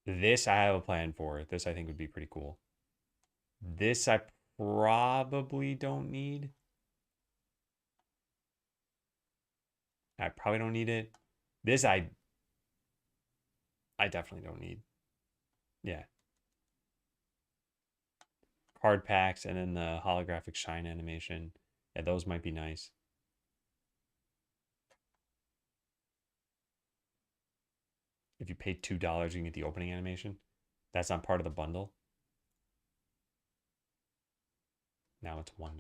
This I have a plan for. This I think would be pretty cool. This I probably don't need. I probably don't need it. This I definitely don't need. Yeah. Card packs and then the holographic shine animation. Yeah, those might be nice. If you pay $2, you can get the opening animation. That's not part of the bundle. Now it's $1.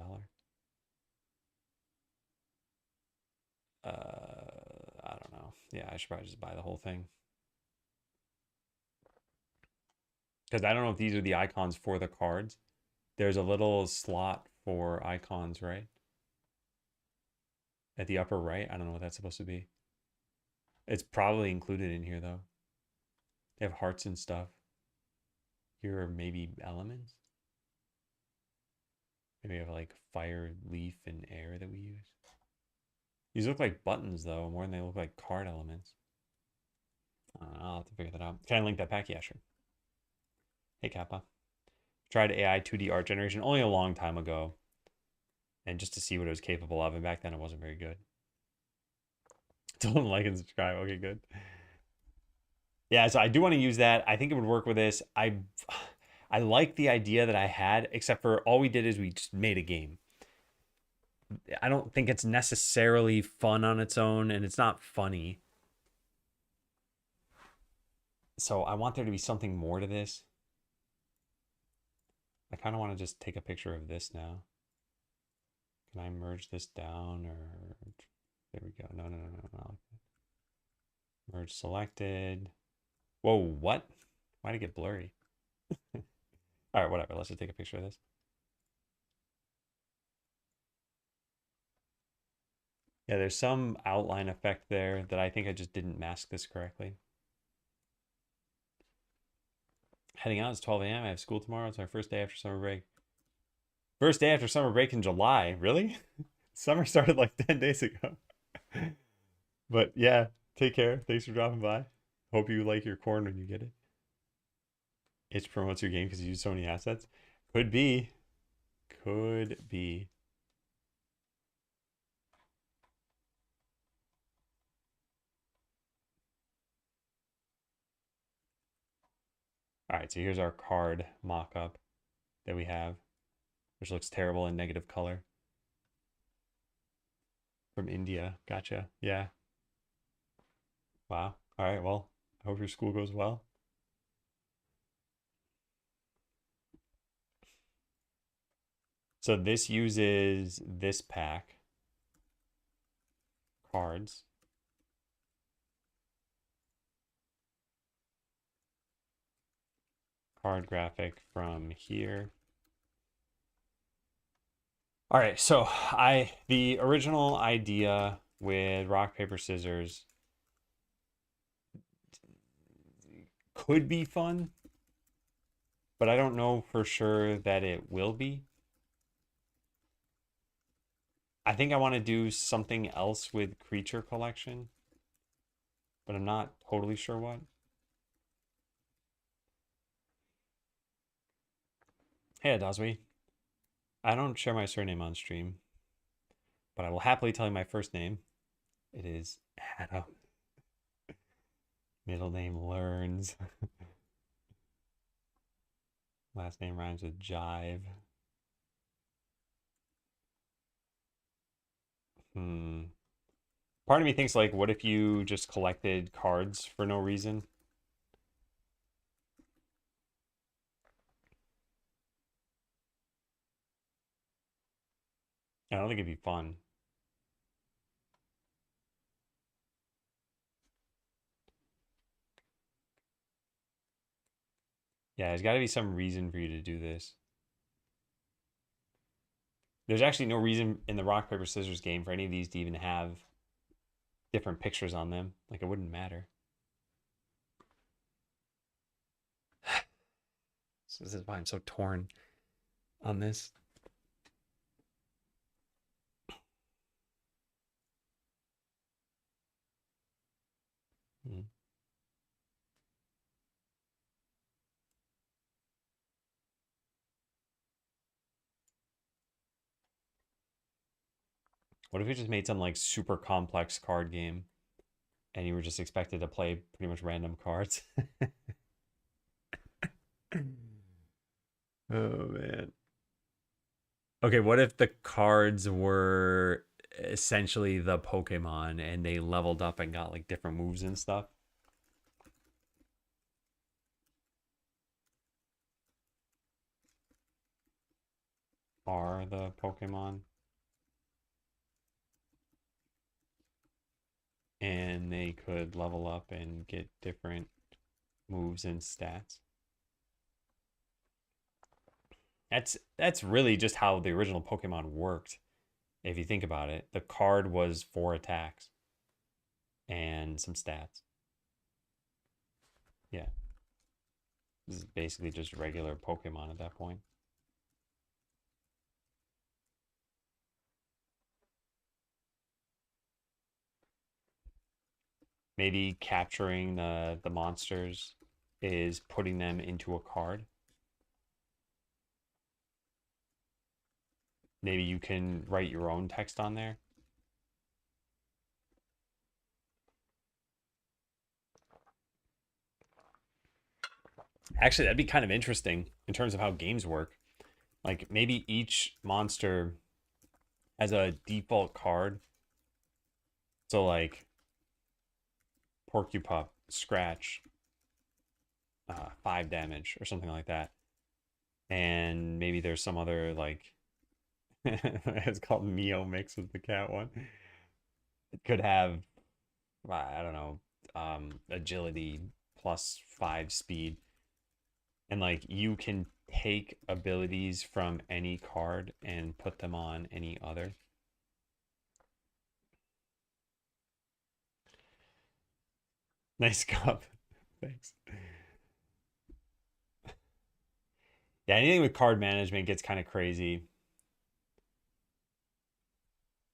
I don't know. Yeah, I should probably just buy the whole thing. Because I don't know if these are the icons for the cards. There's a little slot for icons, right? At the upper right. I don't know what that's supposed to be. It's probably included in here, though. They have hearts and stuff. Here are maybe elements. Maybe we have like fire, leaf, and air that we use. These look like buttons, though, more than they look like card elements. I'll have to figure that out. Can I link that pack? Yeah, sure. Hey, Kappa. Tried AI 2D art generation only a long time ago. And just to see what it was capable of. And back then it wasn't very good. Don't like and subscribe. Okay, good. Yeah, so I do want to use that. I think it would work with this. I like the idea that I had, except for all we did is we just made a game. I don't think it's necessarily fun on its own, and it's not funny. So I want there to be something more to this. I kind of want to just take a picture of this now. Can I merge this down or there we go. No. Merge selected. Whoa, what? Why'd it get blurry? All right, whatever. Let's just take a picture of this. Yeah, there's some outline effect there that I think I just didn't mask this correctly. Heading out, it's 12 a.m. I have school tomorrow. It's my first day after summer break. First day after summer break in July. Really? Summer started like 10 days ago. But yeah, take care. Thanks for dropping by. Hope you like your corn when you get it. It promotes your game because you use so many assets. Could be. Could be. All right, so here's our card mock-up that we have, which looks terrible in negative color. From India. Gotcha. Yeah. Wow. All right, well, I hope your school goes well. So this uses this pack cards. Card graphic from here. All right, so the original idea with rock, paper, scissors could be fun, but I don't know for sure that it will be. I think I want to do something else with creature collection, but I'm not totally sure what. Hey, Adoswi. I don't share my surname on stream, but I will happily tell you my first name. It is Adam. Middle name Learns. Last name rhymes with Jive. Part of me thinks like, what if you just collected cards for no reason? I don't think it'd be fun. Yeah, there's got to be some reason for you to do this. There's actually no reason in the rock, paper, scissors game for any of these to even have different pictures on them. Like, it wouldn't matter. This is why I'm so torn on this. Hmm. What if we just made some like super complex card game and you were just expected to play pretty much random cards? Oh man. Okay, what if the cards were essentially the Pokemon and they leveled up and got like different moves and stuff? Are the Pokemon and they could level up and get different moves and stats? That's really just how the original Pokemon worked. If you think about it, the card was 4 attacks and some stats. Yeah, this is basically just regular Pokemon at that point. Maybe capturing the monsters is putting them into a card. Maybe you can write your own text on there. Actually, that'd be kind of interesting in terms of how games work. Like maybe each monster has a default card. So like Porcupup, Scratch, 5 damage or something like that. And maybe there's some other like it's called Mio mix with the cat one. It could have I don't know, agility +5 speed. And like you can take abilities from any card and put them on any other. Nice cup. Thanks. Yeah, anything with card management gets kind of crazy.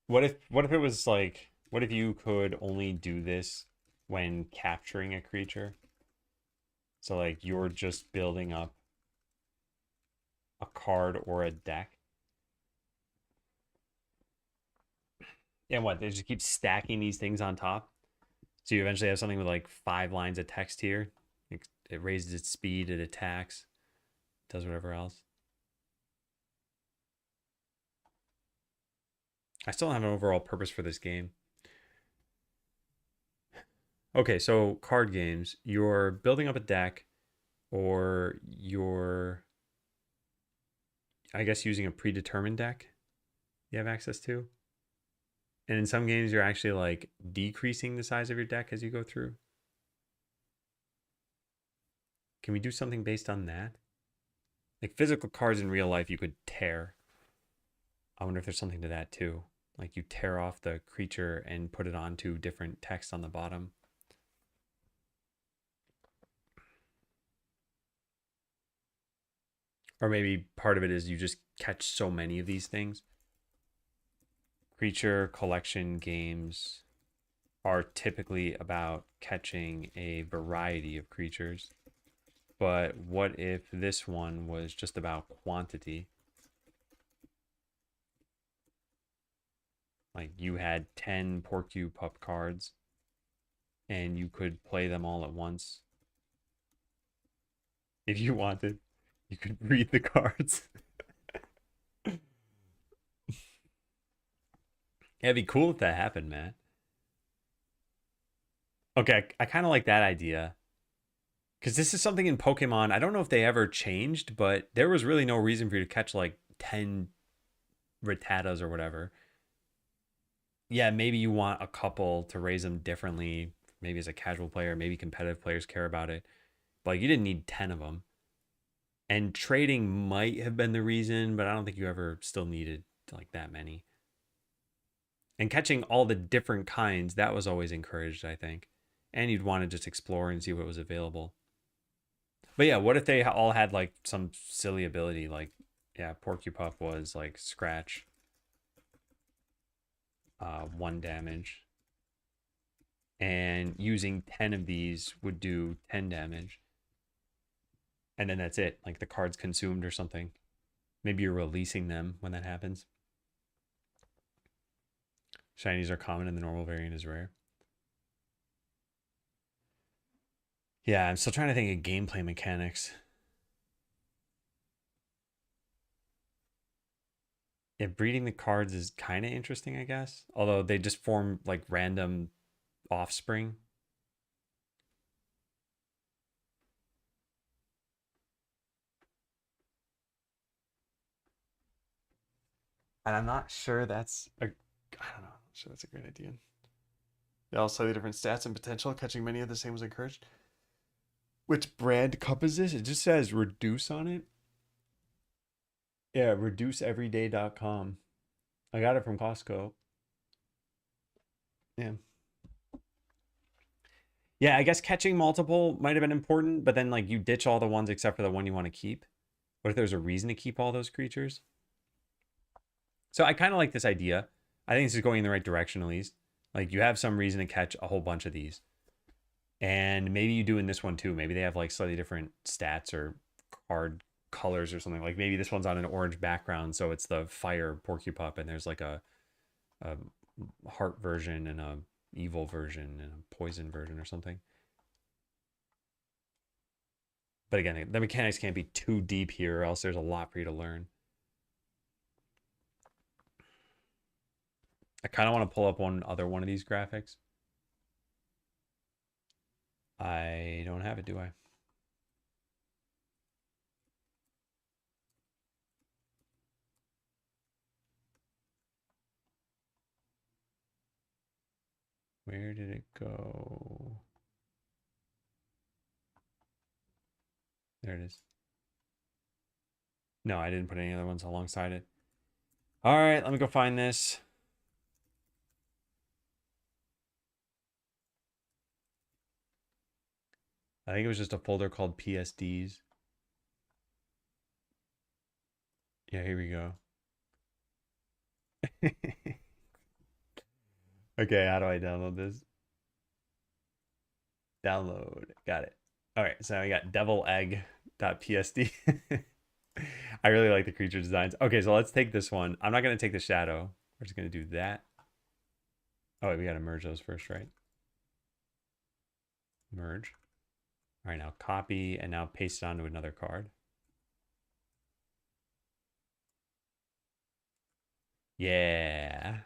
What if it was like what if you could only do this when capturing a creature? So like you're just building up a card or a deck. And what, they just keep stacking these things on top. So you eventually have something with like 5 lines of text here. It raises its speed, it attacks, does whatever else. I still don't have an overall purpose for this game. Okay, so card games, you're building up a deck or you're, I guess, using a predetermined deck you have access to. And in some games, you're actually like decreasing the size of your deck as you go through. Can we do something based on that? Like physical cards in real life, you could tear. I wonder if there's something to that too. Like you tear off the creature and put it onto different text on the bottom. Or maybe part of it is you just catch so many of these things. Creature collection games are typically about catching a variety of creatures. But what if this one was just about quantity? Like you had 10 Porcupup cards and you could play them all at once. If you wanted, you could read the cards. Yeah, it'd be cool if that happened, man. Okay, I kind of like that idea. Because this is something in Pokemon, I don't know if they ever changed, but there was really no reason for you to catch like 10 Rattatas or whatever. Yeah, maybe you want a couple to raise them differently. Maybe as a casual player, maybe competitive players care about it. But like, you didn't need 10 of them. And trading might have been the reason, but I don't think you ever still needed like that many. And catching all the different kinds, that was always encouraged, I think. And you'd want to just explore and see what was available. But yeah, what if they all had like some silly ability? Like, yeah, Porcupup was like scratch, 1 damage, and using 10 of these would do 10 damage, and then that's it. Like the card's consumed or something. Maybe you're releasing them when that happens. Shinies are common and the normal variant is rare. Yeah, I'm still trying to think of gameplay mechanics. Yeah, breeding the cards is kind of interesting, I guess. Although they just form like random offspring. And I'm not sure that's a, I don't know. I'm not sure that's a great idea. They all slightly different stats and potential. Catching many of the same was encouraged. Which brand cup is this? It just says reduce on it. Yeah, reduceeveryday.com. I got it from Costco. Yeah. Yeah, I guess catching multiple might have been important, but then like you ditch all the ones except for the one you want to keep. What if there's a reason to keep all those creatures? So I kind of like this idea. I think this is going in the right direction at least. Like you have some reason to catch a whole bunch of these. And maybe you do in this one too. Maybe they have like slightly different stats or card colors or something. Like maybe this one's on an orange background, so it's the fire Porcupup, and there's like a heart version and a evil version and a poison version or something. But again, the mechanics can't be too deep here, or else there's a lot for you to learn. I kind of want to pull up one of these graphics. I don't have it, do I? Where did it go? There it is. No, I didn't put any other ones alongside it. All right, let me go find this. I think it was just a folder called PSDs. Yeah, here we go. Okay, how do I download this? Download. Got it. All right, so I got devilegg.psd. I really like the creature designs. Okay, so let's take this one. I'm not going to take the shadow. We're just going to do that. Oh, wait, we got to merge those first, right? Merge. All right, now copy and now paste it onto another card. Yeah.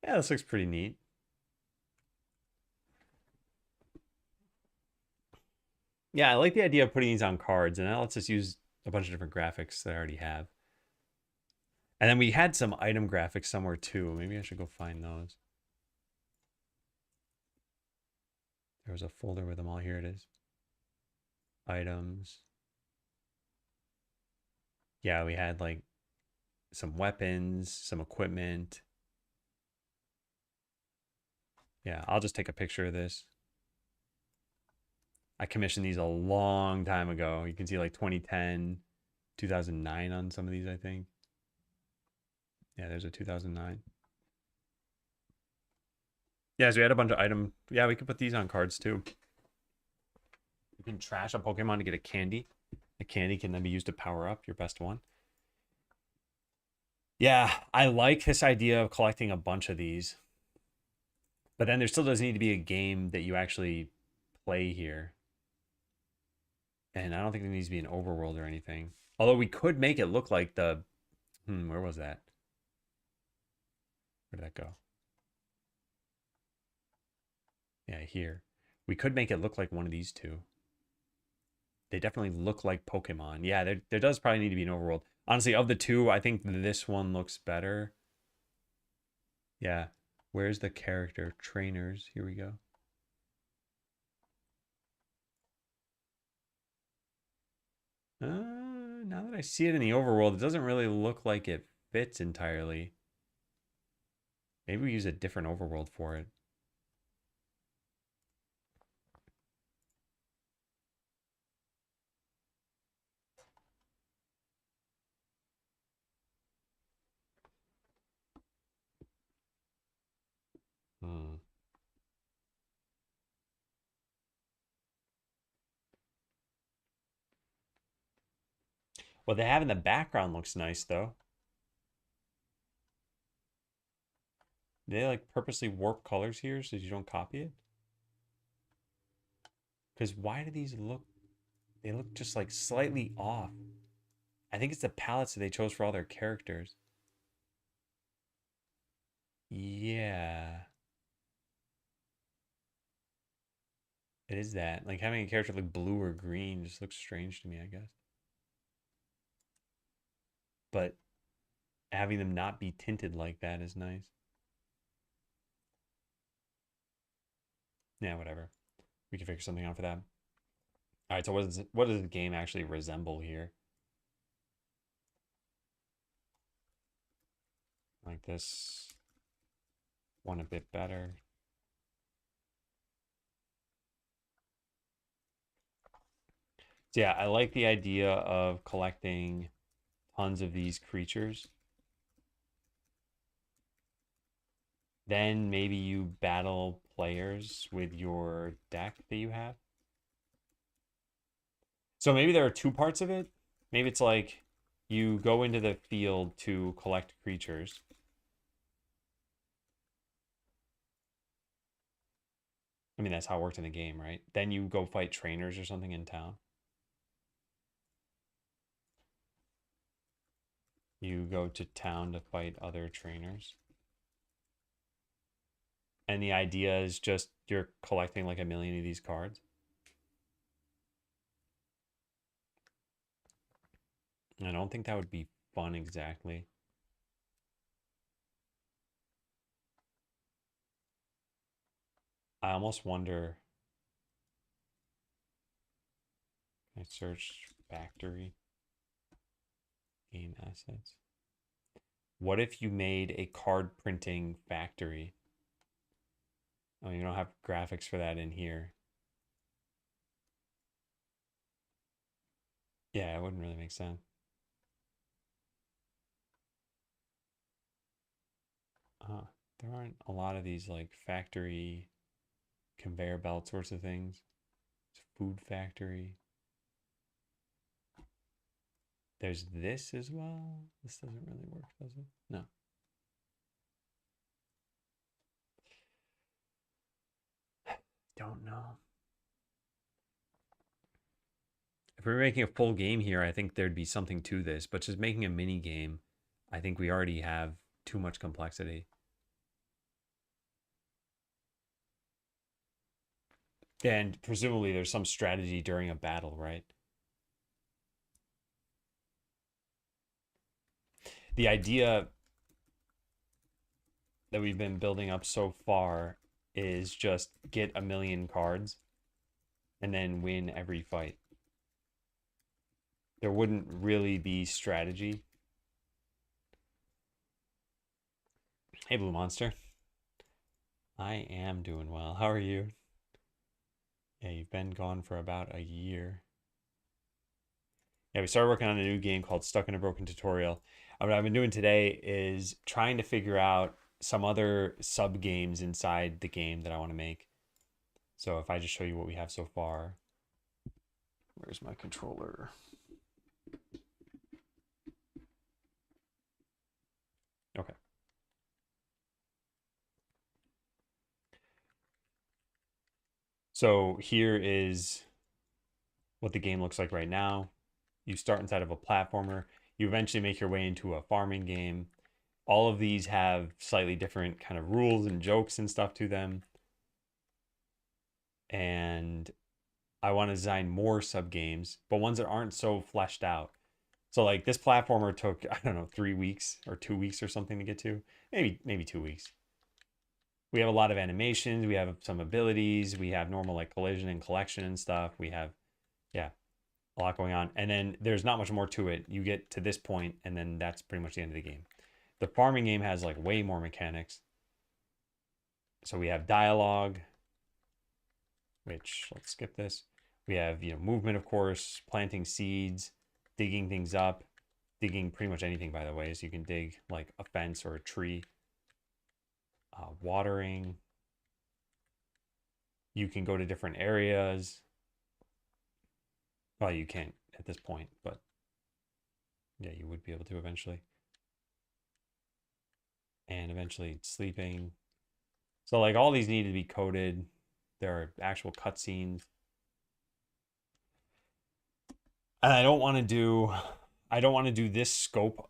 Yeah, this looks pretty neat. Yeah, I like the idea of putting these on cards, and that lets us use a bunch of different graphics that I already have. And then we had some item graphics somewhere too. Maybe I should go find those. There was a folder with them all. Here it is. Items. Yeah, we had like some weapons, some equipment. Yeah, I'll just take a picture of this. I commissioned these a long time ago. You can see like 2010, 2009 on some of these, I think. Yeah, there's a 2009. Yeah, so we had a bunch of item. Yeah, we could put these on cards too. You can trash a Pokemon to get a candy. A candy can then be used to power up your best one. Yeah, I like this idea of collecting a bunch of these. But then there still does need to be a game that you actually play here. And I don't think there needs to be an overworld or anything. Although we could make it look like the... where was that? Where did that go? Yeah, here. We could make it look like one of these two. They definitely look like Pokemon. Yeah, there does probably need to be an overworld. Honestly, of the two, I think this one looks better. Yeah. Where's the character? Trainers. Here we go. Now that I see it in the overworld, it doesn't really look like it fits entirely. Maybe we use a different overworld for it. What they have in the background looks nice though. They like purposely warp colors here so you don't copy it. Because why do these look? They look just like slightly off. I think it's the palettes that they chose for all their characters. Yeah, it is that. Like having a character like blue or green just looks strange to me, I guess. But having them not be tinted like that is nice. Yeah, whatever. We can figure something out for that. All right, so what does the game actually resemble here? Like this one a bit better. So yeah, I like the idea of collecting tons of these creatures. Then maybe you battle players with your deck that you have. So maybe there are two parts of it. Maybe it's like you go into the field to collect creatures. I mean, that's how it worked in the game, right? Then you go fight trainers or something in town. You go to town to fight other trainers. And the idea is just you're collecting like a million of these cards. I don't think that would be fun exactly. I almost wonder. I searched factory game assets. What if you made a card printing factory? Oh, you don't have graphics for that in here. Yeah, it wouldn't really make sense. There aren't a lot of these like factory conveyor belt sorts of things. It's food factory. There's this as well. This doesn't really work, does it? No. Don't know. If we were making a full game here, I think there'd be something to this, but just making a mini game, I think we already have too much complexity. And presumably there's some strategy during a battle, right? The idea that we've been building up so far is just get a million cards and then win every fight. There wouldn't really be strategy. Hey, Blue Monster. I am doing well. How are you? Yeah, you've been gone for about a year. Yeah, we started working on a new game called Stuck in a Broken Tutorial. What I've been doing today is trying to figure out some other sub games inside the game that I want to make. So if I just show you what we have so far, where's my controller? Okay. So here is what the game looks like right now. You start inside of a platformer. You eventually make your way into a farming game. All of these have slightly different kind of rules and jokes and stuff to them. And I want to design more sub games, but ones that aren't so fleshed out. So like this platformer took, I don't know, 3 weeks or 2 weeks or something to get to. Maybe 2 weeks. We have a lot of animations, we have some abilities, we have normal like collision and collection and stuff. We have, yeah, a lot going on. And then there's not much more to it. You get to this point and then that's pretty much the end of the game. The farming game has like way more mechanics. So we have dialogue, which let's skip this. We have, movement, of course, planting seeds, digging things up, digging pretty much anything, by the way. So you can dig like a fence or a tree, watering. You can go to different areas. Well, you can't at this point, but Yeah, you would be able to eventually. And eventually sleeping. So like all these need to be coded. There are actual cutscenes. And I don't want to do this scope,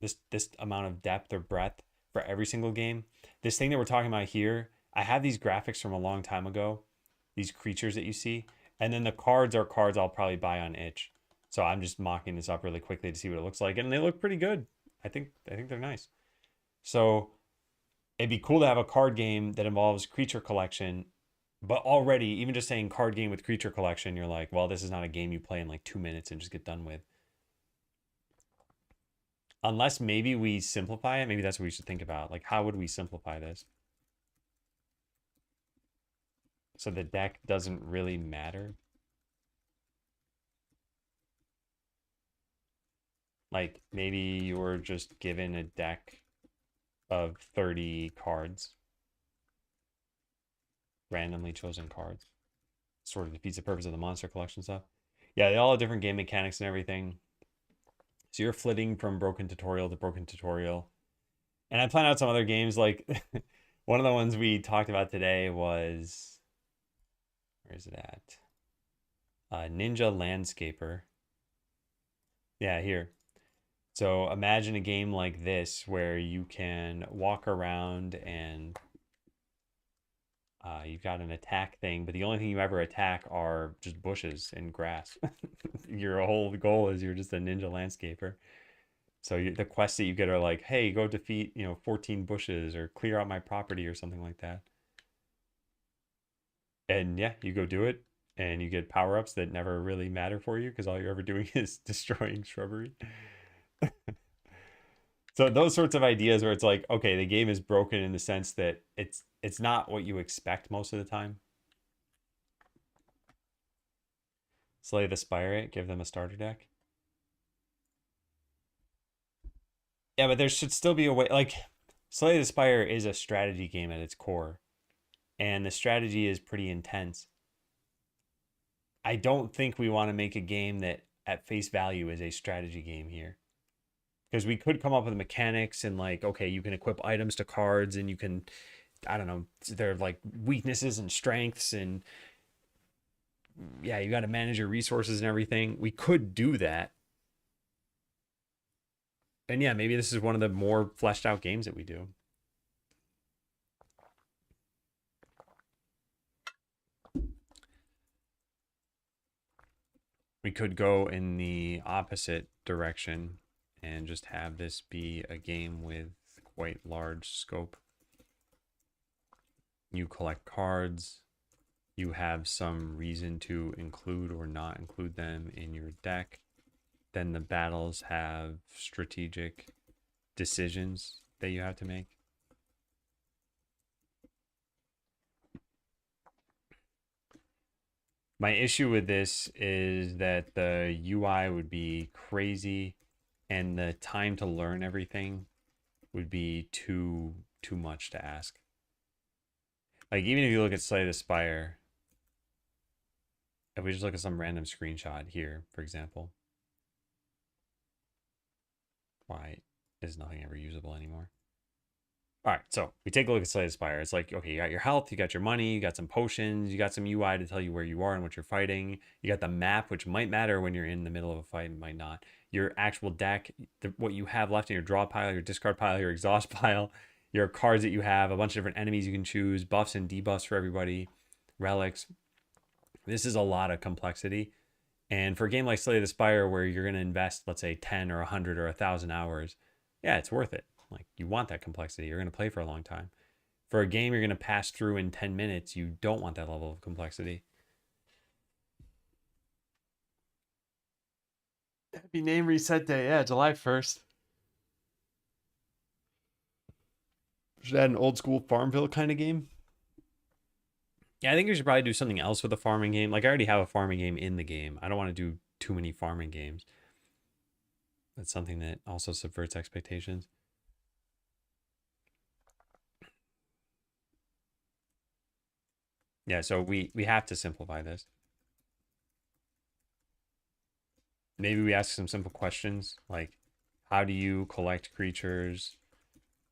this amount of depth or breadth for every single game. This thing that we're talking about here, I have these graphics from a long time ago, these creatures that you see, and then the cards are cards I'll probably buy on itch. So I'm just mocking this up really quickly to see what it looks like, and they look pretty good. I think they're nice. So it'd be cool to have a card game that involves creature collection, but already even just saying card game with creature collection, you're like, well, this is not a game you play in like 2 minutes and just get done with. Unless maybe we simplify it, maybe that's what we should think about. Like, how would we simplify this so the deck doesn't really matter? Like, maybe you're just given a deck of 30 cards, randomly chosen cards. Sort of defeats the purpose of the monster collection stuff. Yeah, they all have different game mechanics and everything. So you're flitting from broken tutorial to broken tutorial. And I plan out some other games. Like one of the ones we talked about today was, where is it at? Ninja Landscaper. Yeah, here. So imagine a game like this where you can walk around and you've got an attack thing, but the only thing you ever attack are just bushes and grass. Your whole goal is you're just a ninja landscaper. So the quests that you get are like, hey, go defeat, 14 bushes or clear out my property or something like that. And yeah, you go do it and you get power-ups that never really matter for you because all you're ever doing is destroying shrubbery. So those sorts of ideas where it's like, okay, the game is broken in the sense that it's not what you expect most of the time. Slay the Spire, give them a starter deck. Yeah, but there should still be a way. Like, Slay the Spire is a strategy game at its core, and the strategy is pretty intense. I don't think we want to make a game that at face value is a strategy game here. Because we could come up with mechanics and like, okay, you can equip items to cards and you can, I don't know, there are like weaknesses and strengths and yeah, you got to manage your resources and everything. We could do that. And yeah, maybe this is one of the more fleshed out games that we do. We could go in the opposite direction and just have this be a game with quite large scope. You collect cards. You have some reason to include or not include them in your deck. Then the battles have strategic decisions that you have to make. My issue with this is that the UI would be crazy and the time to learn everything would be too much to ask. Like even if you look at Slay the Spire, if we just look at some random screenshot here, for example, why is nothing ever usable anymore? All right, so we take a look at Slay the Spire. It's like, okay, you got your health, you got your money, you got some potions, you got some UI to tell you where you are and what you're fighting. You got the map, which might matter when you're in the middle of a fight, might not. Your actual deck, what you have left in your draw pile, your discard pile, your exhaust pile, your cards that you have, a bunch of different enemies you can choose, buffs and debuffs for everybody, relics. This is a lot of complexity. And for a game like Slay the Spire, where you're going to invest, let's say, 10 or 100 or 1,000 hours, yeah, it's worth it. Like, you want that complexity. You're going to play for a long time. For a game you're going to pass through in 10 minutes, you don't want that level of complexity. Happy name reset day. Yeah, July 1st. Should add an old school Farmville kind of game. Yeah, I think we should probably do something else with a farming game. Like, I already have a farming game in the game. I don't want to do too many farming games. That's something that also subverts expectations. Yeah, so we have to simplify this. Maybe we ask some simple questions like, How do you collect creatures?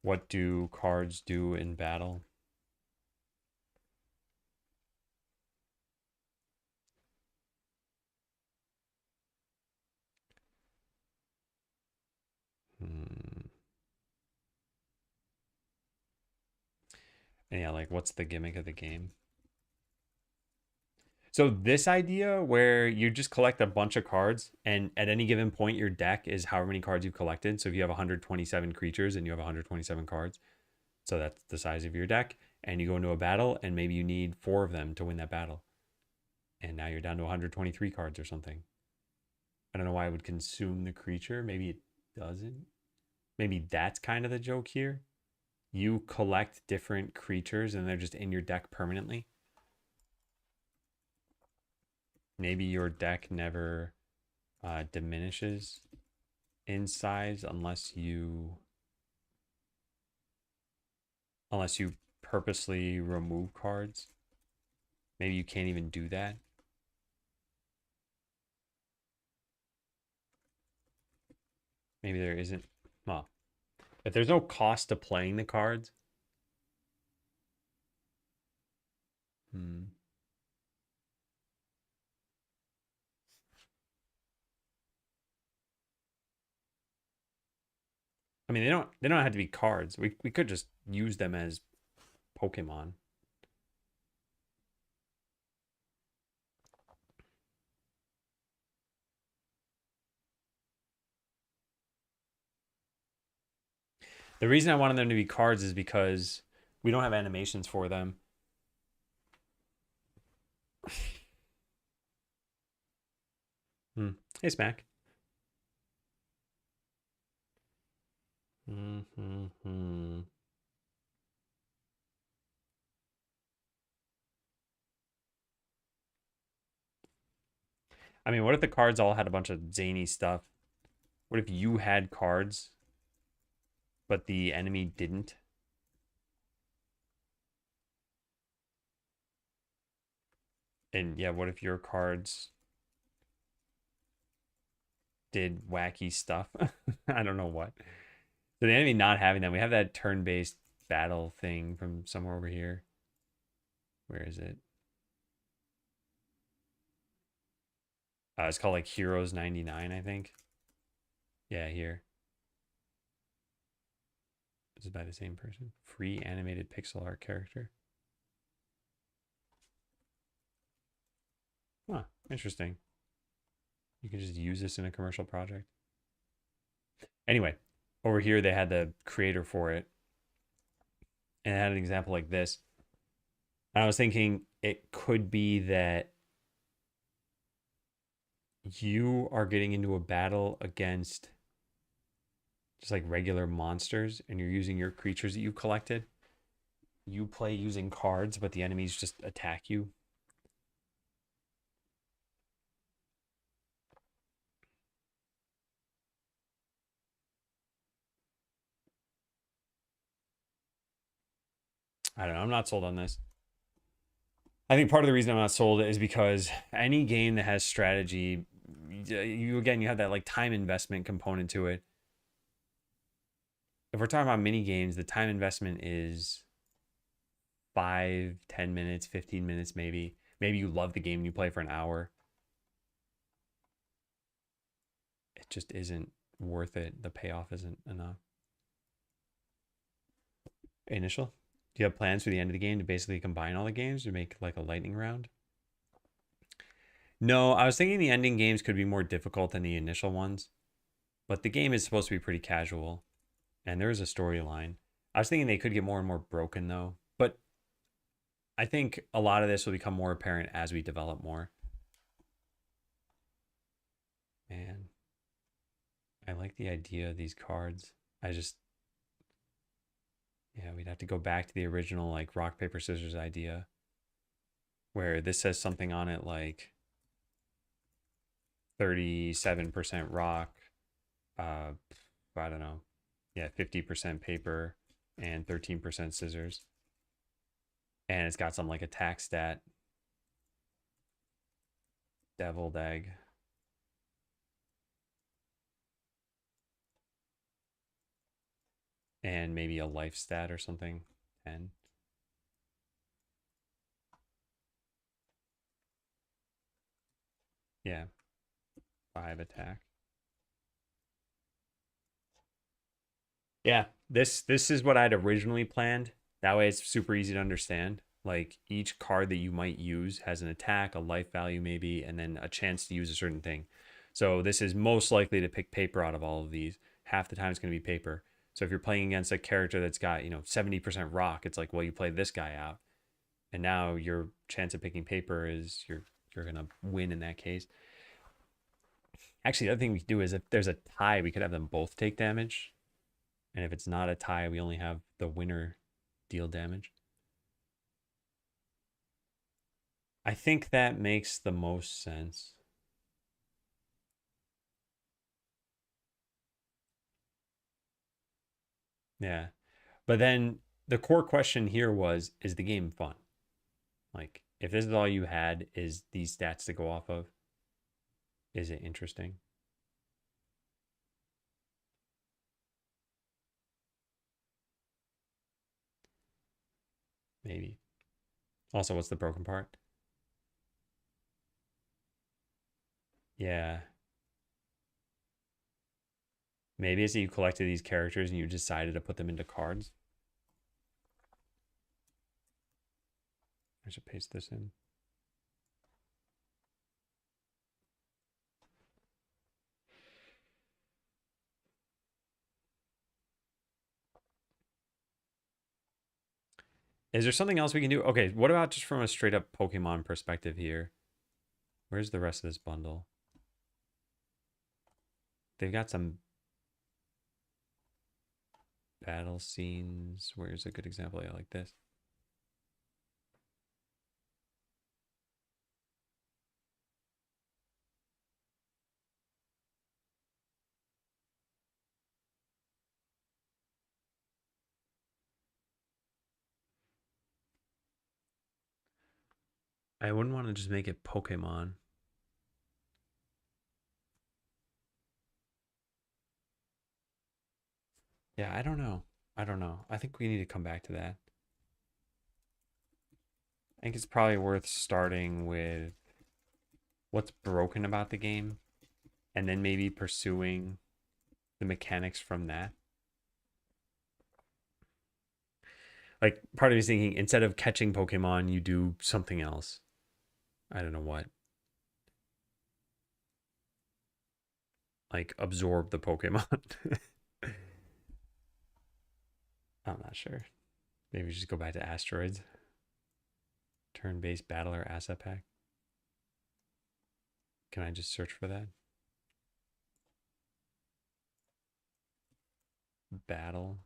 What do cards do in battle? Hmm. And yeah, like what's the gimmick of the game? So this idea where you just collect a bunch of cards and at any given point your deck is however many cards you've collected. So if you have 127 creatures and you have 127 cards, so that's the size of your deck, and you go into a battle and maybe you need 4 of them to win that battle. And now you're down to 123 cards or something. I don't know why it would consume the creature. Maybe it doesn't. Maybe that's kind of the joke here. You collect different creatures and they're just in your deck permanently. Maybe your deck never diminishes in size unless you purposely remove cards. Maybe you can't even do that. Maybe there isn't. Well, if there's no cost to playing the cards. Hmm. I mean, they don't have to be cards. We could just use them as Pokemon. The reason I wanted them to be cards is because we don't have animations for them. Hmm. Hey, Smack. Hmm. I mean, what if the cards all had a bunch of zany stuff? What if you had cards, but the enemy didn't? And yeah, what if your cards did wacky stuff? I don't know what. So the enemy not having them, we have that turn-based battle thing from somewhere over here. Where is it? It's called like Heroes 99, I think. Yeah, here. This is by the same person. Free animated pixel art character. Huh, interesting. You can just use this in a commercial project. Anyway, over here they had the creator for it, and it had an example like this. And I was thinking it could be that you are getting into a battle against just like regular monsters, and you're using your creatures that you collected. You play using cards, but the enemies just attack you. I don't know. I'm not sold on this. I think part of the reason I'm not sold is because any game that has strategy, you have that like time investment component to it. If we're talking about mini games, the time investment is 5, 10 minutes, 15 minutes, maybe. Maybe you love the game and you play for an hour. It just isn't worth it. The payoff isn't enough. Initial. Do you have plans for the end of the game to basically combine all the games to make like a lightning round? No, I was thinking the ending games could be more difficult than the initial ones, but the game is supposed to be pretty casual, and there is a storyline. I was thinking they could get more and more broken though, but I think a lot of this will become more apparent as we develop more. Man, I like the idea of these cards. I just, yeah, we'd have to go back to the original like rock, paper, scissors idea where this says something on it like 37% rock, uh, I don't know, yeah, 50% paper and 13% scissors. And it's got some like attack stat, deviled egg. and maybe a life stat or something. 10. Yeah. 5 attack. Yeah, this is what I'd originally planned. That way it's super easy to understand. Like each card that you might use has an attack, a life value maybe, and then a chance to use a certain thing. So this is most likely to pick paper out of all of these. Half the time it's going to be paper. So if you're playing against a character that's got, 70% rock, it's like, well, you play this guy out. And now your chance of picking paper is you're going to win in that case. Actually, the other thing we could do is if there's a tie, we could have them both take damage. And if it's not a tie, we only have the winner deal damage. I think that makes the most sense. Yeah. But then the core question here was, is the game fun? Like, if this is all you had, is these stats to go off of? Is it interesting? Maybe. Also, what's the broken part? Yeah. Maybe it's that you collected these characters and you decided to put them into cards. I should paste this in. Is there something else we can do? Okay, what about just from a straight up Pokemon perspective here? Where's the rest of this bundle? They've got some battle scenes. Where's a good example? Yeah, like this. I wouldn't want to just make it Pokemon. Yeah, I don't know. I don't know. I think we need to come back to that. I think it's probably worth starting with what's broken about the game and then maybe pursuing the mechanics from that. Like part of me is thinking instead of catching Pokemon, you do something else. I don't know what. Like absorb the Pokemon. I'm not sure. Maybe just go back to asteroids. Turn-based battler asset pack. Can I just search for that? Battle.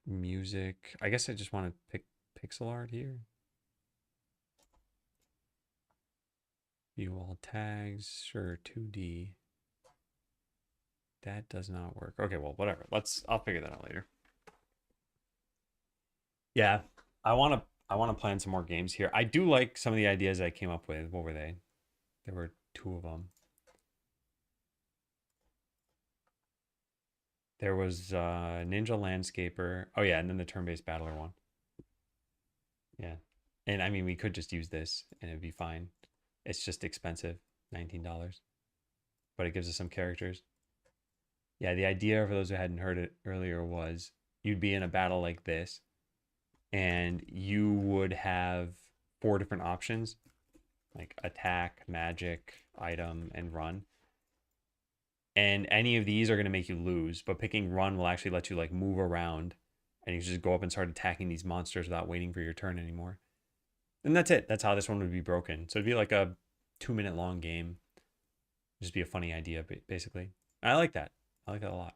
Music. I guess I just want to pick pixel art here. View all tags. Sure, 2D. That does not work. Okay, well, whatever. I'll figure that out later. Yeah. I want to plan some more games here. I do like some of the ideas I came up with. What were they? There were two of them. There was Ninja Landscaper. Oh yeah, and then the turn-based battler one. Yeah. And I mean, we could just use this and it'd be fine. It's just expensive, $19, but it gives us some characters. Yeah, the idea for those who hadn't heard it earlier was you'd be in a battle like this and you would have four different options like attack, magic, item, and run. And any of these are going to make you lose, but picking run will actually let you like move around and you just go up and start attacking these monsters without waiting for your turn anymore. And that's it. That's how this one would be broken. So it'd be like a 2 minute long game. Just be a funny idea, basically. I like that. I like that a lot.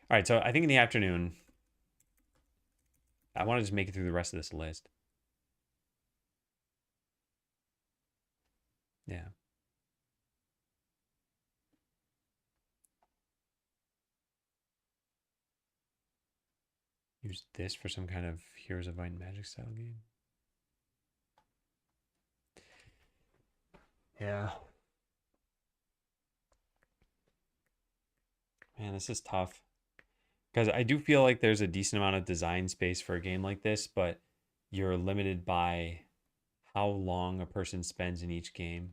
All right, so I think in the afternoon, I want to just make it through the rest of this list. Yeah. Use this for some kind of Heroes of Might and Magic style game. Yeah. Man, this is tough. Because I do feel like there's a decent amount of design space for a game like this, but you're limited by how long a person spends in each game.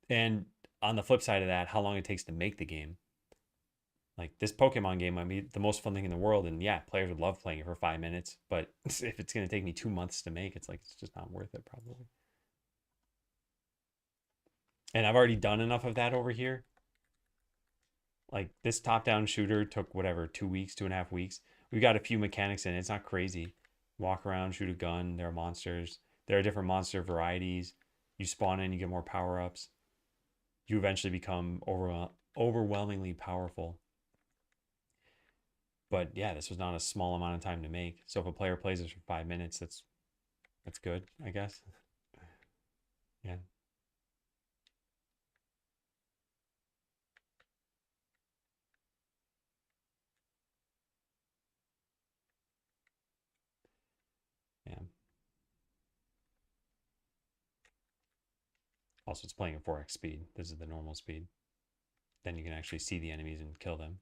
And on the flip side of that, how long it takes to make the game. Like this Pokemon game might be the most fun thing in the world, and yeah, players would love playing it for 5 minutes. But if it's going to take me 2 months to make, it's like it's just not worth it, probably. And I've already done enough of that over here. Like this top-down shooter took whatever 2 weeks, 2.5 weeks. We got a few mechanics in it. It's not crazy. Walk around, shoot a gun. There are monsters. There are different monster varieties. You spawn in, you get more power-ups. You eventually become overwhelmingly powerful. But yeah, this was not a small amount of time to make. So if a player plays this for 5 minutes, that's good, I guess. Yeah. Yeah. Also, it's playing at 4x speed. This is the normal speed. Then you can actually see the enemies and kill them.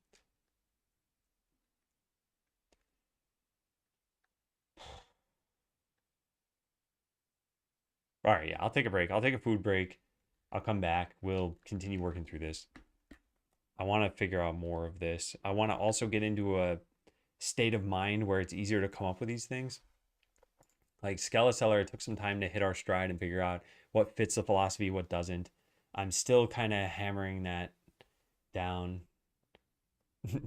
All right, yeah, I'll take a break. I'll take a food break. I'll come back. We'll continue working through this. I want to figure out more of this. I want to also get into a state of mind where it's easier to come up with these things. Like Skeleseller, it took some time to hit our stride and figure out what fits the philosophy, what doesn't. I'm still kind of hammering that down,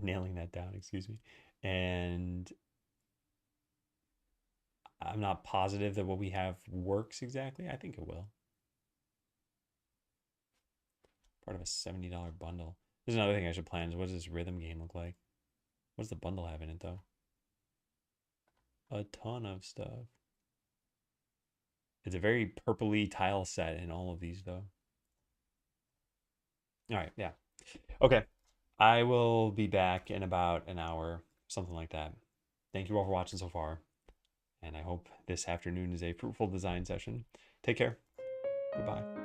nailing that down, excuse me. And I'm not positive that what we have works exactly. I think it will. Part of a $70 bundle. There's another thing I should plan is what does this rhythm game look like? What does the bundle have in it though? A ton of stuff. It's a very purpley tile set in all of these though. All right, yeah. Okay. I will be back in about an hour, something like that. Thank you all for watching so far. And I hope this afternoon is a fruitful design session. Take care. Goodbye.